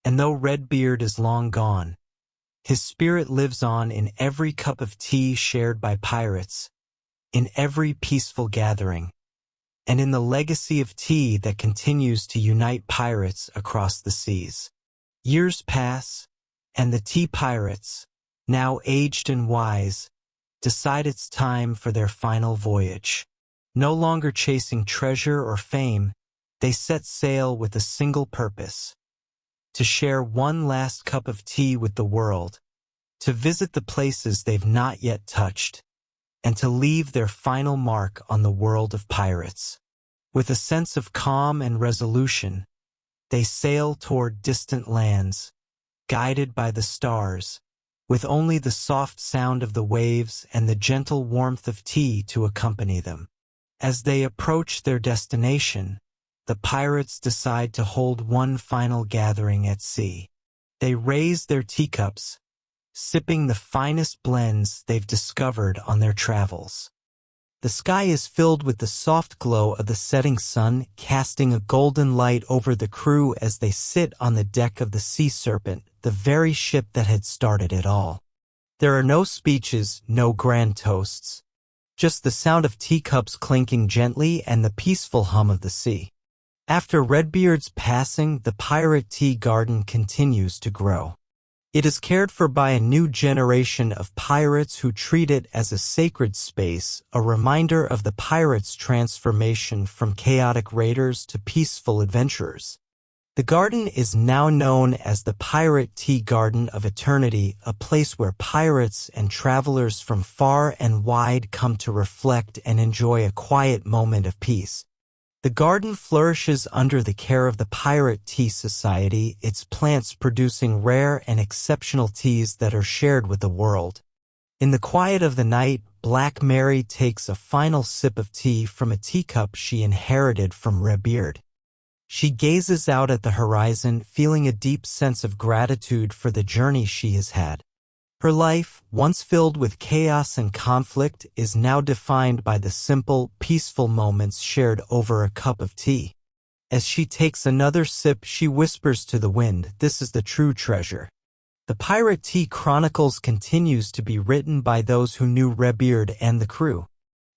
And though Redbeard is long gone, his spirit lives on in every cup of tea shared by pirates, in every peaceful gathering, and in the legacy of tea that continues to unite pirates across the seas. Years pass, and the tea pirates, now aged and wise, decide it's time for their final voyage. No longer chasing treasure or fame, they set sail with a single purpose: to share one last cup of tea with the world, to visit the places they've not yet touched, and to leave their final mark on the world of pirates. With a sense of calm and resolution, they sail toward distant lands, guided by the stars, with only the soft sound of the waves and the gentle warmth of tea to accompany them. As they approach their destination, the pirates decide to hold one final gathering at sea. They raise their teacups, sipping the finest blends they've discovered on their travels. The sky is filled with the soft glow of the setting sun, casting a golden light over the crew as they sit on the deck of the Sea Serpent, the very ship that had started it all. There are no speeches, no grand toasts, just the sound of teacups clinking gently and the peaceful hum of the sea. After Redbeard's passing, the pirate tea garden continues to grow. It is cared for by a new generation of pirates who treat it as a sacred space, a reminder of the pirates' transformation from chaotic raiders to peaceful adventurers. The garden is now known as the Pirate Tea Garden of Eternity, a place where pirates and travelers from far and wide come to reflect and enjoy a quiet moment of peace. The garden flourishes under the care of the Pirate Tea Society, its plants producing rare and exceptional teas that are shared with the world. In the quiet of the night, Black Mary takes a final sip of tea from a teacup she inherited from Redbeard. She gazes out at the horizon, feeling a deep sense of gratitude for the journey she has had. Her life, once filled with chaos and conflict, is now defined by the simple, peaceful moments shared over a cup of tea. As she takes another sip, she whispers to the wind, "This is the true treasure." The Pirate Tea Chronicles continues to be written by those who knew Redbeard and the crew.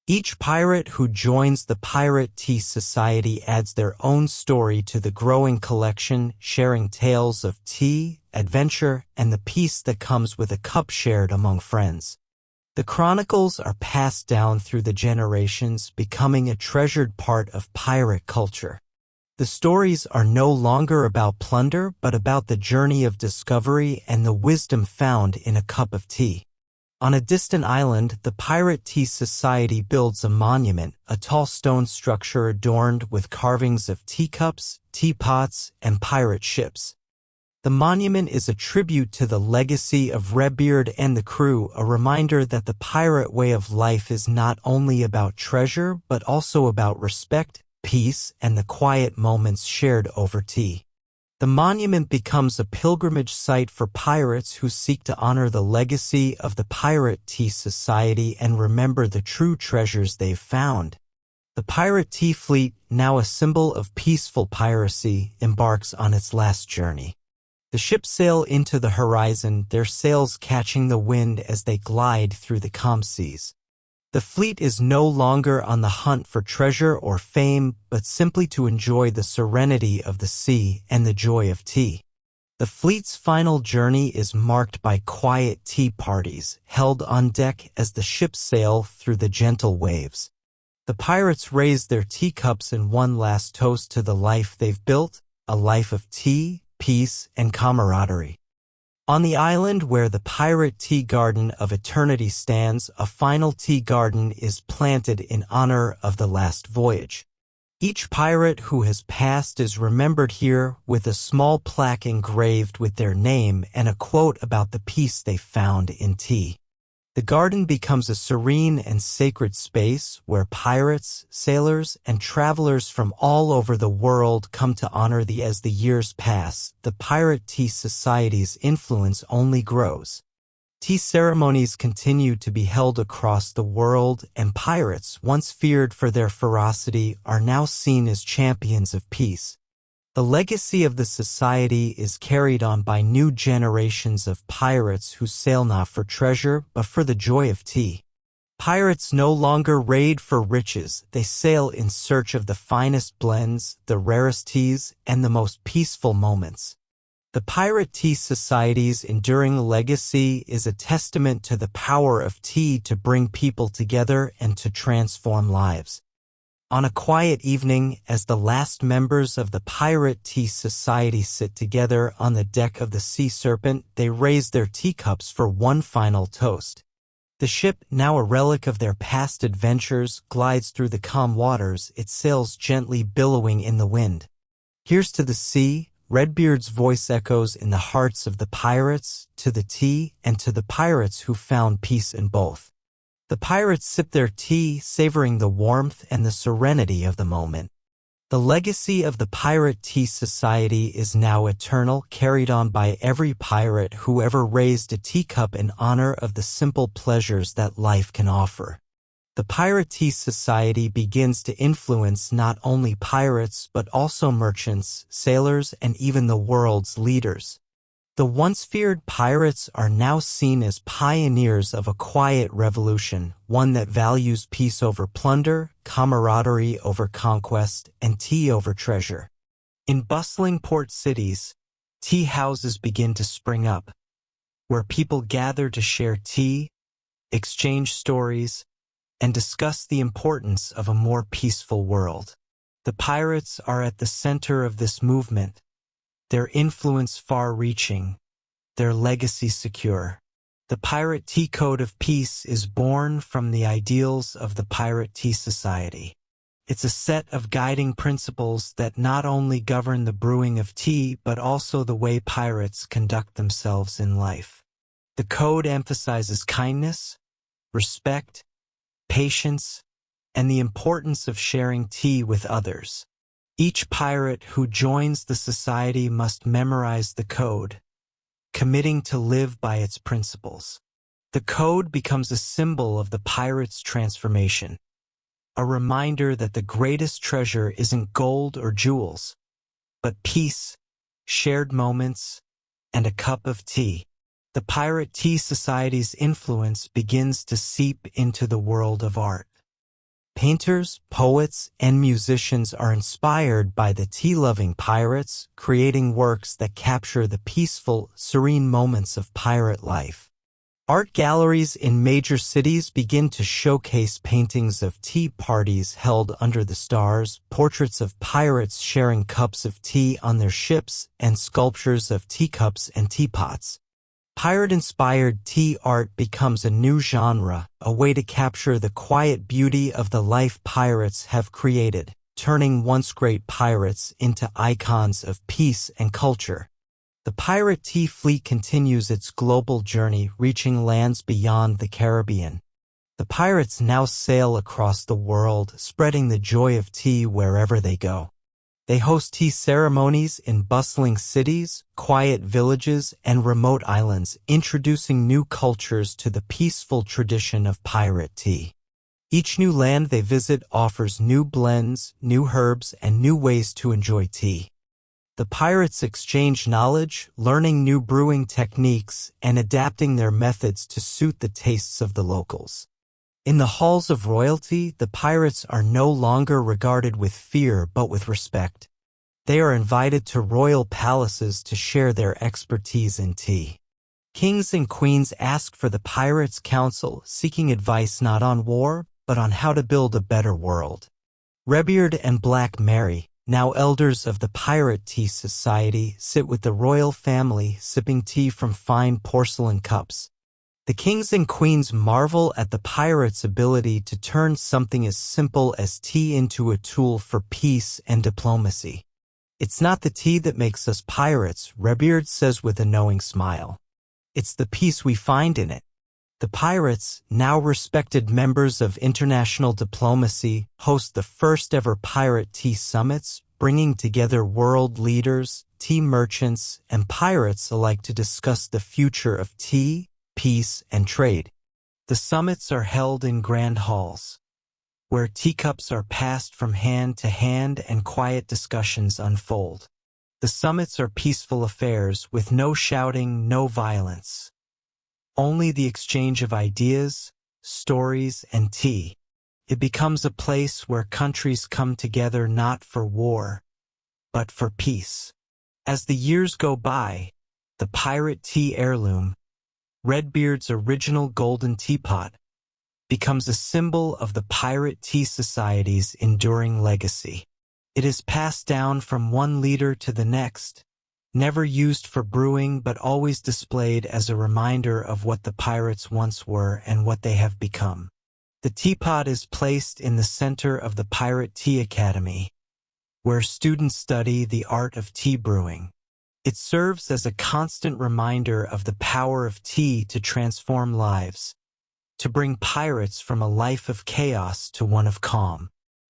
Each pirate who joins the Pirate Tea Society adds their own story to the growing collection, sharing tales of tea, adventure, and the peace that comes with a cup shared among friends. The chronicles are passed down through the generations, becoming a treasured part of pirate culture. The stories are no longer about plunder, but about the journey of discovery and the wisdom found in a cup of tea. On a distant island, the Pirate Tea Society builds a monument, a tall stone structure adorned with carvings of teacups, teapots, and pirate ships. The monument is a tribute to the legacy of Redbeard and the crew, a reminder that the pirate way of life is not only about treasure, but also about respect, peace, and the quiet moments shared over tea. The monument becomes a pilgrimage site for pirates who seek to honor the legacy of the Pirate Tea Society and remember the true treasures they've found. The pirate tea fleet, now a symbol of peaceful piracy, embarks on its last journey. The ships sail into the horizon, their sails catching the wind as they glide through the calm seas. The fleet is no longer on the hunt for treasure or fame, but simply to enjoy the serenity of the sea and the joy of tea. The fleet's final journey is marked by quiet tea parties, held on deck as the ships sail through the gentle waves. The pirates raise their teacups in one last toast to the life they've built, a life of tea, peace, and camaraderie. On the island where the Pirate Tea Garden of Eternity stands, a final tea garden is planted in honor of the last voyage. Each pirate who has passed is remembered here with a small plaque engraved with their name and a quote about the peace they found in tea. The garden becomes a serene and sacred space where pirates, sailors, and travelers from all over the world come to honor thee. As the years pass, the Pirate Tea Society's influence only grows. Tea ceremonies continue to be held across the world, and pirates, once feared for their ferocity, are now seen as champions of peace. The legacy of the society is carried on by new generations of pirates who sail not for treasure, but for the joy of tea. Pirates no longer raid for riches, they sail in search of the finest blends, the rarest teas, and the most peaceful moments. The Pirate Tea Society's enduring legacy is a testament to the power of tea to bring people together and to transform lives. On a quiet evening, as the last members of the Pirate Tea Society sit together on the deck of the Sea Serpent, they raise their teacups for one final toast. The ship, now a relic of their past adventures, glides through the calm waters, its sails gently billowing in the wind. Here's to the sea. Redbeard's voice echoes in the hearts of the pirates, to the tea, and to the pirates who found peace in both. The pirates sip their tea, savoring the warmth and the serenity of the moment. The legacy of the Pirate Tea Society is now eternal, carried on by every pirate who ever raised a teacup in honor of the simple pleasures that life can offer. The Pirate Tea Society begins to influence not only pirates but also merchants, sailors, and even the world's leaders. The once feared pirates are now seen as pioneers of a quiet revolution, one that values peace over plunder, camaraderie over conquest, and tea over treasure. In bustling port cities, tea houses begin to spring up, where people gather to share tea, exchange stories, and discuss the importance of a more peaceful world. The pirates are at the center of this movement, their influence far-reaching, their legacy secure. The Pirate Tea Code of Peace is born from the ideals of the Pirate Tea Society. It's a set of guiding principles that not only govern the brewing of tea but also the way pirates conduct themselves in life. The code emphasizes kindness, respect, patience, and the importance of sharing tea with others. Each pirate who joins the society must memorize the code, committing to live by its principles. The code becomes a symbol of the pirate's transformation, a reminder that the greatest treasure isn't gold or jewels, but peace, shared moments, and a cup of tea. The Pirate Tea Society's influence begins to seep into the world of art. Painters, poets, and musicians are inspired by the tea-loving pirates, creating works that capture the peaceful, serene moments of pirate life. Art galleries in major cities begin to showcase paintings of tea parties held under the stars, portraits of pirates sharing cups of tea on their ships, and sculptures of teacups and teapots. Pirate-inspired tea art becomes a new genre, a way to capture the quiet beauty of the life pirates have created, turning once great pirates into icons of peace and culture. The pirate tea fleet continues its global journey, reaching lands beyond the Caribbean. The pirates now sail across the world, spreading the joy of tea wherever they go. They host tea ceremonies in bustling cities, quiet villages, and remote islands, introducing new cultures to the peaceful tradition of pirate tea. Each new land they visit offers new blends, new herbs, and new ways to enjoy tea. The pirates exchange knowledge, learning new brewing techniques, and adapting their methods to suit the tastes of the locals. In the halls of royalty, the pirates are no longer regarded with fear but with respect. They are invited to royal palaces to share their expertise in tea. Kings and queens ask for the pirates' counsel, seeking advice not on war, but on how to build a better world. Redbeard and Black Mary, now elders of the Pirate Tea Society, sit with the royal family, sipping tea from fine porcelain cups. The kings and queens marvel at the pirates' ability to turn something as simple as tea into a tool for peace and diplomacy. "It's not the tea that makes us pirates," Redbeard says with a knowing smile. "It's the peace we find in it." The pirates, now respected members of international diplomacy, host the first-ever pirate tea summits, bringing together world leaders, tea merchants, and pirates alike to discuss the future of tea, peace, and trade. The summits are held in grand halls, where teacups are passed from hand to hand and quiet discussions unfold. The summits are peaceful affairs with no shouting, no violence. Only the exchange of ideas, stories, and tea. It becomes a place where countries come together not for war, but for peace. As the years go by, the pirate tea heirloom, Redbeard's original golden teapot, becomes a symbol of the Pirate Tea Society's enduring legacy. It is passed down from one leader to the next, never used for brewing but always displayed as a reminder of what the pirates once were and what they have become. The teapot is placed in the center of the Pirate Tea Academy, where students study the art of tea brewing. It serves as a constant reminder of the power of tea to transform lives, to bring pirates from a life of chaos to one of calm.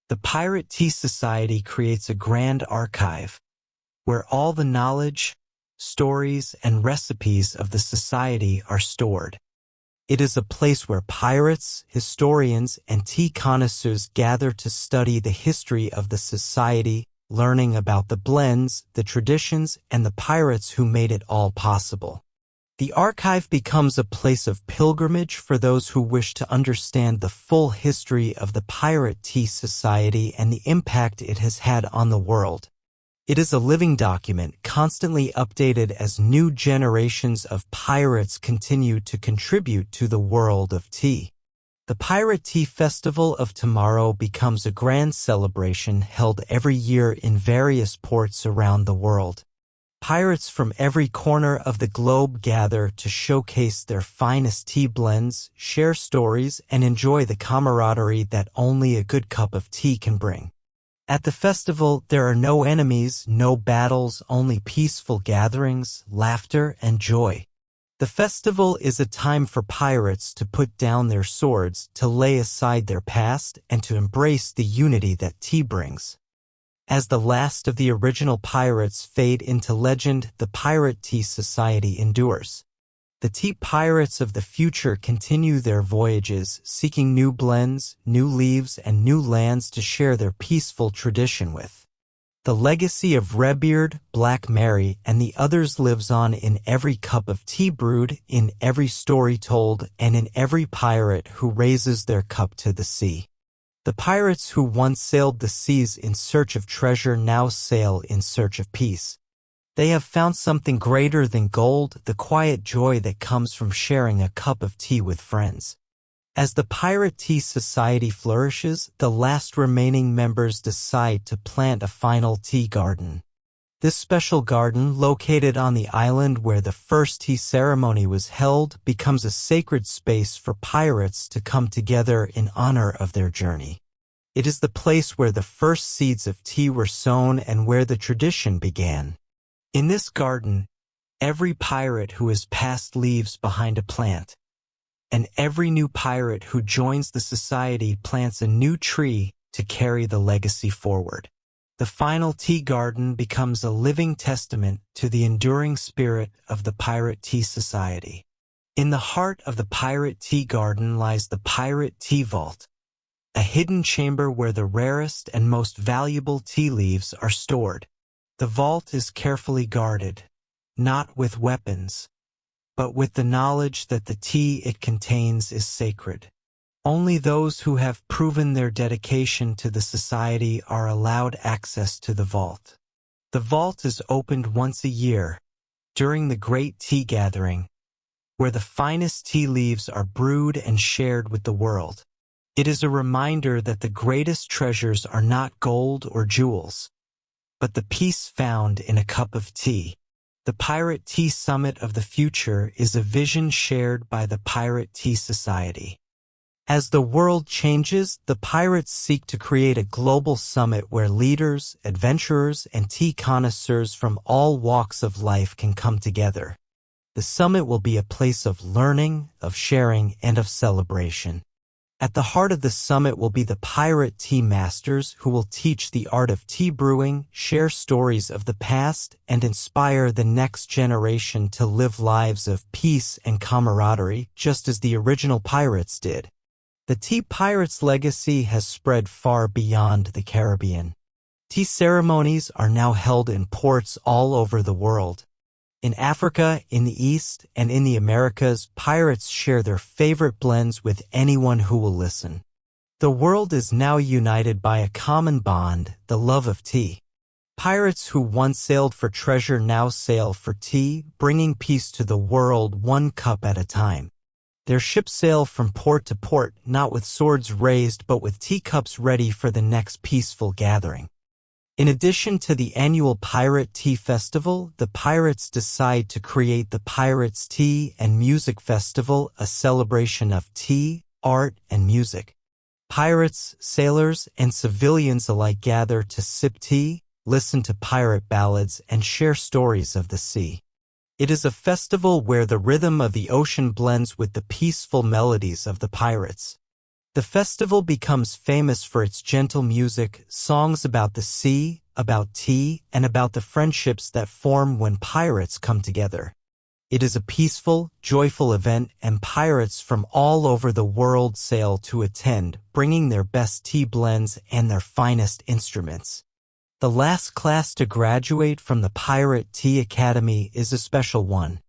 The Pirate Tea Society creates a grand archive, where all the knowledge, stories, and recipes of the society are stored. It is a place where pirates, historians, and tea connoisseurs gather to study the history of the society, learning about the blends, the traditions, and the pirates who made it all possible. The archive becomes a place of pilgrimage for those who wish to understand the full history of the Pirate Tea Society and the impact it has had on the world. It is a living document, constantly updated as new generations of pirates continue to contribute to the world of tea. The Pirate Tea Festival of Tomorrow becomes a grand celebration held every year in various ports around the world. Pirates from every corner of the globe gather to showcase their finest tea blends, share stories, and enjoy the camaraderie that only a good cup of tea can bring. At the festival, there are no enemies, no battles, only peaceful gatherings, laughter, and joy. The festival is a time for pirates to put down their swords, to lay aside their past, and to embrace the unity that tea brings. As the last of the original pirates fade into legend, the Pirate Tea Society endures. The tea pirates of the future continue their voyages, seeking new blends, new leaves, and new lands to share their peaceful tradition with. The legacy of Redbeard, Black Mary, and the others lives on in every cup of tea brewed, in every story told, and in every pirate who raises their cup to the sea. The pirates who once sailed the seas in search of treasure now sail in search of peace. They have found something greater than gold, the quiet joy that comes from sharing a cup of tea with friends. As the Pirate Tea Society flourishes, the last remaining members decide to plant a final tea garden. This special garden, located on the island where the first tea ceremony was held, becomes a sacred space for pirates to come together in honor of their journey. It is the place where the first seeds of tea were sown and where the tradition began. In this garden, every pirate who has passed leaves behind a plant, and every new pirate who joins the society plants a new tree to carry the legacy forward. The final tea garden becomes a living testament to the enduring spirit of the Pirate Tea Society. In the heart of the Pirate Tea Garden lies the Pirate Tea Vault, a hidden chamber where the rarest and most valuable tea leaves are stored. The vault is carefully guarded, not with weapons, but with the knowledge that the tea it contains is sacred. Only those who have proven their dedication to the society are allowed access to the vault. The vault is opened once a year, during the Great Tea Gathering, where the finest tea leaves are brewed and shared with the world. It is a reminder that the greatest treasures are not gold or jewels, but the peace found in a cup of tea. The Pirate Tea Summit of the future is a vision shared by the Pirate Tea Society. As the world changes, the pirates seek to create a global summit where leaders, adventurers, and tea connoisseurs from all walks of life can come together. The summit will be a place of learning, of sharing, and of celebration. At the heart of the summit will be the pirate tea masters who will teach the art of tea brewing, share stories of the past, and inspire the next generation to live lives of peace and camaraderie, just as the original pirates did. The Tea Pirates' legacy has spread far beyond the Caribbean. Tea ceremonies are now held in ports all over the world. In Africa, in the East, and in the Americas, pirates share their favorite blends with anyone who will listen. The world is now united by a common bond, the love of tea. Pirates who once sailed for treasure now sail for tea, bringing peace to the world one cup at a time. Their ships sail from port to port, not with swords raised but with teacups ready for the next peaceful gathering. In addition to the annual Pirate Tea Festival, the pirates decide to create the Pirates Tea and Music Festival, a celebration of tea, art, and music. Pirates, sailors, and civilians alike gather to sip tea, listen to pirate ballads, and share stories of the sea. It is a festival where the rhythm of the ocean blends with the peaceful melodies of the pirates. The festival becomes famous for its gentle music, songs about the sea, about tea, and about the friendships that form when pirates come together. It is a peaceful, joyful event, and pirates from all over the world sail to attend, bringing their best tea blends and their finest instruments. The last class to graduate from the Pirate Tea Academy is a special one.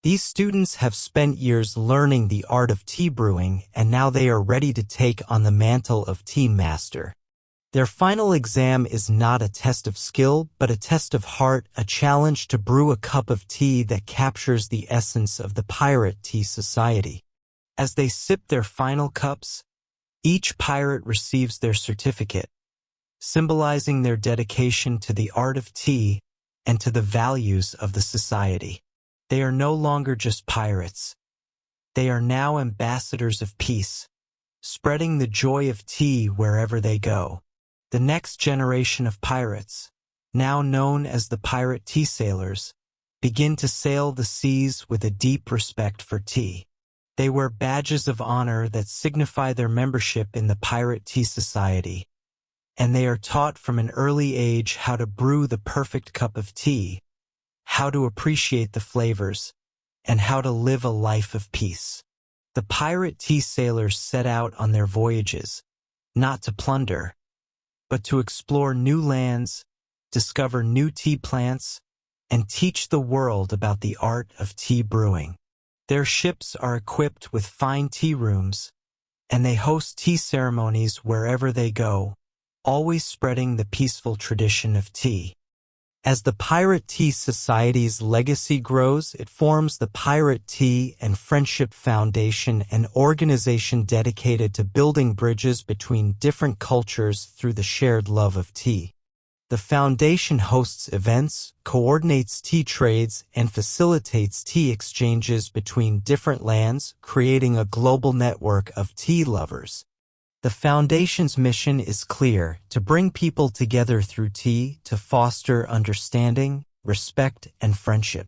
These students have spent years learning the art of tea brewing, and now they are ready to take on the mantle of tea master. Their final exam is not a test of skill, but a test of heart, a challenge to brew a cup of tea that captures the essence of the Pirate Tea Society. As they sip their final cups, each pirate receives their certificate, symbolizing their dedication to the art of tea and to the values of the society. They are no longer just pirates. They are now ambassadors of peace, spreading the joy of tea wherever they go. The next generation of pirates, now known as the Pirate Tea Sailors, begin to sail the seas with a deep respect for tea. They wear badges of honor that signify their membership in the Pirate Tea Society, and they are taught from an early age how to brew the perfect cup of tea, how to appreciate the flavors, and how to live a life of peace. The Pirate Tea Sailors set out on their voyages, not to plunder, but to explore new lands, discover new tea plants, and teach the world about the art of tea brewing. Their ships are equipped with fine tea rooms, and they host tea ceremonies wherever they go, always spreading the peaceful tradition of tea. As the Pirate Tea Society's legacy grows, it forms the Pirate Tea and Friendship Foundation, an organization dedicated to building bridges between different cultures through the shared love of tea. The foundation hosts events, coordinates tea trades, and facilitates tea exchanges between different lands, creating a global network of tea lovers. The Foundation's mission is clear: to bring people together through tea, to foster understanding, respect, and friendship.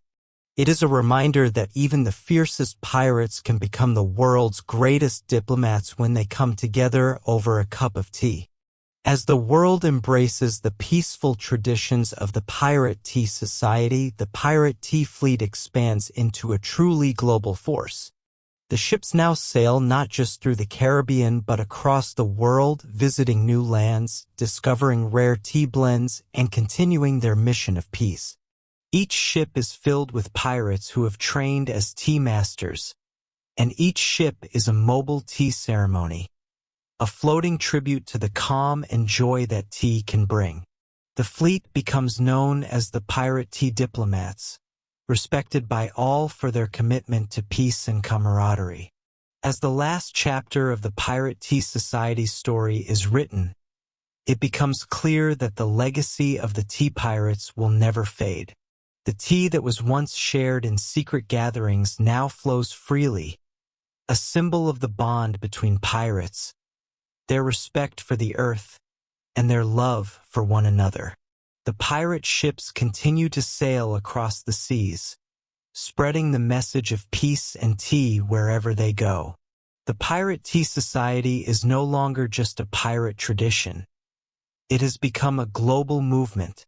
It is a reminder that even the fiercest pirates can become the world's greatest diplomats when they come together over a cup of tea. As the world embraces the peaceful traditions of the Pirate Tea Society, the Pirate Tea Fleet expands into a truly global force. The ships now sail not just through the Caribbean but across the world, visiting new lands, discovering rare tea blends, and continuing their mission of peace. Each ship is filled with pirates who have trained as tea masters, and each ship is a mobile tea ceremony, a floating tribute to the calm and joy that tea can bring. The fleet becomes known as the Pirate Tea Diplomats, respected by all for their commitment to peace and camaraderie. As the last chapter of the Pirate Tea Society's story is written, it becomes clear that the legacy of the tea pirates will never fade. The tea that was once shared in secret gatherings now flows freely, a symbol of the bond between pirates, their respect for the earth, and their love for one another. The pirate ships continue to sail across the seas, spreading the message of peace and tea wherever they go. The Pirate Tea Society is no longer just a pirate tradition. It has become a global movement,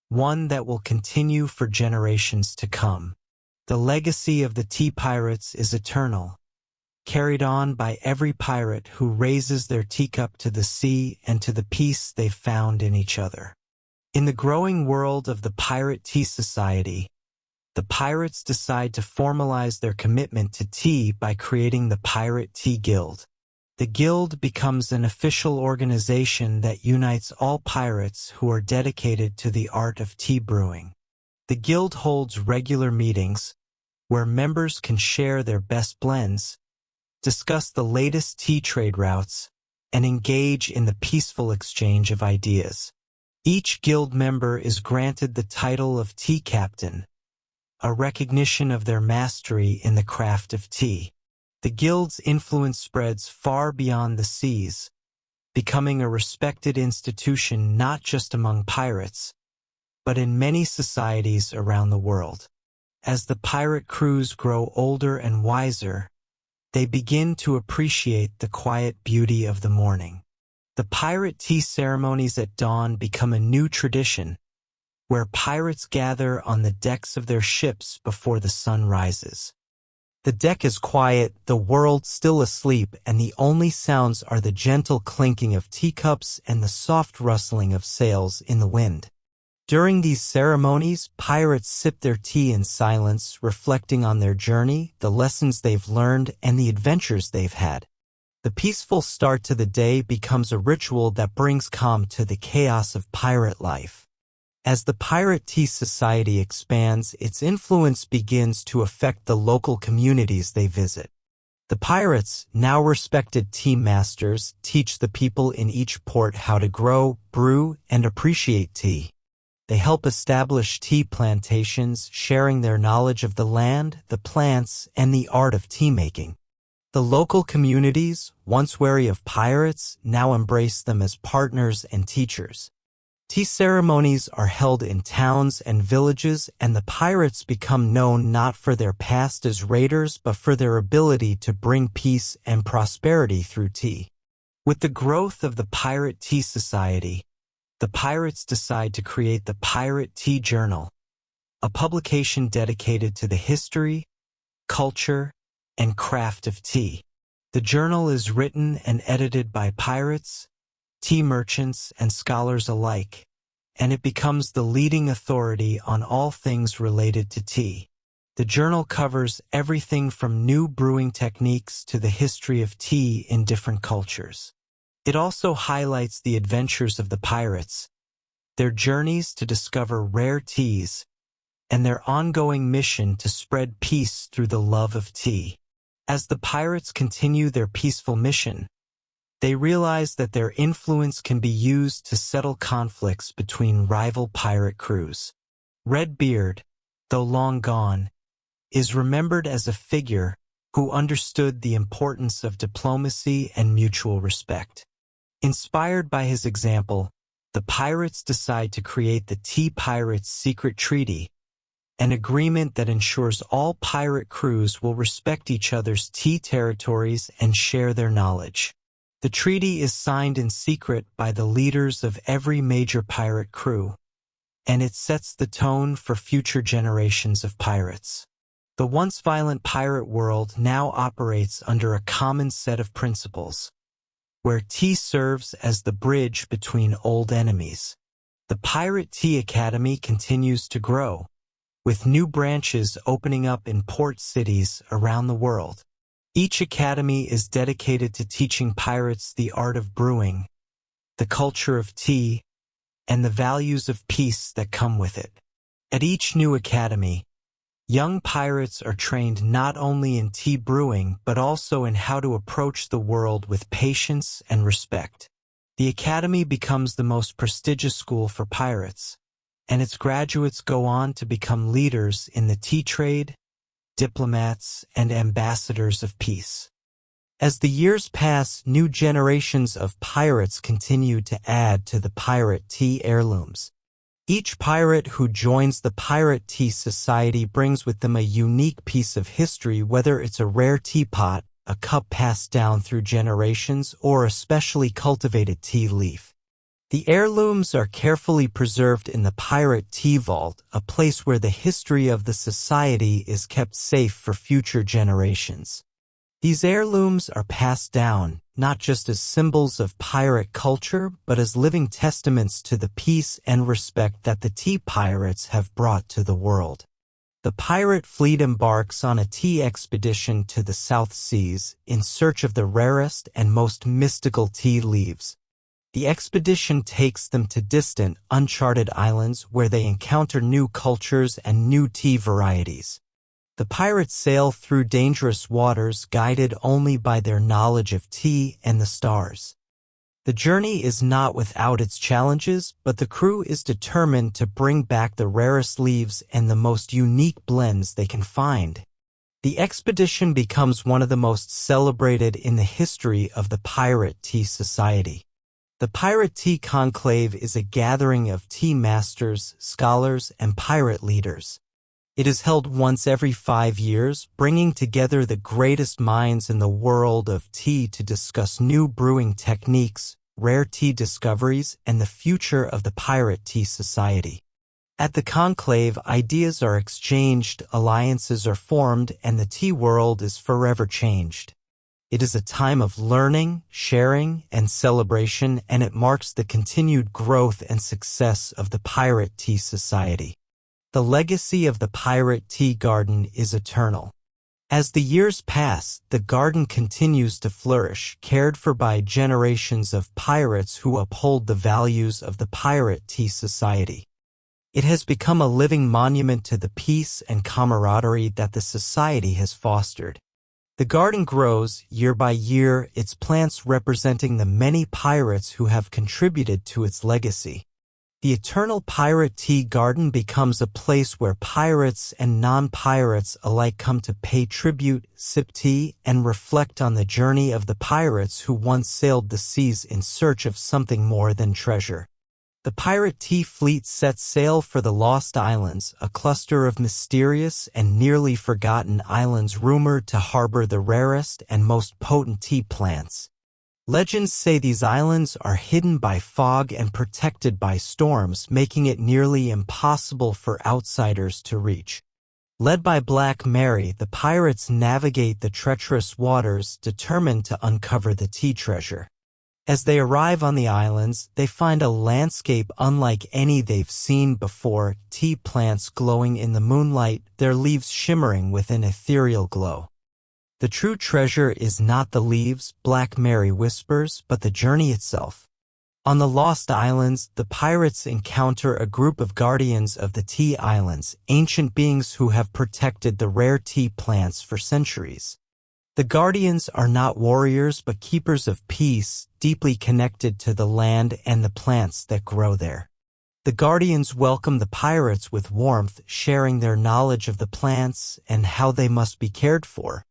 one that will continue for generations to come. The legacy of the tea pirates is eternal, carried on by every pirate who raises their teacup to the sea and to the peace they've found in each other. In the growing world of the Pirate Tea Society, the pirates decide to formalize their commitment to tea by creating the Pirate Tea Guild. The guild becomes an official organization that unites all pirates who are dedicated to the art of tea brewing. The guild holds regular meetings where members can share their best blends, discuss the latest tea trade routes, and engage in the peaceful exchange of ideas. Each guild member is granted the title of tea captain, a recognition of their mastery in the craft of tea. The guild's influence spreads far beyond the seas, becoming a respected institution not just among pirates, but in many societies around the world. As the pirate crews grow older and wiser, they begin to appreciate the quiet beauty of the morning. The pirate tea ceremonies at dawn become a new tradition, where pirates gather on the decks of their ships before the sun rises. The deck is quiet, the world still asleep, and the only sounds are the gentle clinking of teacups and the soft rustling of sails in the wind. During these ceremonies, pirates sip their tea in silence, reflecting on their journey, the lessons they've learned, and the adventures they've had. The peaceful start to the day becomes a ritual that brings calm to the chaos of pirate life. As the Pirate Tea Society expands, its influence begins to affect the local communities they visit. The pirates, now respected tea masters, teach the people in each port how to grow, brew, and appreciate tea. They help establish tea plantations, sharing their knowledge of the land, the plants, and the art of tea making. The local communities, once wary of pirates, now embrace them as partners and teachers. Tea ceremonies are held in towns and villages, and the pirates become known not for their past as raiders but for their ability to bring peace and prosperity through tea. With the growth of the Pirate Tea Society, the pirates decide to create the Pirate Tea Journal, a publication dedicated to the history, culture, and craft of tea. The journal is written and edited by pirates, tea merchants, and scholars alike, and it becomes the leading authority on all things related to tea. The journal covers everything from new brewing techniques to the history of tea in different cultures. It also highlights the adventures of the pirates, their journeys to discover rare teas, and their ongoing mission to spread peace through the love of tea. As the pirates continue their peaceful mission, they realize that their influence can be used to settle conflicts between rival pirate crews. Redbeard, though long gone, is remembered as a figure who understood the importance of diplomacy and mutual respect. Inspired by his example, the pirates decide to create the Tea Pirates Secret Treaty, an agreement that ensures all pirate crews will respect each other's tea territories and share their knowledge. The treaty is signed in secret by the leaders of every major pirate crew, and it sets the tone for future generations of pirates. The once violent pirate world now operates under a common set of principles, where tea serves as the bridge between old enemies. The Pirate Tea Academy continues to grow, with new branches opening up in port cities around the world. Each academy is dedicated to teaching pirates the art of brewing, the culture of tea, and the values of peace that come with it. At each new academy, young pirates are trained not only in tea brewing but also in how to approach the world with patience and respect. The academy becomes the most prestigious school for pirates, and its graduates go on to become leaders in the tea trade, diplomats, and ambassadors of peace. As the years pass, new generations of pirates continue to add to the pirate tea heirlooms. Each pirate who joins the Pirate Tea Society brings with them a unique piece of history, whether it's a rare teapot, a cup passed down through generations, or a specially cultivated tea leaf. The heirlooms are carefully preserved in the Pirate Tea Vault, a place where the history of the society is kept safe for future generations. These heirlooms are passed down, not just as symbols of pirate culture, but as living testaments to the peace and respect that the tea pirates have brought to the world. The pirate fleet embarks on a tea expedition to the South Seas in search of the rarest and most mystical tea leaves. The expedition takes them to distant, uncharted islands where they encounter new cultures and new tea varieties. The pirates sail through dangerous waters, guided only by their knowledge of tea and the stars. The journey is not without its challenges, but the crew is determined to bring back the rarest leaves and the most unique blends they can find. The expedition becomes one of the most celebrated in the history of the Pirate Tea Society. The Pirate Tea Conclave is a gathering of tea masters, scholars, and pirate leaders. It is held once every 5 years, bringing together the greatest minds in the world of tea to discuss new brewing techniques, rare tea discoveries, and the future of the Pirate Tea Society. At the conclave, ideas are exchanged, alliances are formed, and the tea world is forever changed. It is a time of learning, sharing, and celebration, and it marks the continued growth and success of the Pirate Tea Society. The legacy of the Pirate Tea Garden is eternal. As the years pass, the garden continues to flourish, cared for by generations of pirates who uphold the values of the Pirate Tea Society. It has become a living monument to the peace and camaraderie that the society has fostered. The garden grows year by year, its plants representing the many pirates who have contributed to its legacy. The eternal Pirate Tea Garden becomes a place where pirates and non-pirates alike come to pay tribute, sip tea, and reflect on the journey of the pirates who once sailed the seas in search of something more than treasure. The pirate tea fleet sets sail for the Lost Islands, a cluster of mysterious and nearly forgotten islands rumored to harbor the rarest and most potent tea plants. Legends say these islands are hidden by fog and protected by storms, making it nearly impossible for outsiders to reach. Led by Black Mary, the pirates navigate the treacherous waters, determined to uncover the tea treasure. As they arrive on the islands, they find a landscape unlike any they've seen before, tea plants glowing in the moonlight, their leaves shimmering with an ethereal glow. The true treasure is not the leaves, Black Mary whispers, but the journey itself. On the Lost Islands, the pirates encounter a group of guardians of the tea islands, ancient beings who have protected the rare tea plants for centuries. The guardians are not warriors but keepers of peace, deeply connected to the land and the plants that grow there. The guardians welcome the pirates with warmth, sharing their knowledge of the plants and how they must be cared for.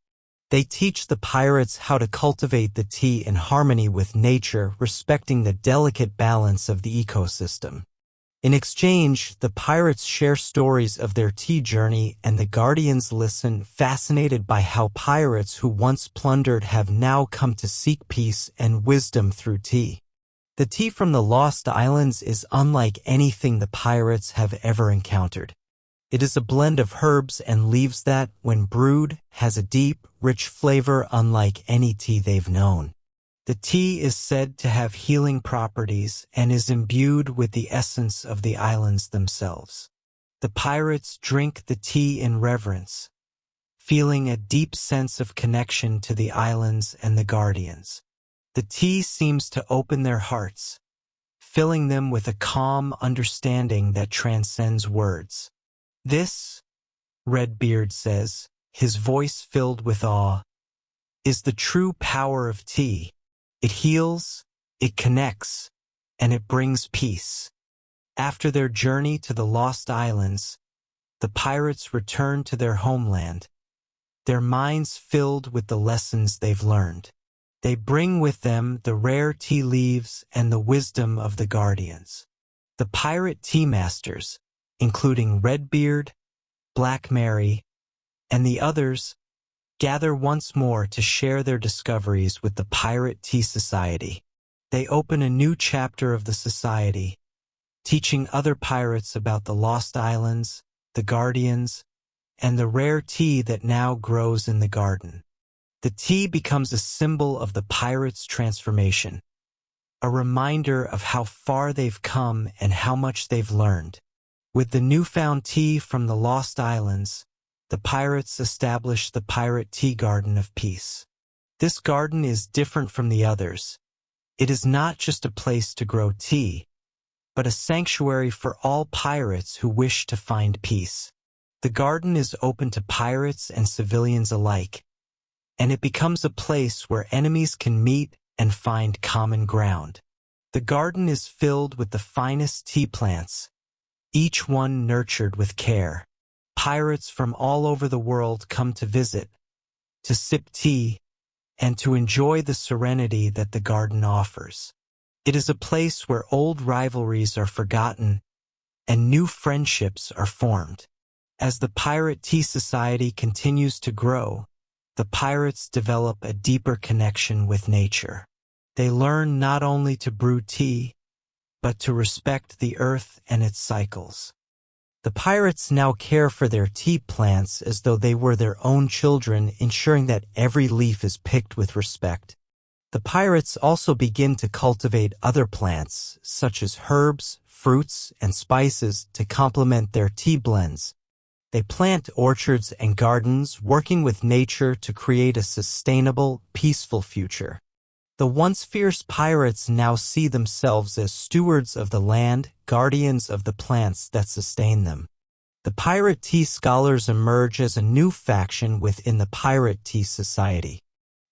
They teach the pirates how to cultivate the tea in harmony with nature, respecting the delicate balance of the ecosystem. In exchange, the pirates share stories of their tea journey, and the guardians listen, fascinated by how pirates who once plundered have now come to seek peace and wisdom through tea. The tea from the Lost Islands is unlike anything the pirates have ever encountered. It is a blend of herbs and leaves that, when brewed, has a deep, rich flavor unlike any tea they've known. The tea is said to have healing properties and is imbued with the essence of the islands themselves. The pirates drink the tea in reverence, feeling a deep sense of connection to the islands and the guardians. The tea seems to open their hearts, filling them with a calm understanding that transcends words. This, Redbeard says, his voice filled with awe, is the true power of tea. It heals, it connects, and it brings peace. After their journey to the Lost Islands, the pirates return to their homeland, their minds filled with the lessons they've learned. They bring with them the rare tea leaves and the wisdom of the guardians. The pirate tea masters, including Redbeard, Black Mary, and the others, gather once more to share their discoveries with the Pirate Tea Society. They open a new chapter of the society, teaching other pirates about the Lost Islands, the Guardians, and the rare tea that now grows in the garden. The tea becomes a symbol of the pirates' transformation, a reminder of how far they've come and how much they've learned. With the newfound tea from the Lost Islands, the pirates established the Pirate Tea Garden of Peace. This garden is different from the others. It is not just a place to grow tea, but a sanctuary for all pirates who wish to find peace. The garden is open to pirates and civilians alike, and it becomes a place where enemies can meet and find common ground. The garden is filled with the finest tea plants, each one nurtured with care. Pirates from all over the world come to visit, to sip tea, and to enjoy the serenity that the garden offers. It is a place where old rivalries are forgotten and new friendships are formed. As the Pirate Tea Society continues to grow, the pirates develop a deeper connection with nature. They learn not only to brew tea, but to respect the earth and its cycles. The pirates now care for their tea plants as though they were their own children, ensuring that every leaf is picked with respect. The pirates also begin to cultivate other plants, such as herbs, fruits, and spices, to complement their tea blends. They plant orchards and gardens, working with nature to create a sustainable, peaceful future. The once fierce pirates now see themselves as stewards of the land, guardians of the plants that sustain them. The Pirate Tea Scholars emerge as a new faction within the Pirate Tea Society.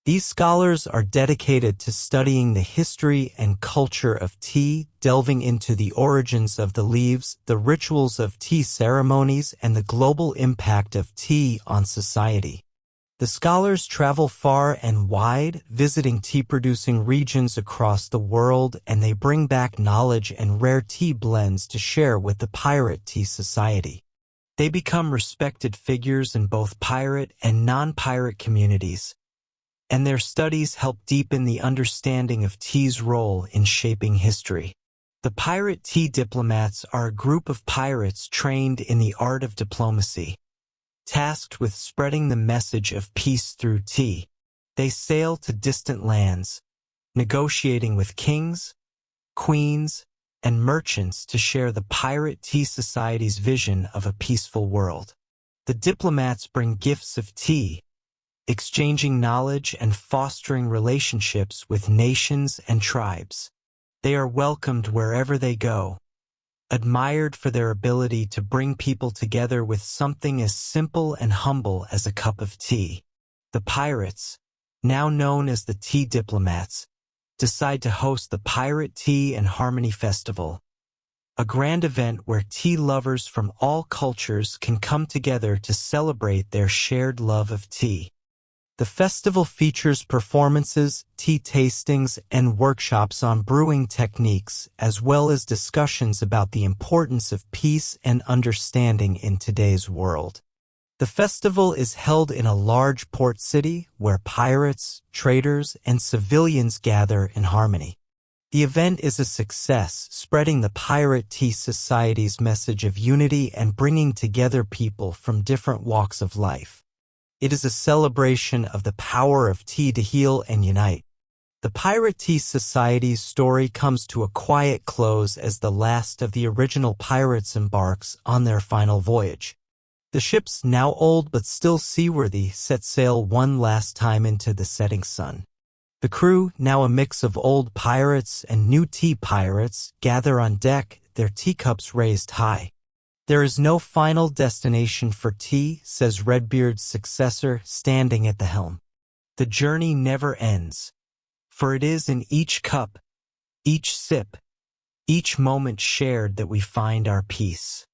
These scholars are dedicated to studying the history and culture of tea, delving into the origins of the leaves, the rituals of tea ceremonies, and the global impact of tea on society. The scholars travel far and wide, visiting tea-producing regions across the world, and they bring back knowledge and rare tea blends to share with the Pirate Tea Society. They become respected figures in both pirate and non-pirate communities, and their studies help deepen the understanding of tea's role in shaping history. The Pirate Tea Diplomats are a group of pirates trained in the art of diplomacy, tasked with spreading the message of peace through tea. They sail to distant lands, negotiating with kings, queens, and merchants to share the Pirate Tea Society's vision of a peaceful world. The diplomats bring gifts of tea, exchanging knowledge and fostering relationships with nations and tribes. They are welcomed wherever they go, admired for their ability to bring people together with something as simple and humble as a cup of tea. The pirates, now known as the Tea Diplomats, decide to host the Pirate Tea and Harmony Festival, a grand event where tea lovers from all cultures can come together to celebrate their shared love of tea. The festival features performances, tea tastings, and workshops on brewing techniques, as well as discussions about the importance of peace and understanding in today's world. The festival is held in a large port city where pirates, traders, and civilians gather in harmony. The event is a success, spreading the Pirate Tea Society's message of unity and bringing together people from different walks of life. It is a celebration of the power of tea to heal and unite. The Pirate Tea Society's story comes to a quiet close as the last of the original pirates embarks on their final voyage. The ships, now old but still seaworthy, set sail one last time into the setting sun. The crew, now a mix of old pirates and new tea pirates, gather on deck, their teacups raised high. "There is no final destination for tea," says Redbeard's successor, standing at the helm. "The journey never ends, for it is in each cup, each sip, each moment shared that we find our peace.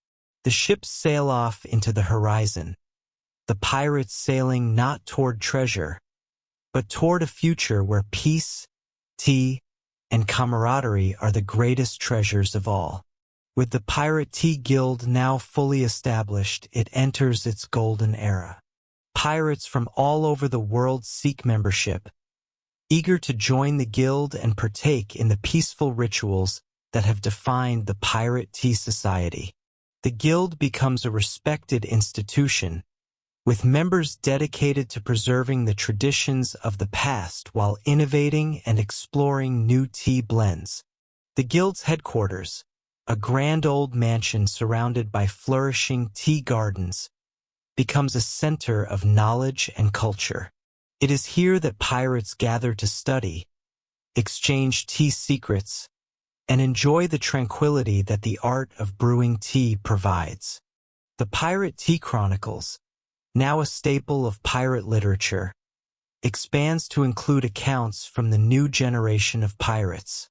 The ships sail off into the horizon, the pirates sailing not toward treasure, but toward a future where peace, tea, and camaraderie are the greatest treasures of all. With the Pirate Tea Guild now fully established, it enters its golden era. Pirates from all over the world seek membership, eager to join the guild and partake in the peaceful rituals that have defined the Pirate Tea Society. The guild becomes a respected institution, with members dedicated to preserving the traditions of the past while innovating and exploring new tea blends. The guild's headquarters, a grand old mansion surrounded by flourishing tea gardens, becomes a center of knowledge and culture. It is here that pirates gather to study, exchange tea secrets, and enjoy the tranquility that the art of brewing tea provides. The Pirate Tea Chronicles, now a staple of pirate literature, expands to include accounts from the new generation of pirates.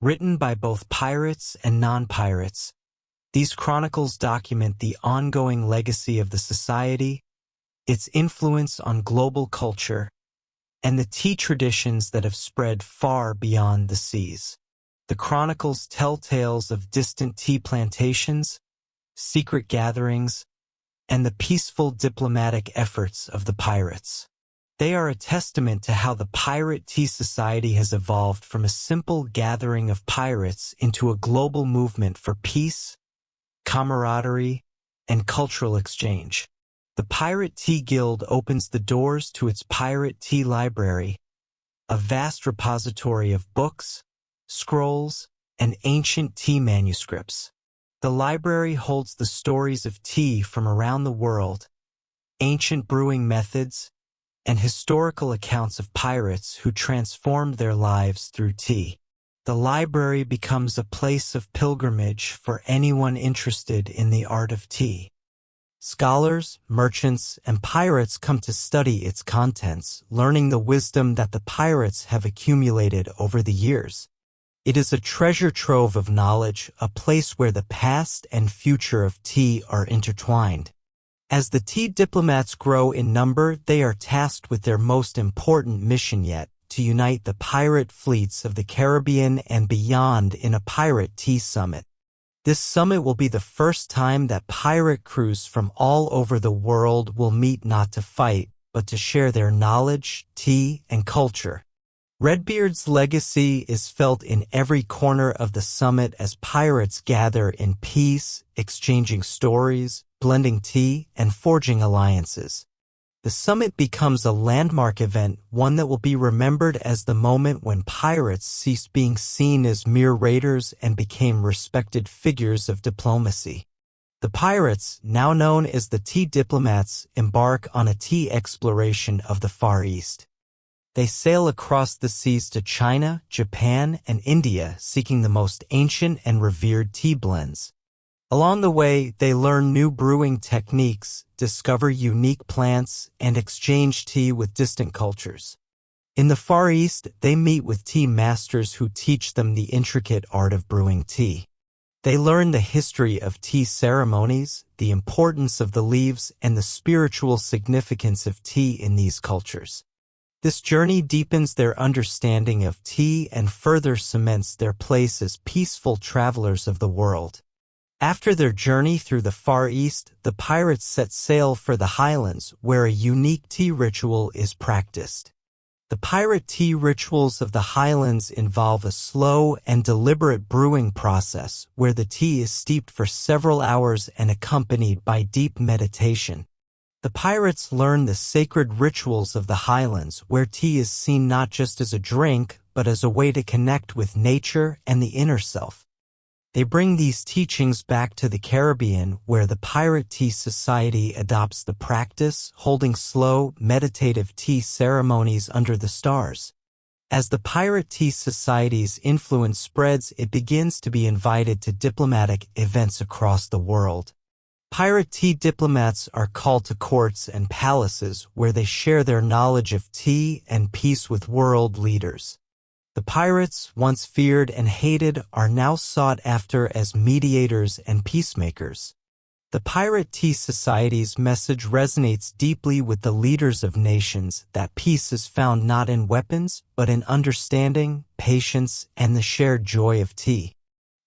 Written by both pirates and non-pirates, these chronicles document the ongoing legacy of the society, its influence on global culture, and the tea traditions that have spread far beyond the seas. The chronicles tell tales of distant tea plantations, secret gatherings, and the peaceful diplomatic efforts of the pirates. They are a testament to how the Pirate Tea Society has evolved from a simple gathering of pirates into a global movement for peace, camaraderie, and cultural exchange. The Pirate Tea Guild opens the doors to its Pirate Tea Library, a vast repository of books, scrolls, and ancient tea manuscripts. The library holds the stories of tea from around the world, ancient brewing methods, and historical accounts of pirates who transformed their lives through tea. The library becomes a place of pilgrimage for anyone interested in the art of tea. Scholars, merchants, and pirates come to study its contents, learning the wisdom that the pirates have accumulated over the years. It is a treasure trove of knowledge, a place where the past and future of tea are intertwined. As the tea diplomats grow in number, they are tasked with their most important mission yet, to unite the pirate fleets of the Caribbean and beyond in a pirate tea summit. This summit will be the first time that pirate crews from all over the world will meet not to fight, but to share their knowledge, tea, and culture. Redbeard's legacy is felt in every corner of the summit as pirates gather in peace, exchanging stories, blending tea, and forging alliances. The summit becomes a landmark event, one that will be remembered as the moment when pirates ceased being seen as mere raiders and became respected figures of diplomacy. The pirates, now known as the Tea Diplomats, embark on a tea exploration of the Far East. They sail across the seas to China, Japan, and India, seeking the most ancient and revered tea blends. Along the way, they learn new brewing techniques, discover unique plants, and exchange tea with distant cultures. In the Far East, they meet with tea masters who teach them the intricate art of brewing tea. They learn the history of tea ceremonies, the importance of the leaves, and the spiritual significance of tea in these cultures. This journey deepens their understanding of tea and further cements their place as peaceful travelers of the world. After their journey through the Far East, the pirates set sail for the Highlands, where a unique tea ritual is practiced. The pirate tea rituals of the Highlands involve a slow and deliberate brewing process where the tea is steeped for several hours and accompanied by deep meditation. The pirates learn the sacred rituals of the Highlands, where tea is seen not just as a drink, but as a way to connect with nature and the inner self. They bring these teachings back to the Caribbean, where the Pirate Tea Society adopts the practice, holding slow, meditative tea ceremonies under the stars. As the Pirate Tea Society's influence spreads, it begins to be invited to diplomatic events across the world. Pirate tea diplomats are called to courts and palaces where they share their knowledge of tea and peace with world leaders. The pirates, once feared and hated, are now sought after as mediators and peacemakers. The pirate tea society's message resonates deeply with the leaders of nations that peace is found not in weapons, but in understanding, patience, and the shared joy of tea.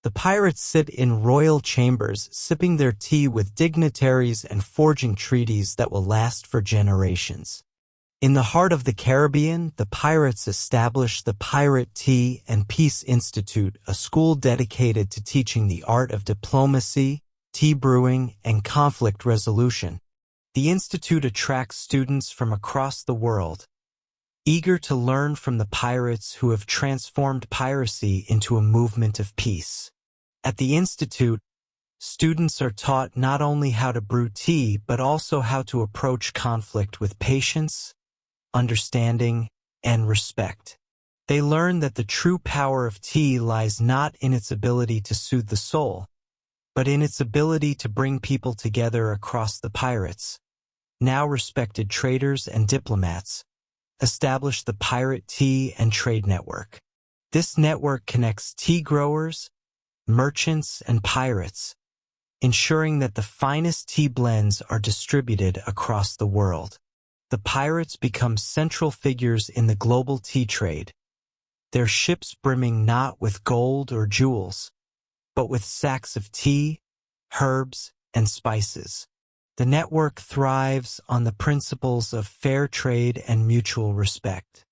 The pirates sit in royal chambers, sipping their tea with dignitaries and forging treaties that will last for generations. In the heart of the Caribbean, the pirates established the Pirate Tea and Peace Institute, a school dedicated to teaching the art of diplomacy, tea brewing, and conflict resolution. The institute attracts students from across the world, eager to learn from the pirates who have transformed piracy into a movement of peace. At the institute, students are taught not only how to brew tea, but also how to approach conflict with patience, understanding, and respect. They learn that the true power of tea lies not in its ability to soothe the soul, but in its ability to bring people together across the pirates. Now respected traders and diplomats establish the Pirate Tea and Trade Network. This network connects tea growers, merchants, and pirates, ensuring that the finest tea blends are distributed across the world. The pirates become central figures in the global tea trade, their ships brimming not with gold or jewels, but with sacks of tea, herbs, and spices. The network thrives on the principles of fair trade and mutual respect.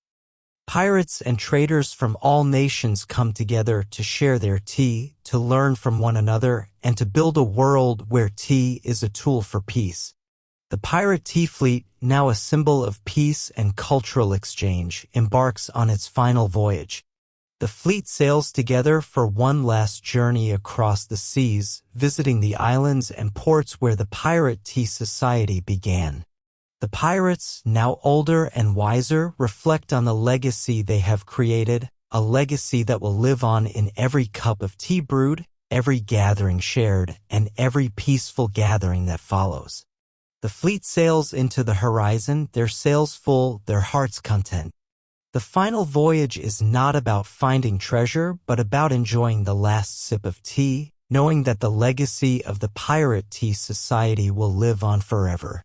Pirates and traders from all nations come together to share their tea, to learn from one another, and to build a world where tea is a tool for peace. The pirate tea fleet, now a symbol of peace and cultural exchange, embarks on its final voyage. The fleet sails together for one last journey across the seas, visiting the islands and ports where the Pirate Tea Society began. The pirates, now older and wiser, reflect on the legacy they have created, a legacy that will live on in every cup of tea brewed, every gathering shared, and every peaceful gathering that follows. The fleet sails into the horizon, their sails full, their hearts content. The final voyage is not about finding treasure, but about enjoying the last sip of tea, knowing that the legacy of the Pirate Tea Society will live on forever.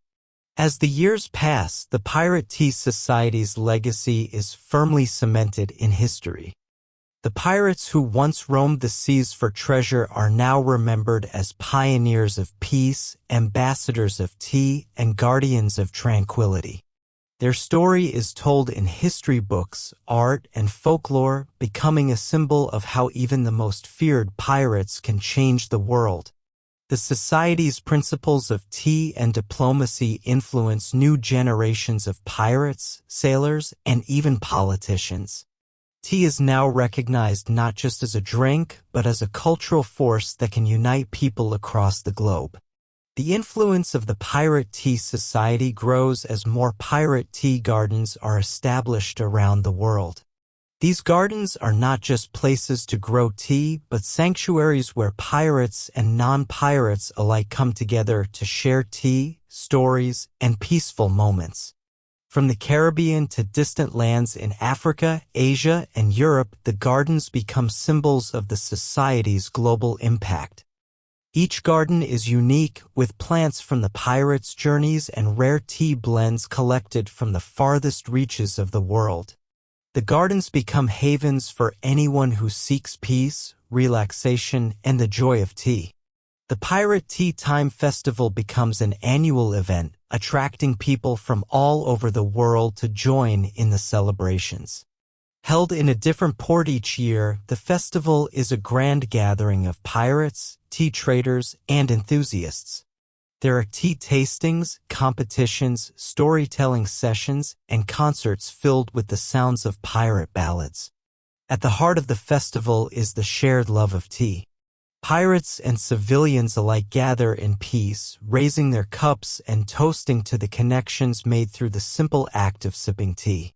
As the years pass, the Pirate Tea Society's legacy is firmly cemented in history. The pirates who once roamed the seas for treasure are now remembered as pioneers of peace, ambassadors of tea, and guardians of tranquility. Their story is told in history books, art, and folklore, becoming a symbol of how even the most feared pirates can change the world. The society's principles of tea and diplomacy influence new generations of pirates, sailors, and even politicians. Tea is now recognized not just as a drink, but as a cultural force that can unite people across the globe. The influence of the Pirate Tea Society grows as more pirate tea gardens are established around the world. These gardens are not just places to grow tea, but sanctuaries where pirates and non-pirates alike come together to share tea, stories, and peaceful moments. From the Caribbean to distant lands in Africa, Asia, and Europe, the gardens become symbols of the society's global impact. Each garden is unique, with plants from the pirates' journeys and rare tea blends collected from the farthest reaches of the world. The gardens become havens for anyone who seeks peace, relaxation, and the joy of tea. The Pirate Tea Time Festival becomes an annual event, attracting people from all over the world to join in the celebrations. Held in a different port each year, the festival is a grand gathering of pirates, tea traders, and enthusiasts. There are tea tastings, competitions, storytelling sessions, and concerts filled with the sounds of pirate ballads. At the heart of the festival is the shared love of tea. Pirates and civilians alike gather in peace, raising their cups and toasting to the connections made through the simple act of sipping tea.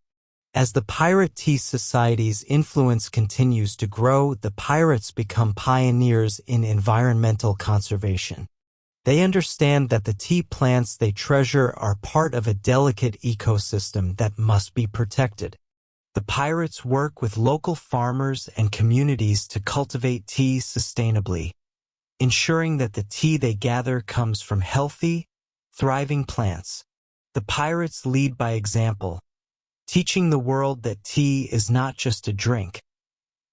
As the Pirate Tea Society's influence continues to grow, the pirates become pioneers in environmental conservation. They understand that the tea plants they treasure are part of a delicate ecosystem that must be protected. The pirates work with local farmers and communities to cultivate tea sustainably, ensuring that the tea they gather comes from healthy, thriving plants. The pirates lead by example, teaching the world that tea is not just a drink,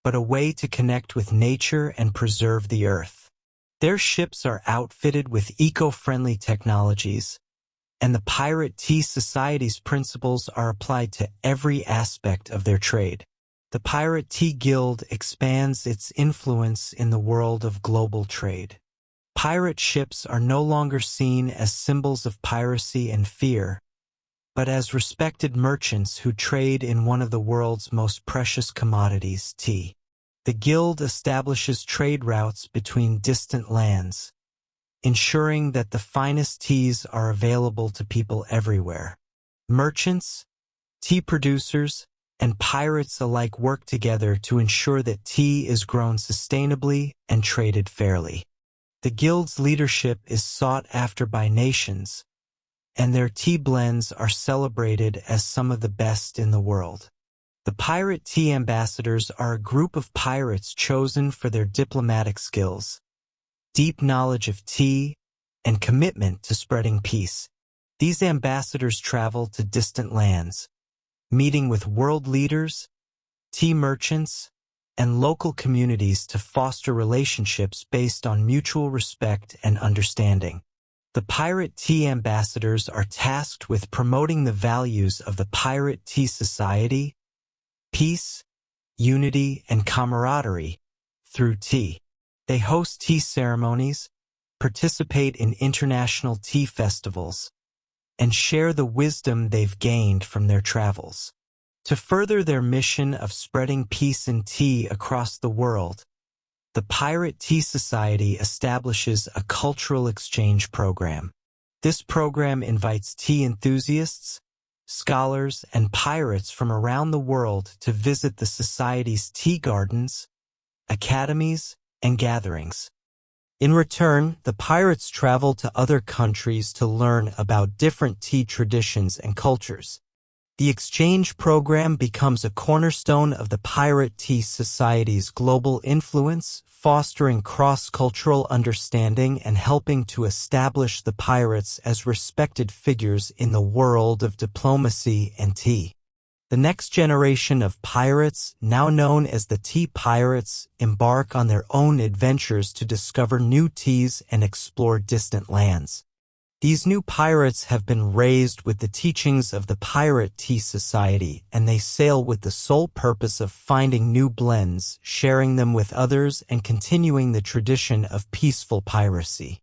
but a way to connect with nature and preserve the earth. Their ships are outfitted with eco-friendly technologies, and the Pirate Tea Society's principles are applied to every aspect of their trade. The Pirate Tea Guild expands its influence in the world of global trade. Pirate ships are no longer seen as symbols of piracy and fear, but as respected merchants who trade in one of the world's most precious commodities, tea. The Guild establishes trade routes between distant lands, ensuring that the finest teas are available to people everywhere. Merchants, tea producers, and pirates alike work together to ensure that tea is grown sustainably and traded fairly. The Guild's leadership is sought after by nations, and their tea blends are celebrated as some of the best in the world. The Pirate Tea Ambassadors are a group of pirates chosen for their diplomatic skills, deep knowledge of tea, and commitment to spreading peace. These ambassadors travel to distant lands, meeting with world leaders, tea merchants, and local communities to foster relationships based on mutual respect and understanding. The Pirate Tea Ambassadors are tasked with promoting the values of the Pirate Tea Society, peace, unity, and camaraderie through tea. They host tea ceremonies, participate in international tea festivals, and share the wisdom they've gained from their travels. To further their mission of spreading peace and tea across the world, the Pirate Tea Society establishes a cultural exchange program. This program invites tea enthusiasts, scholars, and pirates from around the world to visit the Society's tea gardens, academies, and gatherings. In return, the pirates travel to other countries to learn about different tea traditions and cultures. The exchange program becomes a cornerstone of the Pirate Tea Society's global influence, fostering cross-cultural understanding and helping to establish the pirates as respected figures in the world of diplomacy and tea. The next generation of pirates, now known as the Tea Pirates, embark on their own adventures to discover new teas and explore distant lands. These new pirates have been raised with the teachings of the Pirate Tea Society, and they sail with the sole purpose of finding new blends, sharing them with others, and continuing the tradition of peaceful piracy.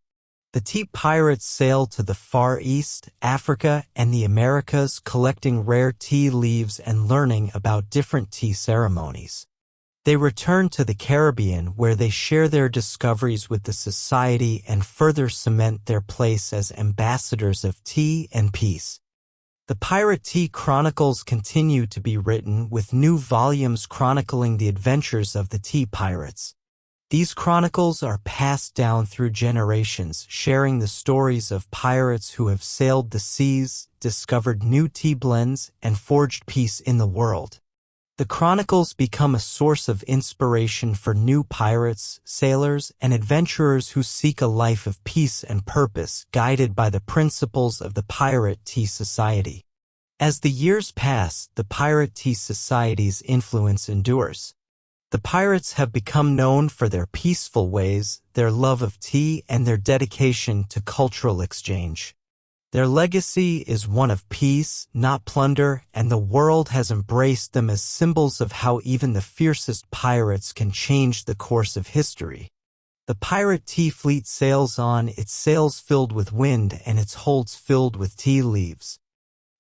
The tea pirates sail to the Far East, Africa, and the Americas, collecting rare tea leaves and learning about different tea ceremonies. They return to the Caribbean, where they share their discoveries with the society and further cement their place as ambassadors of tea and peace. The Pirate Tea Chronicles continue to be written, with new volumes chronicling the adventures of the tea pirates. These chronicles are passed down through generations, sharing the stories of pirates who have sailed the seas, discovered new tea blends, and forged peace in the world. The chronicles become a source of inspiration for new pirates, sailors, and adventurers who seek a life of peace and purpose, guided by the principles of the Pirate Tea Society. As the years pass, the Pirate Tea Society's influence endures. The pirates have become known for their peaceful ways, their love of tea, and their dedication to cultural exchange. Their legacy is one of peace, not plunder, and the world has embraced them as symbols of how even the fiercest pirates can change the course of history. The pirate tea fleet sails on, its sails filled with wind and its holds filled with tea leaves.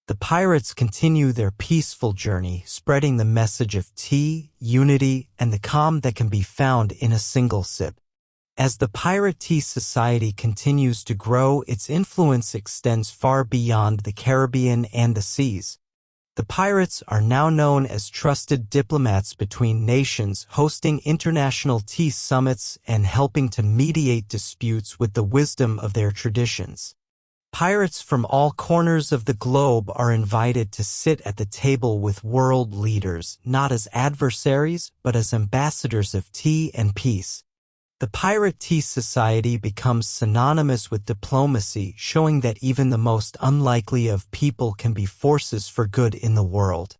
The pirates continue their peaceful journey, spreading the message of tea, unity, and the calm that can be found in a single sip. As the Pirate Tea Society continues to grow, its influence extends far beyond the Caribbean and the seas. The pirates are now known as trusted diplomats between nations, hosting international tea summits and helping to mediate disputes with the wisdom of their traditions. Pirates from all corners of the globe are invited to sit at the table with world leaders, not as adversaries, but as ambassadors of tea and peace. The Pirate Tea Society becomes synonymous with diplomacy, showing that even the most unlikely of people can be forces for good in the world.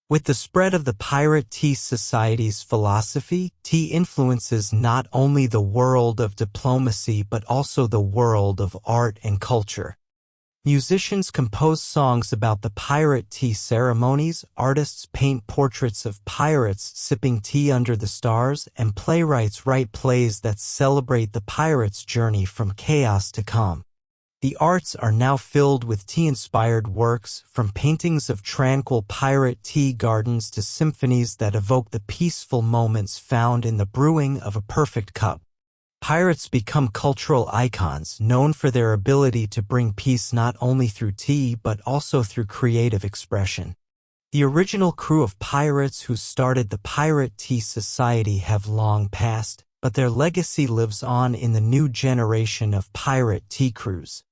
With the spread of the Pirate Tea Society's philosophy, tea influences not only the world of diplomacy but also the world of art and culture. Musicians compose songs about the pirate tea ceremonies, artists paint portraits of pirates sipping tea under the stars, and playwrights write plays that celebrate the pirate's journey from chaos to calm. The arts are now filled with tea-inspired works, from paintings of tranquil pirate tea gardens to symphonies that evoke the peaceful moments found in the brewing of a perfect cup. Pirates become cultural icons, known for their ability to bring peace not only through tea but also through creative expression. The original crew of pirates who started the Pirate Tea Society have long passed, but their legacy lives on in the new generation of pirate tea crews.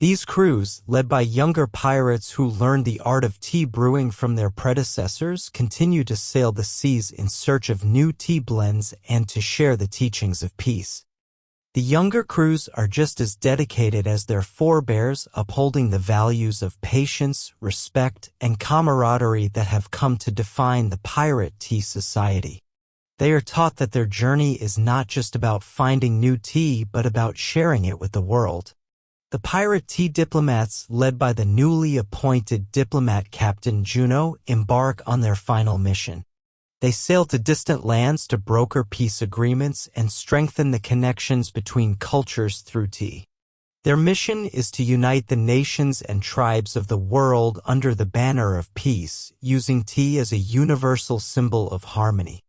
These crews, led by younger pirates who learned the art of tea brewing from their predecessors, continue to sail the seas in search of new tea blends and to share the teachings of peace. The younger crews are just as dedicated as their forebears, upholding the values of patience, respect, and camaraderie that have come to define the Pirate Tea Society. They are taught that their journey is not just about finding new tea but about sharing it with the world. The pirate tea diplomats, led by the newly appointed diplomat Captain Juno, embark on their final mission. They sail to distant lands to broker peace agreements and strengthen the connections between cultures through tea. Their mission is to unite the nations and tribes of the world under the banner of peace, using tea as a universal symbol of harmony.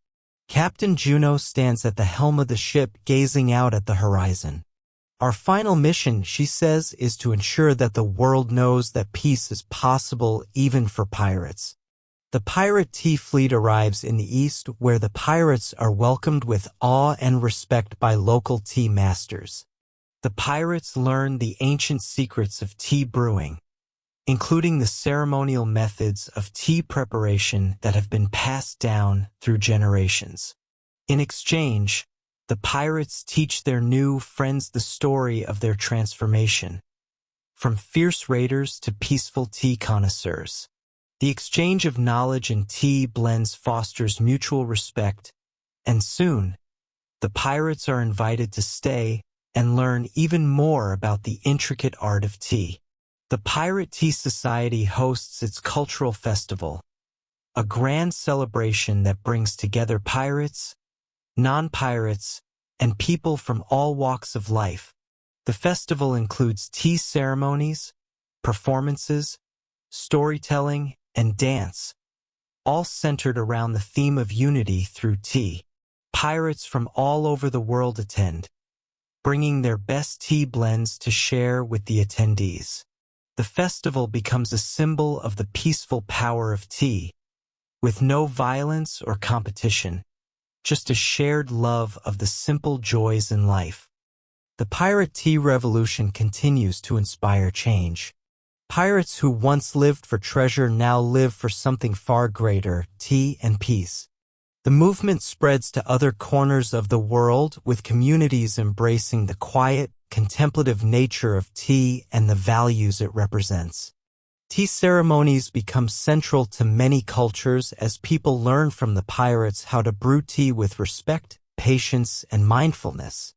Captain Juno stands at the helm of the ship, gazing out at the horizon. Our final mission, she says, is to ensure that the world knows that peace is possible even for pirates. The pirate tea fleet arrives in the east, where the pirates are welcomed with awe and respect by local tea masters. The pirates learn the ancient secrets of tea brewing, including the ceremonial methods of tea preparation that have been passed down through generations. In exchange, the pirates teach their new friends the story of their transformation, from fierce raiders to peaceful tea connoisseurs. The exchange of knowledge and tea blends fosters mutual respect, and soon, the pirates are invited to stay and learn even more about the intricate art of tea. The Pirate Tea Society hosts its cultural festival, a grand celebration that brings together pirates, non-pirates, and people from all walks of life. The festival includes tea ceremonies, performances, storytelling, and dance, all centered around the theme of unity through tea. Pirates from all over the world attend, bringing their best tea blends to share with the attendees. The festival becomes a symbol of the peaceful power of tea, with no violence or competition, just a shared love of the simple joys in life. The pirate tea revolution continues to inspire change. Pirates who once lived for treasure now live for something far greater, tea and peace. The movement spreads to other corners of the world, with communities embracing the quiet, contemplative nature of tea and the values it represents. Tea ceremonies become central to many cultures as people learn from the pirates how to brew tea with respect, patience, and mindfulness.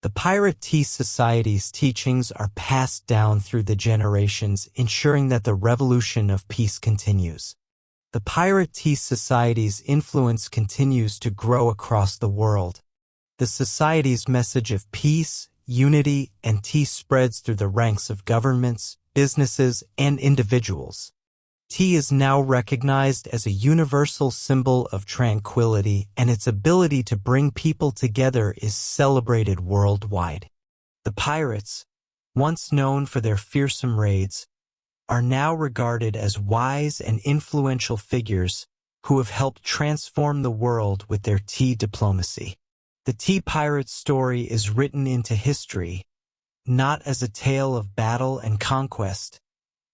The Pirate Tea Society's teachings are passed down through the generations, ensuring that the revolution of peace continues. The Pirate Tea Society's influence continues to grow across the world. The Society's message of peace, unity, and tea spreads through the ranks of governments, businesses, and individuals. Tea is now recognized as a universal symbol of tranquility, and its ability to bring people together is celebrated worldwide. The pirates, once known for their fearsome raids, are now regarded as wise and influential figures who have helped transform the world with their tea diplomacy. The tea pirate story is written into history, not as a tale of battle and conquest,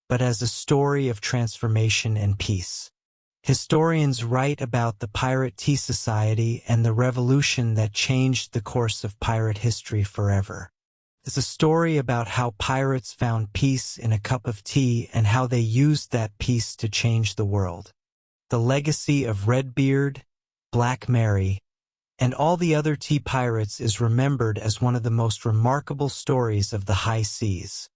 but as a story of transformation and peace. Historians write about the pirate tea society and the revolution that changed the course of pirate history forever. It's a story about how pirates found peace in a cup of tea and how they used that peace to change the world. The legacy of Redbeard, Black Mary, and all the other tea pirates is remembered as one of the most remarkable stories of the high seas.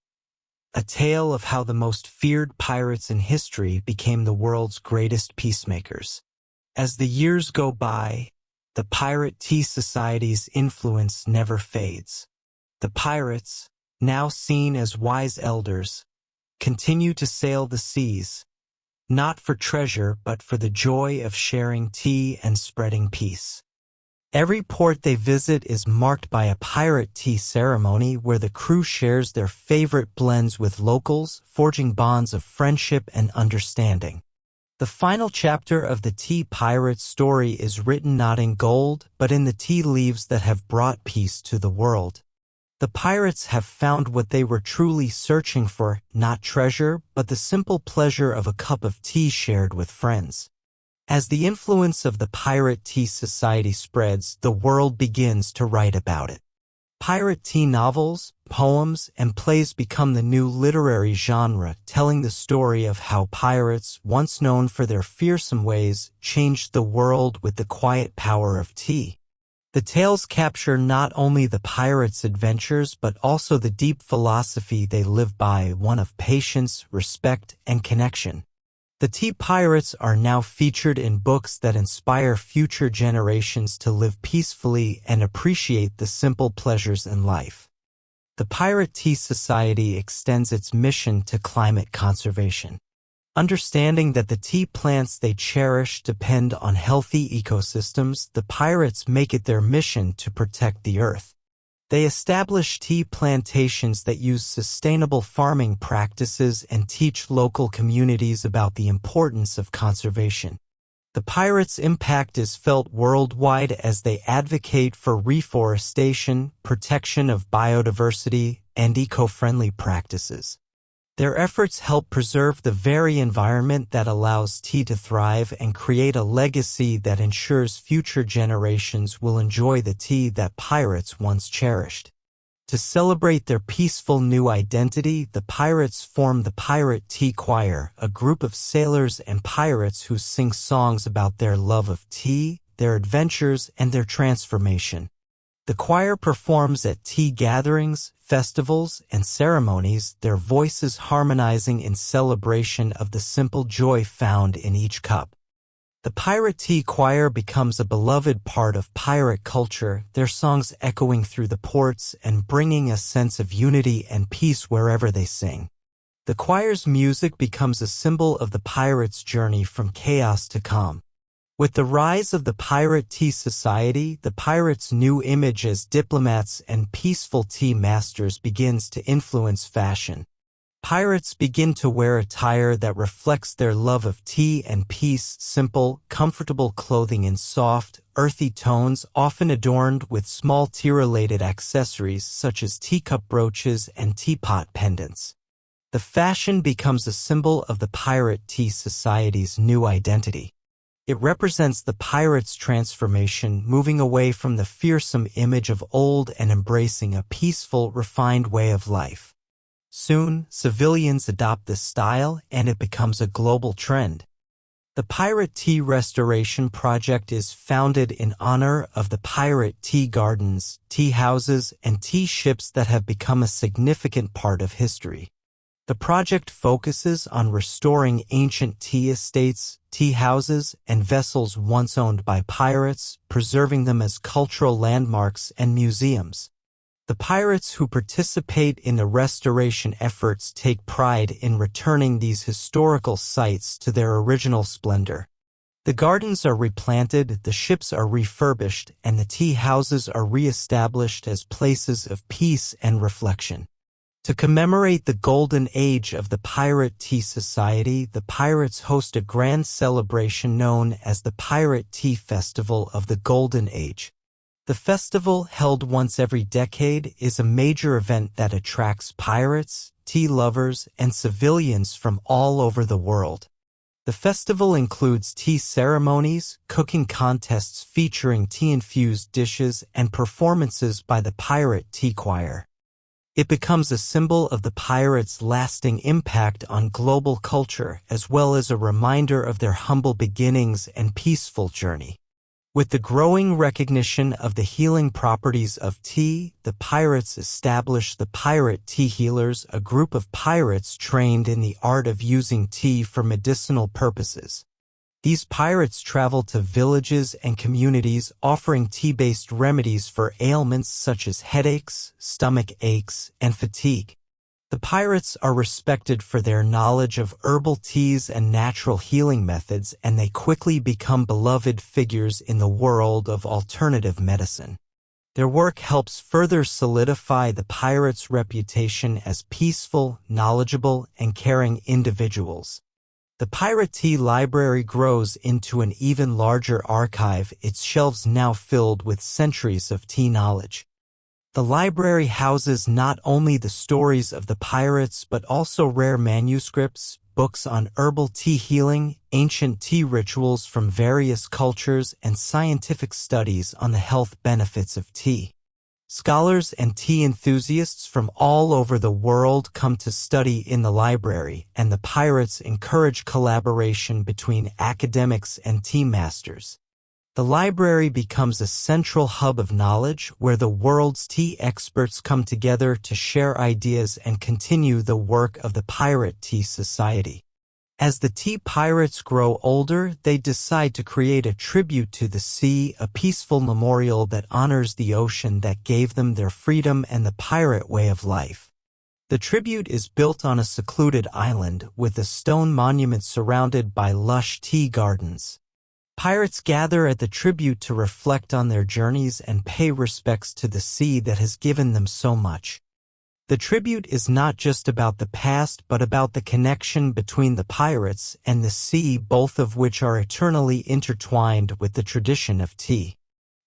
A tale of how the most feared pirates in history became the world's greatest peacemakers. As the years go by, the pirate tea society's influence never fades. The pirates, now seen as wise elders, continue to sail the seas, not for treasure but for the joy of sharing tea and spreading peace. Every port they visit is marked by a pirate tea ceremony where the crew shares their favorite blends with locals, forging bonds of friendship and understanding. The final chapter of the tea pirate story is written not in gold, but in the tea leaves that have brought peace to the world. The pirates have found what they were truly searching for, not treasure, but the simple pleasure of a cup of tea shared with friends. As the influence of the pirate tea society spreads, the world begins to write about it. Pirate tea novels, poems, and plays become the new literary genre, telling the story of how pirates, once known for their fearsome ways, changed the world with the quiet power of tea. The tales capture not only the pirates' adventures but also the deep philosophy they live by, one of patience, respect, and connection. The tea pirates are now featured in books that inspire future generations to live peacefully and appreciate the simple pleasures in life. The Pirate Tea Society extends its mission to climate conservation. Understanding that the tea plants they cherish depend on healthy ecosystems, the pirates make it their mission to protect the earth. They establish tea plantations that use sustainable farming practices and teach local communities about the importance of conservation. The pirates' impact is felt worldwide as they advocate for reforestation, protection of biodiversity, and eco-friendly practices. Their efforts help preserve the very environment that allows tea to thrive and create a legacy that ensures future generations will enjoy the tea that pirates once cherished. To celebrate their peaceful new identity, the pirates form the Pirate Tea Choir, a group of sailors and pirates who sing songs about their love of tea, their adventures, and their transformation. The choir performs at tea gatherings, festivals, and ceremonies, their voices harmonizing in celebration of the simple joy found in each cup. The Pirate Tea Choir becomes a beloved part of pirate culture, their songs echoing through the ports and bringing a sense of unity and peace wherever they sing. The choir's music becomes a symbol of the pirates' journey from chaos to calm. With the rise of the Pirate Tea Society, the pirates' new image as diplomats and peaceful tea masters begins to influence fashion. Pirates begin to wear attire that reflects their love of tea and peace, simple, comfortable clothing in soft, earthy tones, often adorned with small tea-related accessories such as teacup brooches and teapot pendants. The fashion becomes a symbol of the Pirate Tea Society's new identity. It represents the pirates' transformation, moving away from the fearsome image of old and embracing a peaceful, refined way of life. Soon, civilians adopt this style, and it becomes a global trend. The Pirate Tea Restoration Project is founded in honor of the pirate tea gardens, tea houses, and tea ships that have become a significant part of history. The project focuses on restoring ancient tea estates, tea houses, and vessels once owned by pirates, preserving them as cultural landmarks and museums. The pirates who participate in the restoration efforts take pride in returning these historical sites to their original splendor. The gardens are replanted, the ships are refurbished, and the tea houses are re-established as places of peace and reflection. To commemorate the golden age of the Pirate Tea Society, the pirates host a grand celebration known as the Pirate Tea Festival of the Golden Age. The festival, held once every decade, is a major event that attracts pirates, tea lovers, and civilians from all over the world. The festival includes tea ceremonies, cooking contests featuring tea-infused dishes, and performances by the pirate tea choir. It becomes a symbol of the pirates' lasting impact on global culture, as well as a reminder of their humble beginnings and peaceful journey. With the growing recognition of the healing properties of tea, the pirates established the Pirate Tea Healers, a group of pirates trained in the art of using tea for medicinal purposes. These pirates traveled to villages and communities offering tea-based remedies for ailments such as headaches, stomach aches, and fatigue. The pirates are respected for their knowledge of herbal teas and natural healing methods, and they quickly become beloved figures in the world of alternative medicine. Their work helps further solidify the pirates' reputation as peaceful, knowledgeable, and caring individuals. The Pirate Tea Library grows into an even larger archive, its shelves now filled with centuries of tea knowledge. The library houses not only the stories of the pirates but also rare manuscripts, books on herbal tea healing, ancient tea rituals from various cultures, and scientific studies on the health benefits of tea. Scholars and tea enthusiasts from all over the world come to study in the library, and the pirates encourage collaboration between academics and tea masters. The library becomes a central hub of knowledge where the world's tea experts come together to share ideas and continue the work of the Pirate Tea Society. As the tea pirates grow older, they decide to create a tribute to the sea, a peaceful memorial that honors the ocean that gave them their freedom and the pirate way of life. The tribute is built on a secluded island with a stone monument surrounded by lush tea gardens. Pirates gather at the tribute to reflect on their journeys and pay respects to the sea that has given them so much. The tribute is not just about the past but about the connection between the pirates and the sea, both of which are eternally intertwined with the tradition of tea.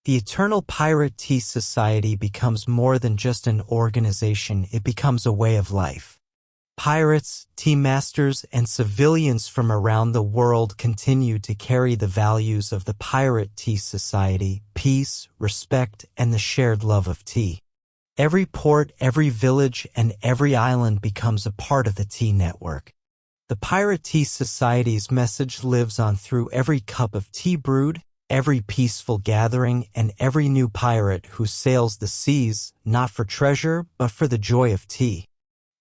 The Eternal Pirate Tea Society becomes more than just an organization, it becomes a way of life. Pirates, tea masters, and civilians from around the world continue to carry the values of the Pirate Tea Society: peace, respect, and the shared love of tea. Every port, every village, and every island becomes a part of the tea network. The Pirate Tea Society's message lives on through every cup of tea brewed, every peaceful gathering, and every new pirate who sails the seas, not for treasure, but for the joy of tea.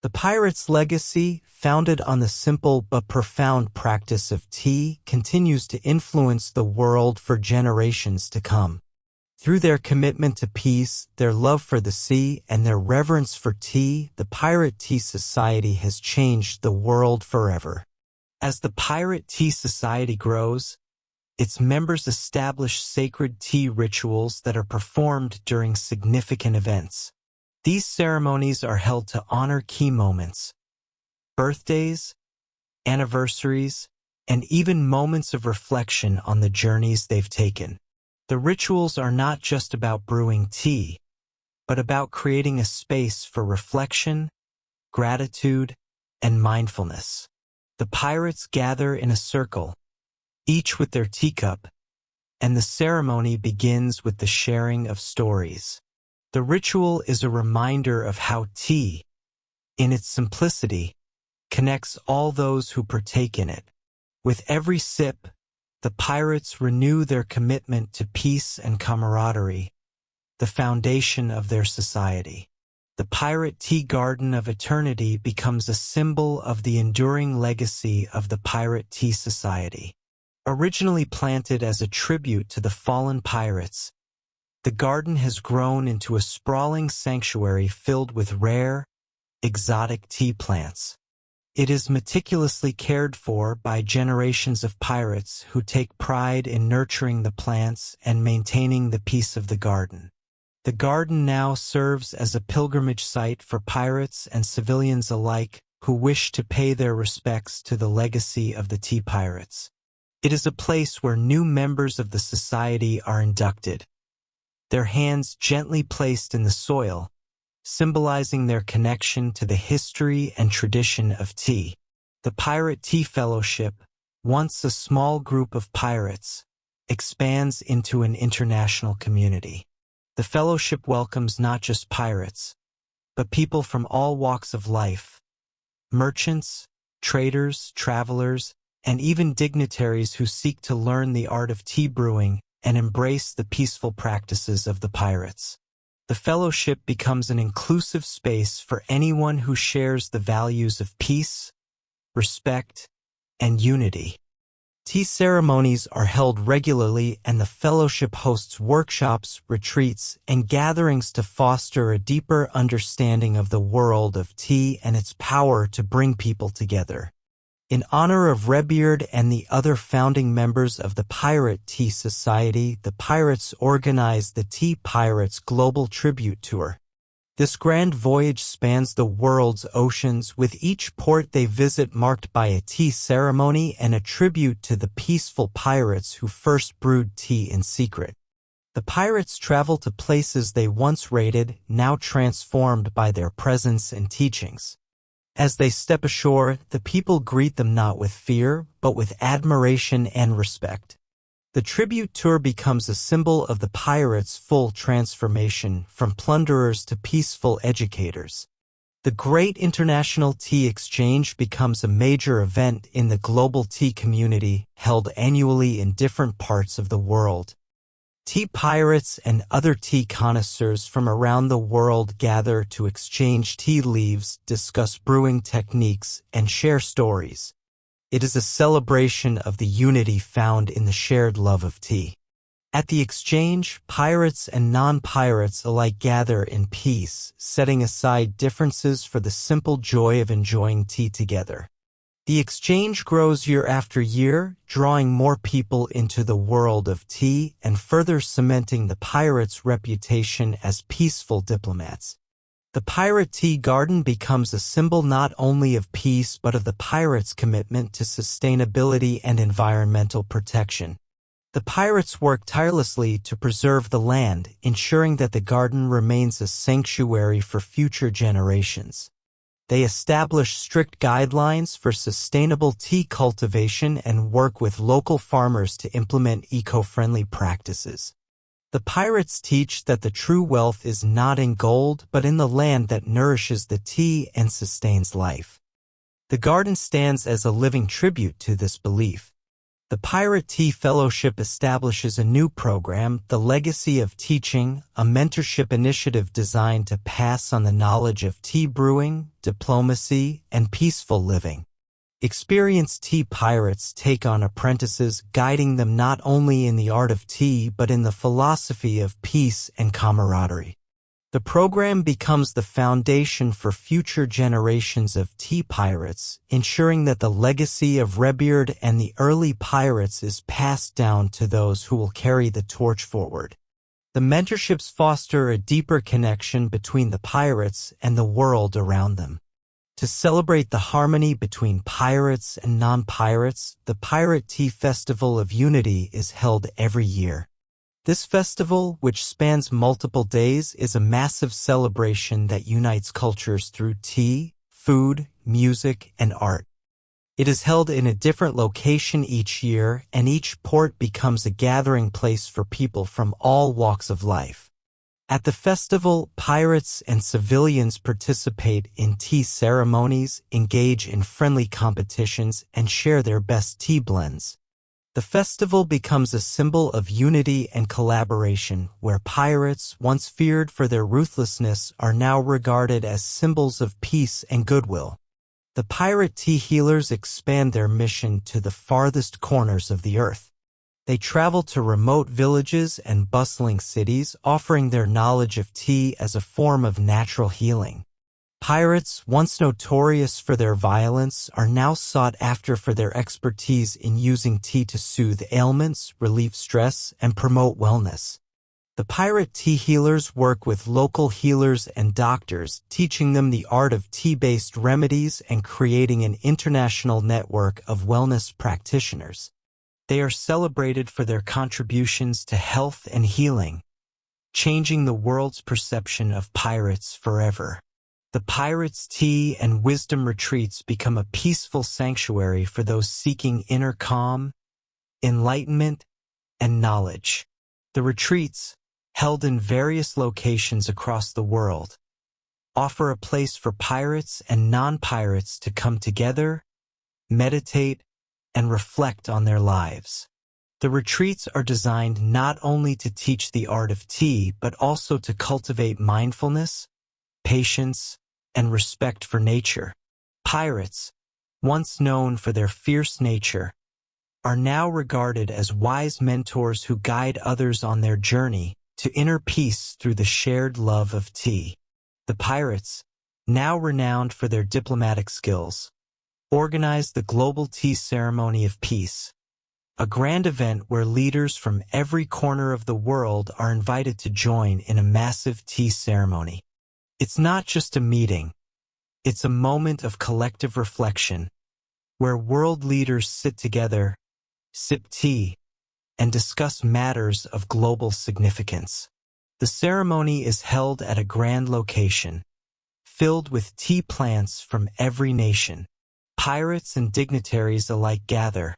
The pirates' legacy, founded on the simple but profound practice of tea, continues to influence the world for generations to come. Through their commitment to peace, their love for the sea, and their reverence for tea, the Pirate Tea Society has changed the world forever. As the Pirate Tea Society grows, its members establish sacred tea rituals that are performed during significant events. These ceremonies are held to honor key moments, birthdays, anniversaries, and even moments of reflection on the journeys they've taken. The rituals are not just about brewing tea, but about creating a space for reflection, gratitude, and mindfulness. The pirates gather in a circle, each with their teacup, and the ceremony begins with the sharing of stories. The ritual is a reminder of how tea, in its simplicity, connects all those who partake in it. With every sip, the pirates renew their commitment to peace and camaraderie, the foundation of their society. The Pirate Tea Garden of Eternity becomes a symbol of the enduring legacy of the Pirate Tea Society. Originally planted as a tribute to the fallen pirates, the garden has grown into a sprawling sanctuary filled with rare, exotic tea plants. It is meticulously cared for by generations of pirates who take pride in nurturing the plants and maintaining the peace of the garden. The garden now serves as a pilgrimage site for pirates and civilians alike who wish to pay their respects to the legacy of the tea pirates. It is a place where new members of the society are inducted, their hands gently placed in the soil, symbolizing their connection to the history and tradition of tea. The Pirate Tea Fellowship, once a small group of pirates, expands into an international community. The fellowship welcomes not just pirates, but people from all walks of life, merchants, traders, travelers, and even dignitaries who seek to learn the art of tea brewing and embrace the peaceful practices of the pirates. The fellowship becomes an inclusive space for anyone who shares the values of peace, respect, and unity. Tea ceremonies are held regularly, and the fellowship hosts workshops, retreats, and gatherings to foster a deeper understanding of the world of tea and its power to bring people together. In honor of Redbeard and the other founding members of the Pirate Tea Society, the Pirates organized the Tea Pirates Global Tribute Tour. This grand voyage spans the world's oceans, with each port they visit marked by a tea ceremony and a tribute to the peaceful pirates who first brewed tea in secret. The pirates travel to places they once raided, now transformed by their presence and teachings. As they step ashore, the people greet them not with fear, but with admiration and respect. The tribute tour becomes a symbol of the pirates' full transformation from plunderers to peaceful educators. The Great International Tea Exchange becomes a major event in the global tea community, held annually in different parts of the world. Tea pirates and other tea connoisseurs from around the world gather to exchange tea leaves, discuss brewing techniques, and share stories. It is a celebration of the unity found in the shared love of tea. At the exchange, pirates and non-pirates alike gather in peace, setting aside differences for the simple joy of enjoying tea together. The exchange grows year after year, drawing more people into the world of tea and further cementing the pirates' reputation as peaceful diplomats. The Pirate Tea Garden becomes a symbol not only of peace but of the pirates' commitment to sustainability and environmental protection. The pirates work tirelessly to preserve the land, ensuring that the garden remains a sanctuary for future generations. They establish strict guidelines for sustainable tea cultivation and work with local farmers to implement eco-friendly practices. The pirates teach that the true wealth is not in gold but in the land that nourishes the tea and sustains life. The garden stands as a living tribute to this belief. The Pirate Tea Fellowship establishes a new program, the Legacy of Teaching, a mentorship initiative designed to pass on the knowledge of tea brewing, diplomacy, and peaceful living. Experienced tea pirates take on apprentices, guiding them not only in the art of tea but in the philosophy of peace and camaraderie. The program becomes the foundation for future generations of tea pirates, ensuring that the legacy of Redbeard and the early pirates is passed down to those who will carry the torch forward. The mentorships foster a deeper connection between the pirates and the world around them. To celebrate the harmony between pirates and non-pirates, the Pirate Tea Festival of Unity is held every year. This festival, which spans multiple days, is a massive celebration that unites cultures through tea, food, music, and art. It is held in a different location each year, and each port becomes a gathering place for people from all walks of life. At the festival, pirates and civilians participate in tea ceremonies, engage in friendly competitions, and share their best tea blends. The festival becomes a symbol of unity and collaboration, where pirates, once feared for their ruthlessness, are now regarded as symbols of peace and goodwill. The pirate tea healers expand their mission to the farthest corners of the earth. They travel to remote villages and bustling cities, offering their knowledge of tea as a form of natural healing. Pirates, once notorious for their violence, are now sought after for their expertise in using tea to soothe ailments, relieve stress, and promote wellness. The pirate tea healers work with local healers and doctors, teaching them the art of tea-based remedies and creating an international network of wellness practitioners. They are celebrated for their contributions to health and healing. changing the world's perception of pirates forever. The Pirates' Tea and Wisdom retreats become a peaceful sanctuary for those seeking inner calm, enlightenment, and knowledge. The retreats, held in various locations across the world, offer a place for pirates and non-pirates to come together, meditate, and reflect on their lives. The retreats are designed not only to teach the art of tea, but also to cultivate mindfulness, patience, and respect for nature. Pirates, once known for their fierce nature, are now regarded as wise mentors who guide others on their journey to inner peace through the shared love of tea. The pirates, now renowned for their diplomatic skills, organized the Global Tea Ceremony of Peace, a grand event where leaders from every corner of the world are invited to join in a massive tea ceremony. It's not just a meeting, it's a moment of collective reflection, where world leaders sit together, sip tea, and discuss matters of global significance. The ceremony is held at a grand location, filled with tea plants from every nation. Pirates and dignitaries alike gather,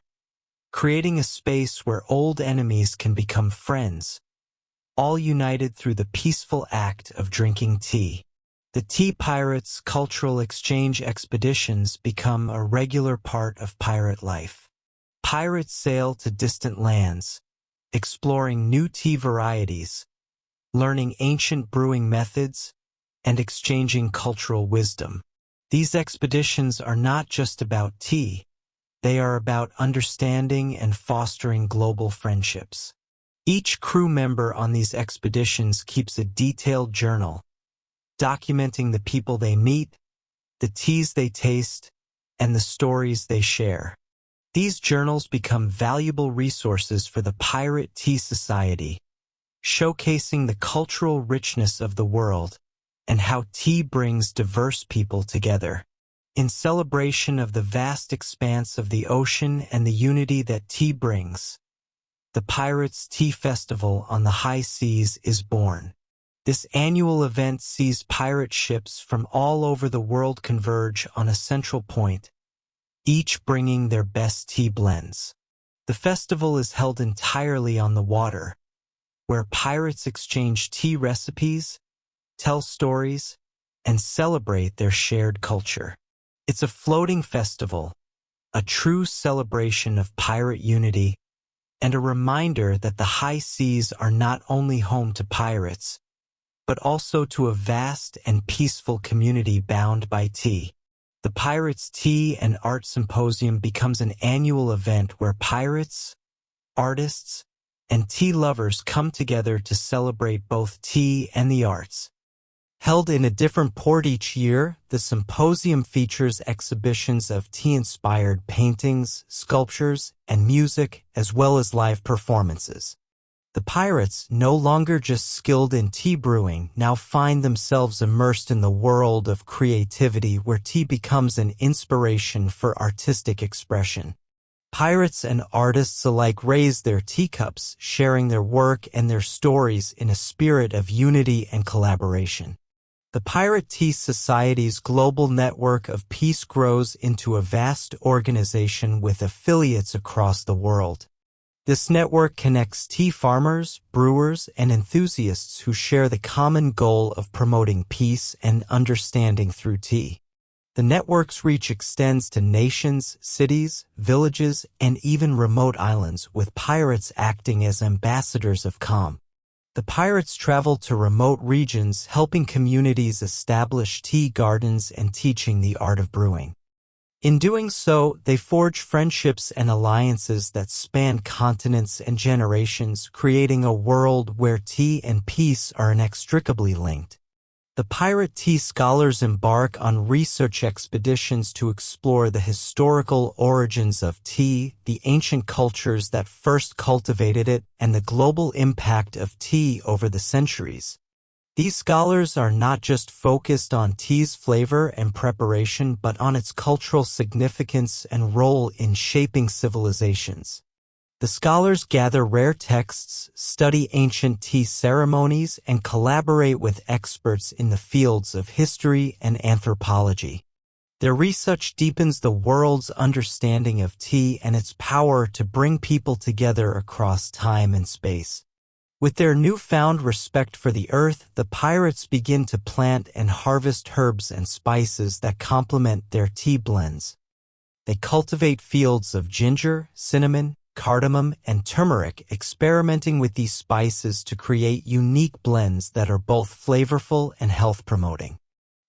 creating a space where old enemies can become friends, all united through the peaceful act of drinking tea. The Tea Pirates' cultural exchange expeditions become a regular part of pirate life. Pirates sail to distant lands, exploring new tea varieties, learning ancient brewing methods, and exchanging cultural wisdom. These expeditions are not just about tea, they are about understanding and fostering global friendships. Each crew member on these expeditions keeps a detailed journal, documenting the people they meet, the teas they taste, and the stories they share. These journals become valuable resources for the Pirate Tea Society, showcasing the cultural richness of the world and how tea brings diverse people together. In celebration of the vast expanse of the ocean and the unity that tea brings, the Pirates' Tea Festival on the high seas is born. This annual event sees pirate ships from all over the world converge on a central point, each bringing their best tea blends. The festival is held entirely on the water, where pirates exchange tea recipes, tell stories, and celebrate their shared culture. It's a floating festival, a true celebration of pirate unity, and a reminder that the high seas are not only home to pirates, but also to a vast and peaceful community bound by tea. The Pirates' Tea and Art Symposium becomes an annual event where pirates, artists, and tea lovers come together to celebrate both tea and the arts. Held in a different port each year, the symposium features exhibitions of tea-inspired paintings, sculptures, and music, as well as live performances. The pirates, no longer just skilled in tea brewing, now find themselves immersed in the world of creativity where tea becomes an inspiration for artistic expression. Pirates and artists alike raise their teacups, sharing their work and their stories in a spirit of unity and collaboration. The Pirate Tea Society's global network of peace grows into a vast organization with affiliates across the world. This network connects tea farmers, brewers, and enthusiasts who share the common goal of promoting peace and understanding through tea. The network's reach extends to nations, cities, villages, and even remote islands, with pirates acting as ambassadors of calm. The pirates travel to remote regions, helping communities establish tea gardens and teaching the art of brewing. In doing so, they forge friendships and alliances that span continents and generations, creating a world where tea and peace are inextricably linked. The pirate tea scholars embark on research expeditions to explore the historical origins of tea, the ancient cultures that first cultivated it, and the global impact of tea over the centuries. These scholars are not just focused on tea's flavor and preparation, but on its cultural significance and role in shaping civilizations. The scholars gather rare texts, study ancient tea ceremonies, and collaborate with experts in the fields of history and anthropology. Their research deepens the world's understanding of tea and its power to bring people together across time and space. With their newfound respect for the earth, the pirates begin to plant and harvest herbs and spices that complement their tea blends. They cultivate fields of ginger, cinnamon, cardamom, and turmeric, experimenting with these spices to create unique blends that are both flavorful and health-promoting.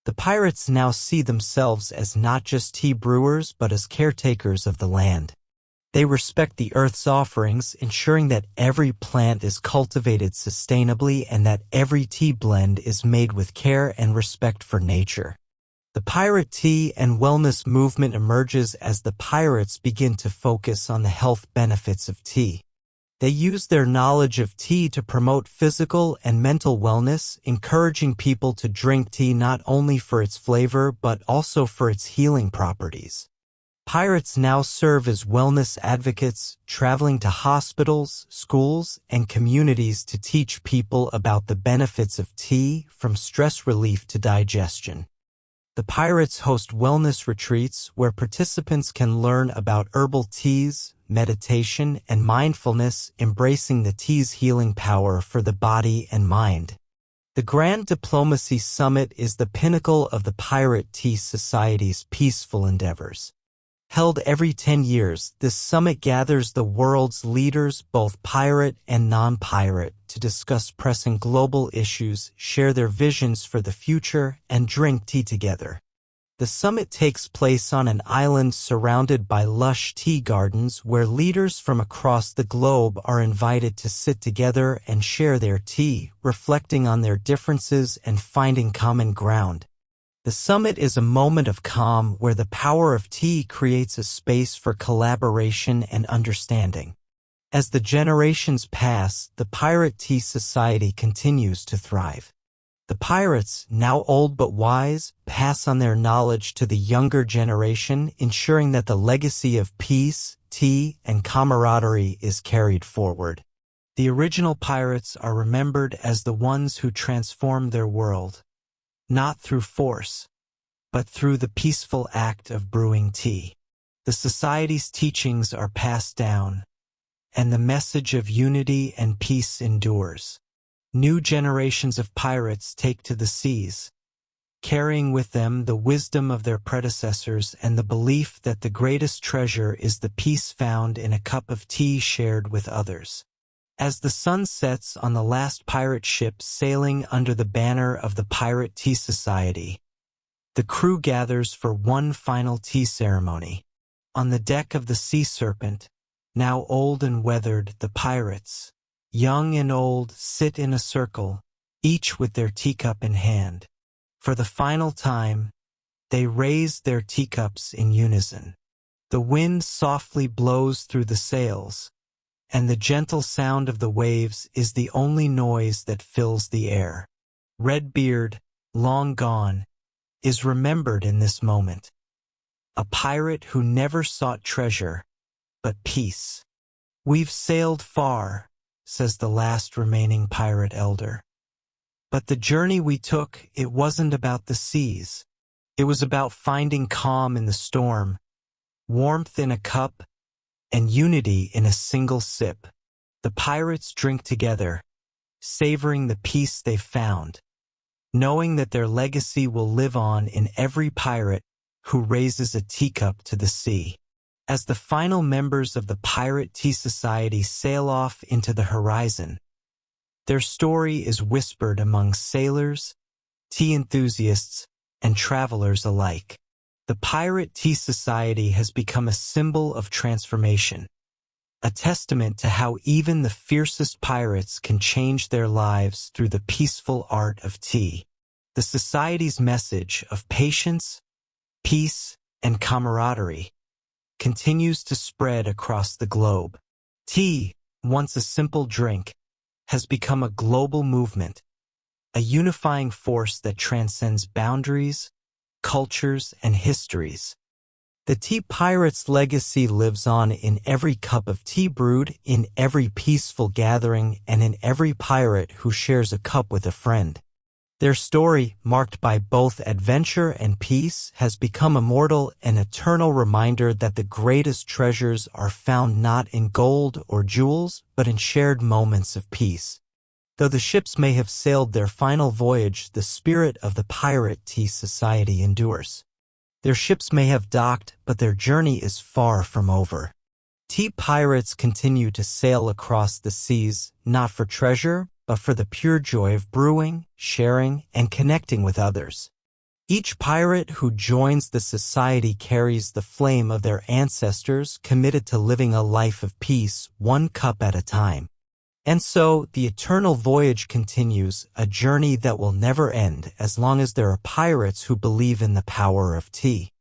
The pirates now see themselves as not just tea brewers but as caretakers of the land. They respect the earth's offerings, ensuring that every plant is cultivated sustainably and that every tea blend is made with care and respect for nature. The pirate tea and wellness movement emerges as the pirates begin to focus on the health benefits of tea. They use their knowledge of tea to promote physical and mental wellness, encouraging people to drink tea not only for its flavor but also for its healing properties. Pirates now serve as wellness advocates, traveling to hospitals, schools, and communities to teach people about the benefits of tea, from stress relief to digestion. The pirates host wellness retreats where participants can learn about herbal teas, meditation, and mindfulness, embracing the tea's healing power for the body and mind. The Grand Diplomacy Summit is the pinnacle of the Pirate Tea Society's peaceful endeavors. Held every 10 years, this summit gathers the world's leaders, both pirate and non-pirate, to discuss pressing global issues, share their visions for the future, and drink tea together. The summit takes place on an island surrounded by lush tea gardens where leaders from across the globe are invited to sit together and share their tea, reflecting on their differences and finding common ground. The summit is a moment of calm where the power of tea creates a space for collaboration and understanding. As the generations pass, the Pirate Tea Society continues to thrive. The pirates, now old but wise, pass on their knowledge to the younger generation, ensuring that the legacy of peace, tea, and camaraderie is carried forward. The original pirates are remembered as the ones who transformed their world, not through force, but through the peaceful act of brewing tea. The society's teachings are passed down, and the message of unity and peace endures. New generations of pirates take to the seas, carrying with them the wisdom of their predecessors and the belief that the greatest treasure is the peace found in a cup of tea shared with others. As the sun sets on the last pirate ship sailing under the banner of the Pirate Tea Society, the crew gathers for one final tea ceremony. On the deck of the Sea Serpent, now old and weathered, the pirates, young and old, sit in a circle, each with their teacup in hand. For the final time, they raise their teacups in unison. The wind softly blows through the sails, and the gentle sound of the waves is the only noise that fills the air. Redbeard, long gone, is remembered in this moment. A pirate who never sought treasure, but peace. "We've sailed far," says the last remaining pirate elder. "But the journey we took, it wasn't about the seas. It was about finding calm in the storm, warmth in a cup, and unity in a single sip." The pirates drink together, savoring the peace they've found, knowing that their legacy will live on in every pirate who raises a teacup to the sea. As the final members of the Pirate Tea Society sail off into the horizon, their story is whispered among sailors, tea enthusiasts, and travelers alike. The Pirate Tea Society has become a symbol of transformation, a testament to how even the fiercest pirates can change their lives through the peaceful art of tea. The Society's message of patience, peace, and camaraderie continues to spread across the globe. Tea, once a simple drink, has become a global movement, a unifying force that transcends boundaries, cultures, and histories. The tea pirate's legacy lives on in every cup of tea brewed, in every peaceful gathering, and in every pirate who shares a cup with a friend. Their story, marked by both adventure and peace, has become immortal, an eternal reminder that the greatest treasures are found not in gold or jewels, but in shared moments of peace. Though the ships may have sailed their final voyage, the spirit of the Pirate Tea Society endures. Their ships may have docked, but their journey is far from over. Tea pirates continue to sail across the seas, not for treasure, but for the pure joy of brewing, sharing, and connecting with others. Each pirate who joins the society carries the flame of their ancestors, committed to living a life of peace, one cup at a time. And so, the eternal voyage continues, a journey that will never end as long as there are pirates who believe in the power of tea.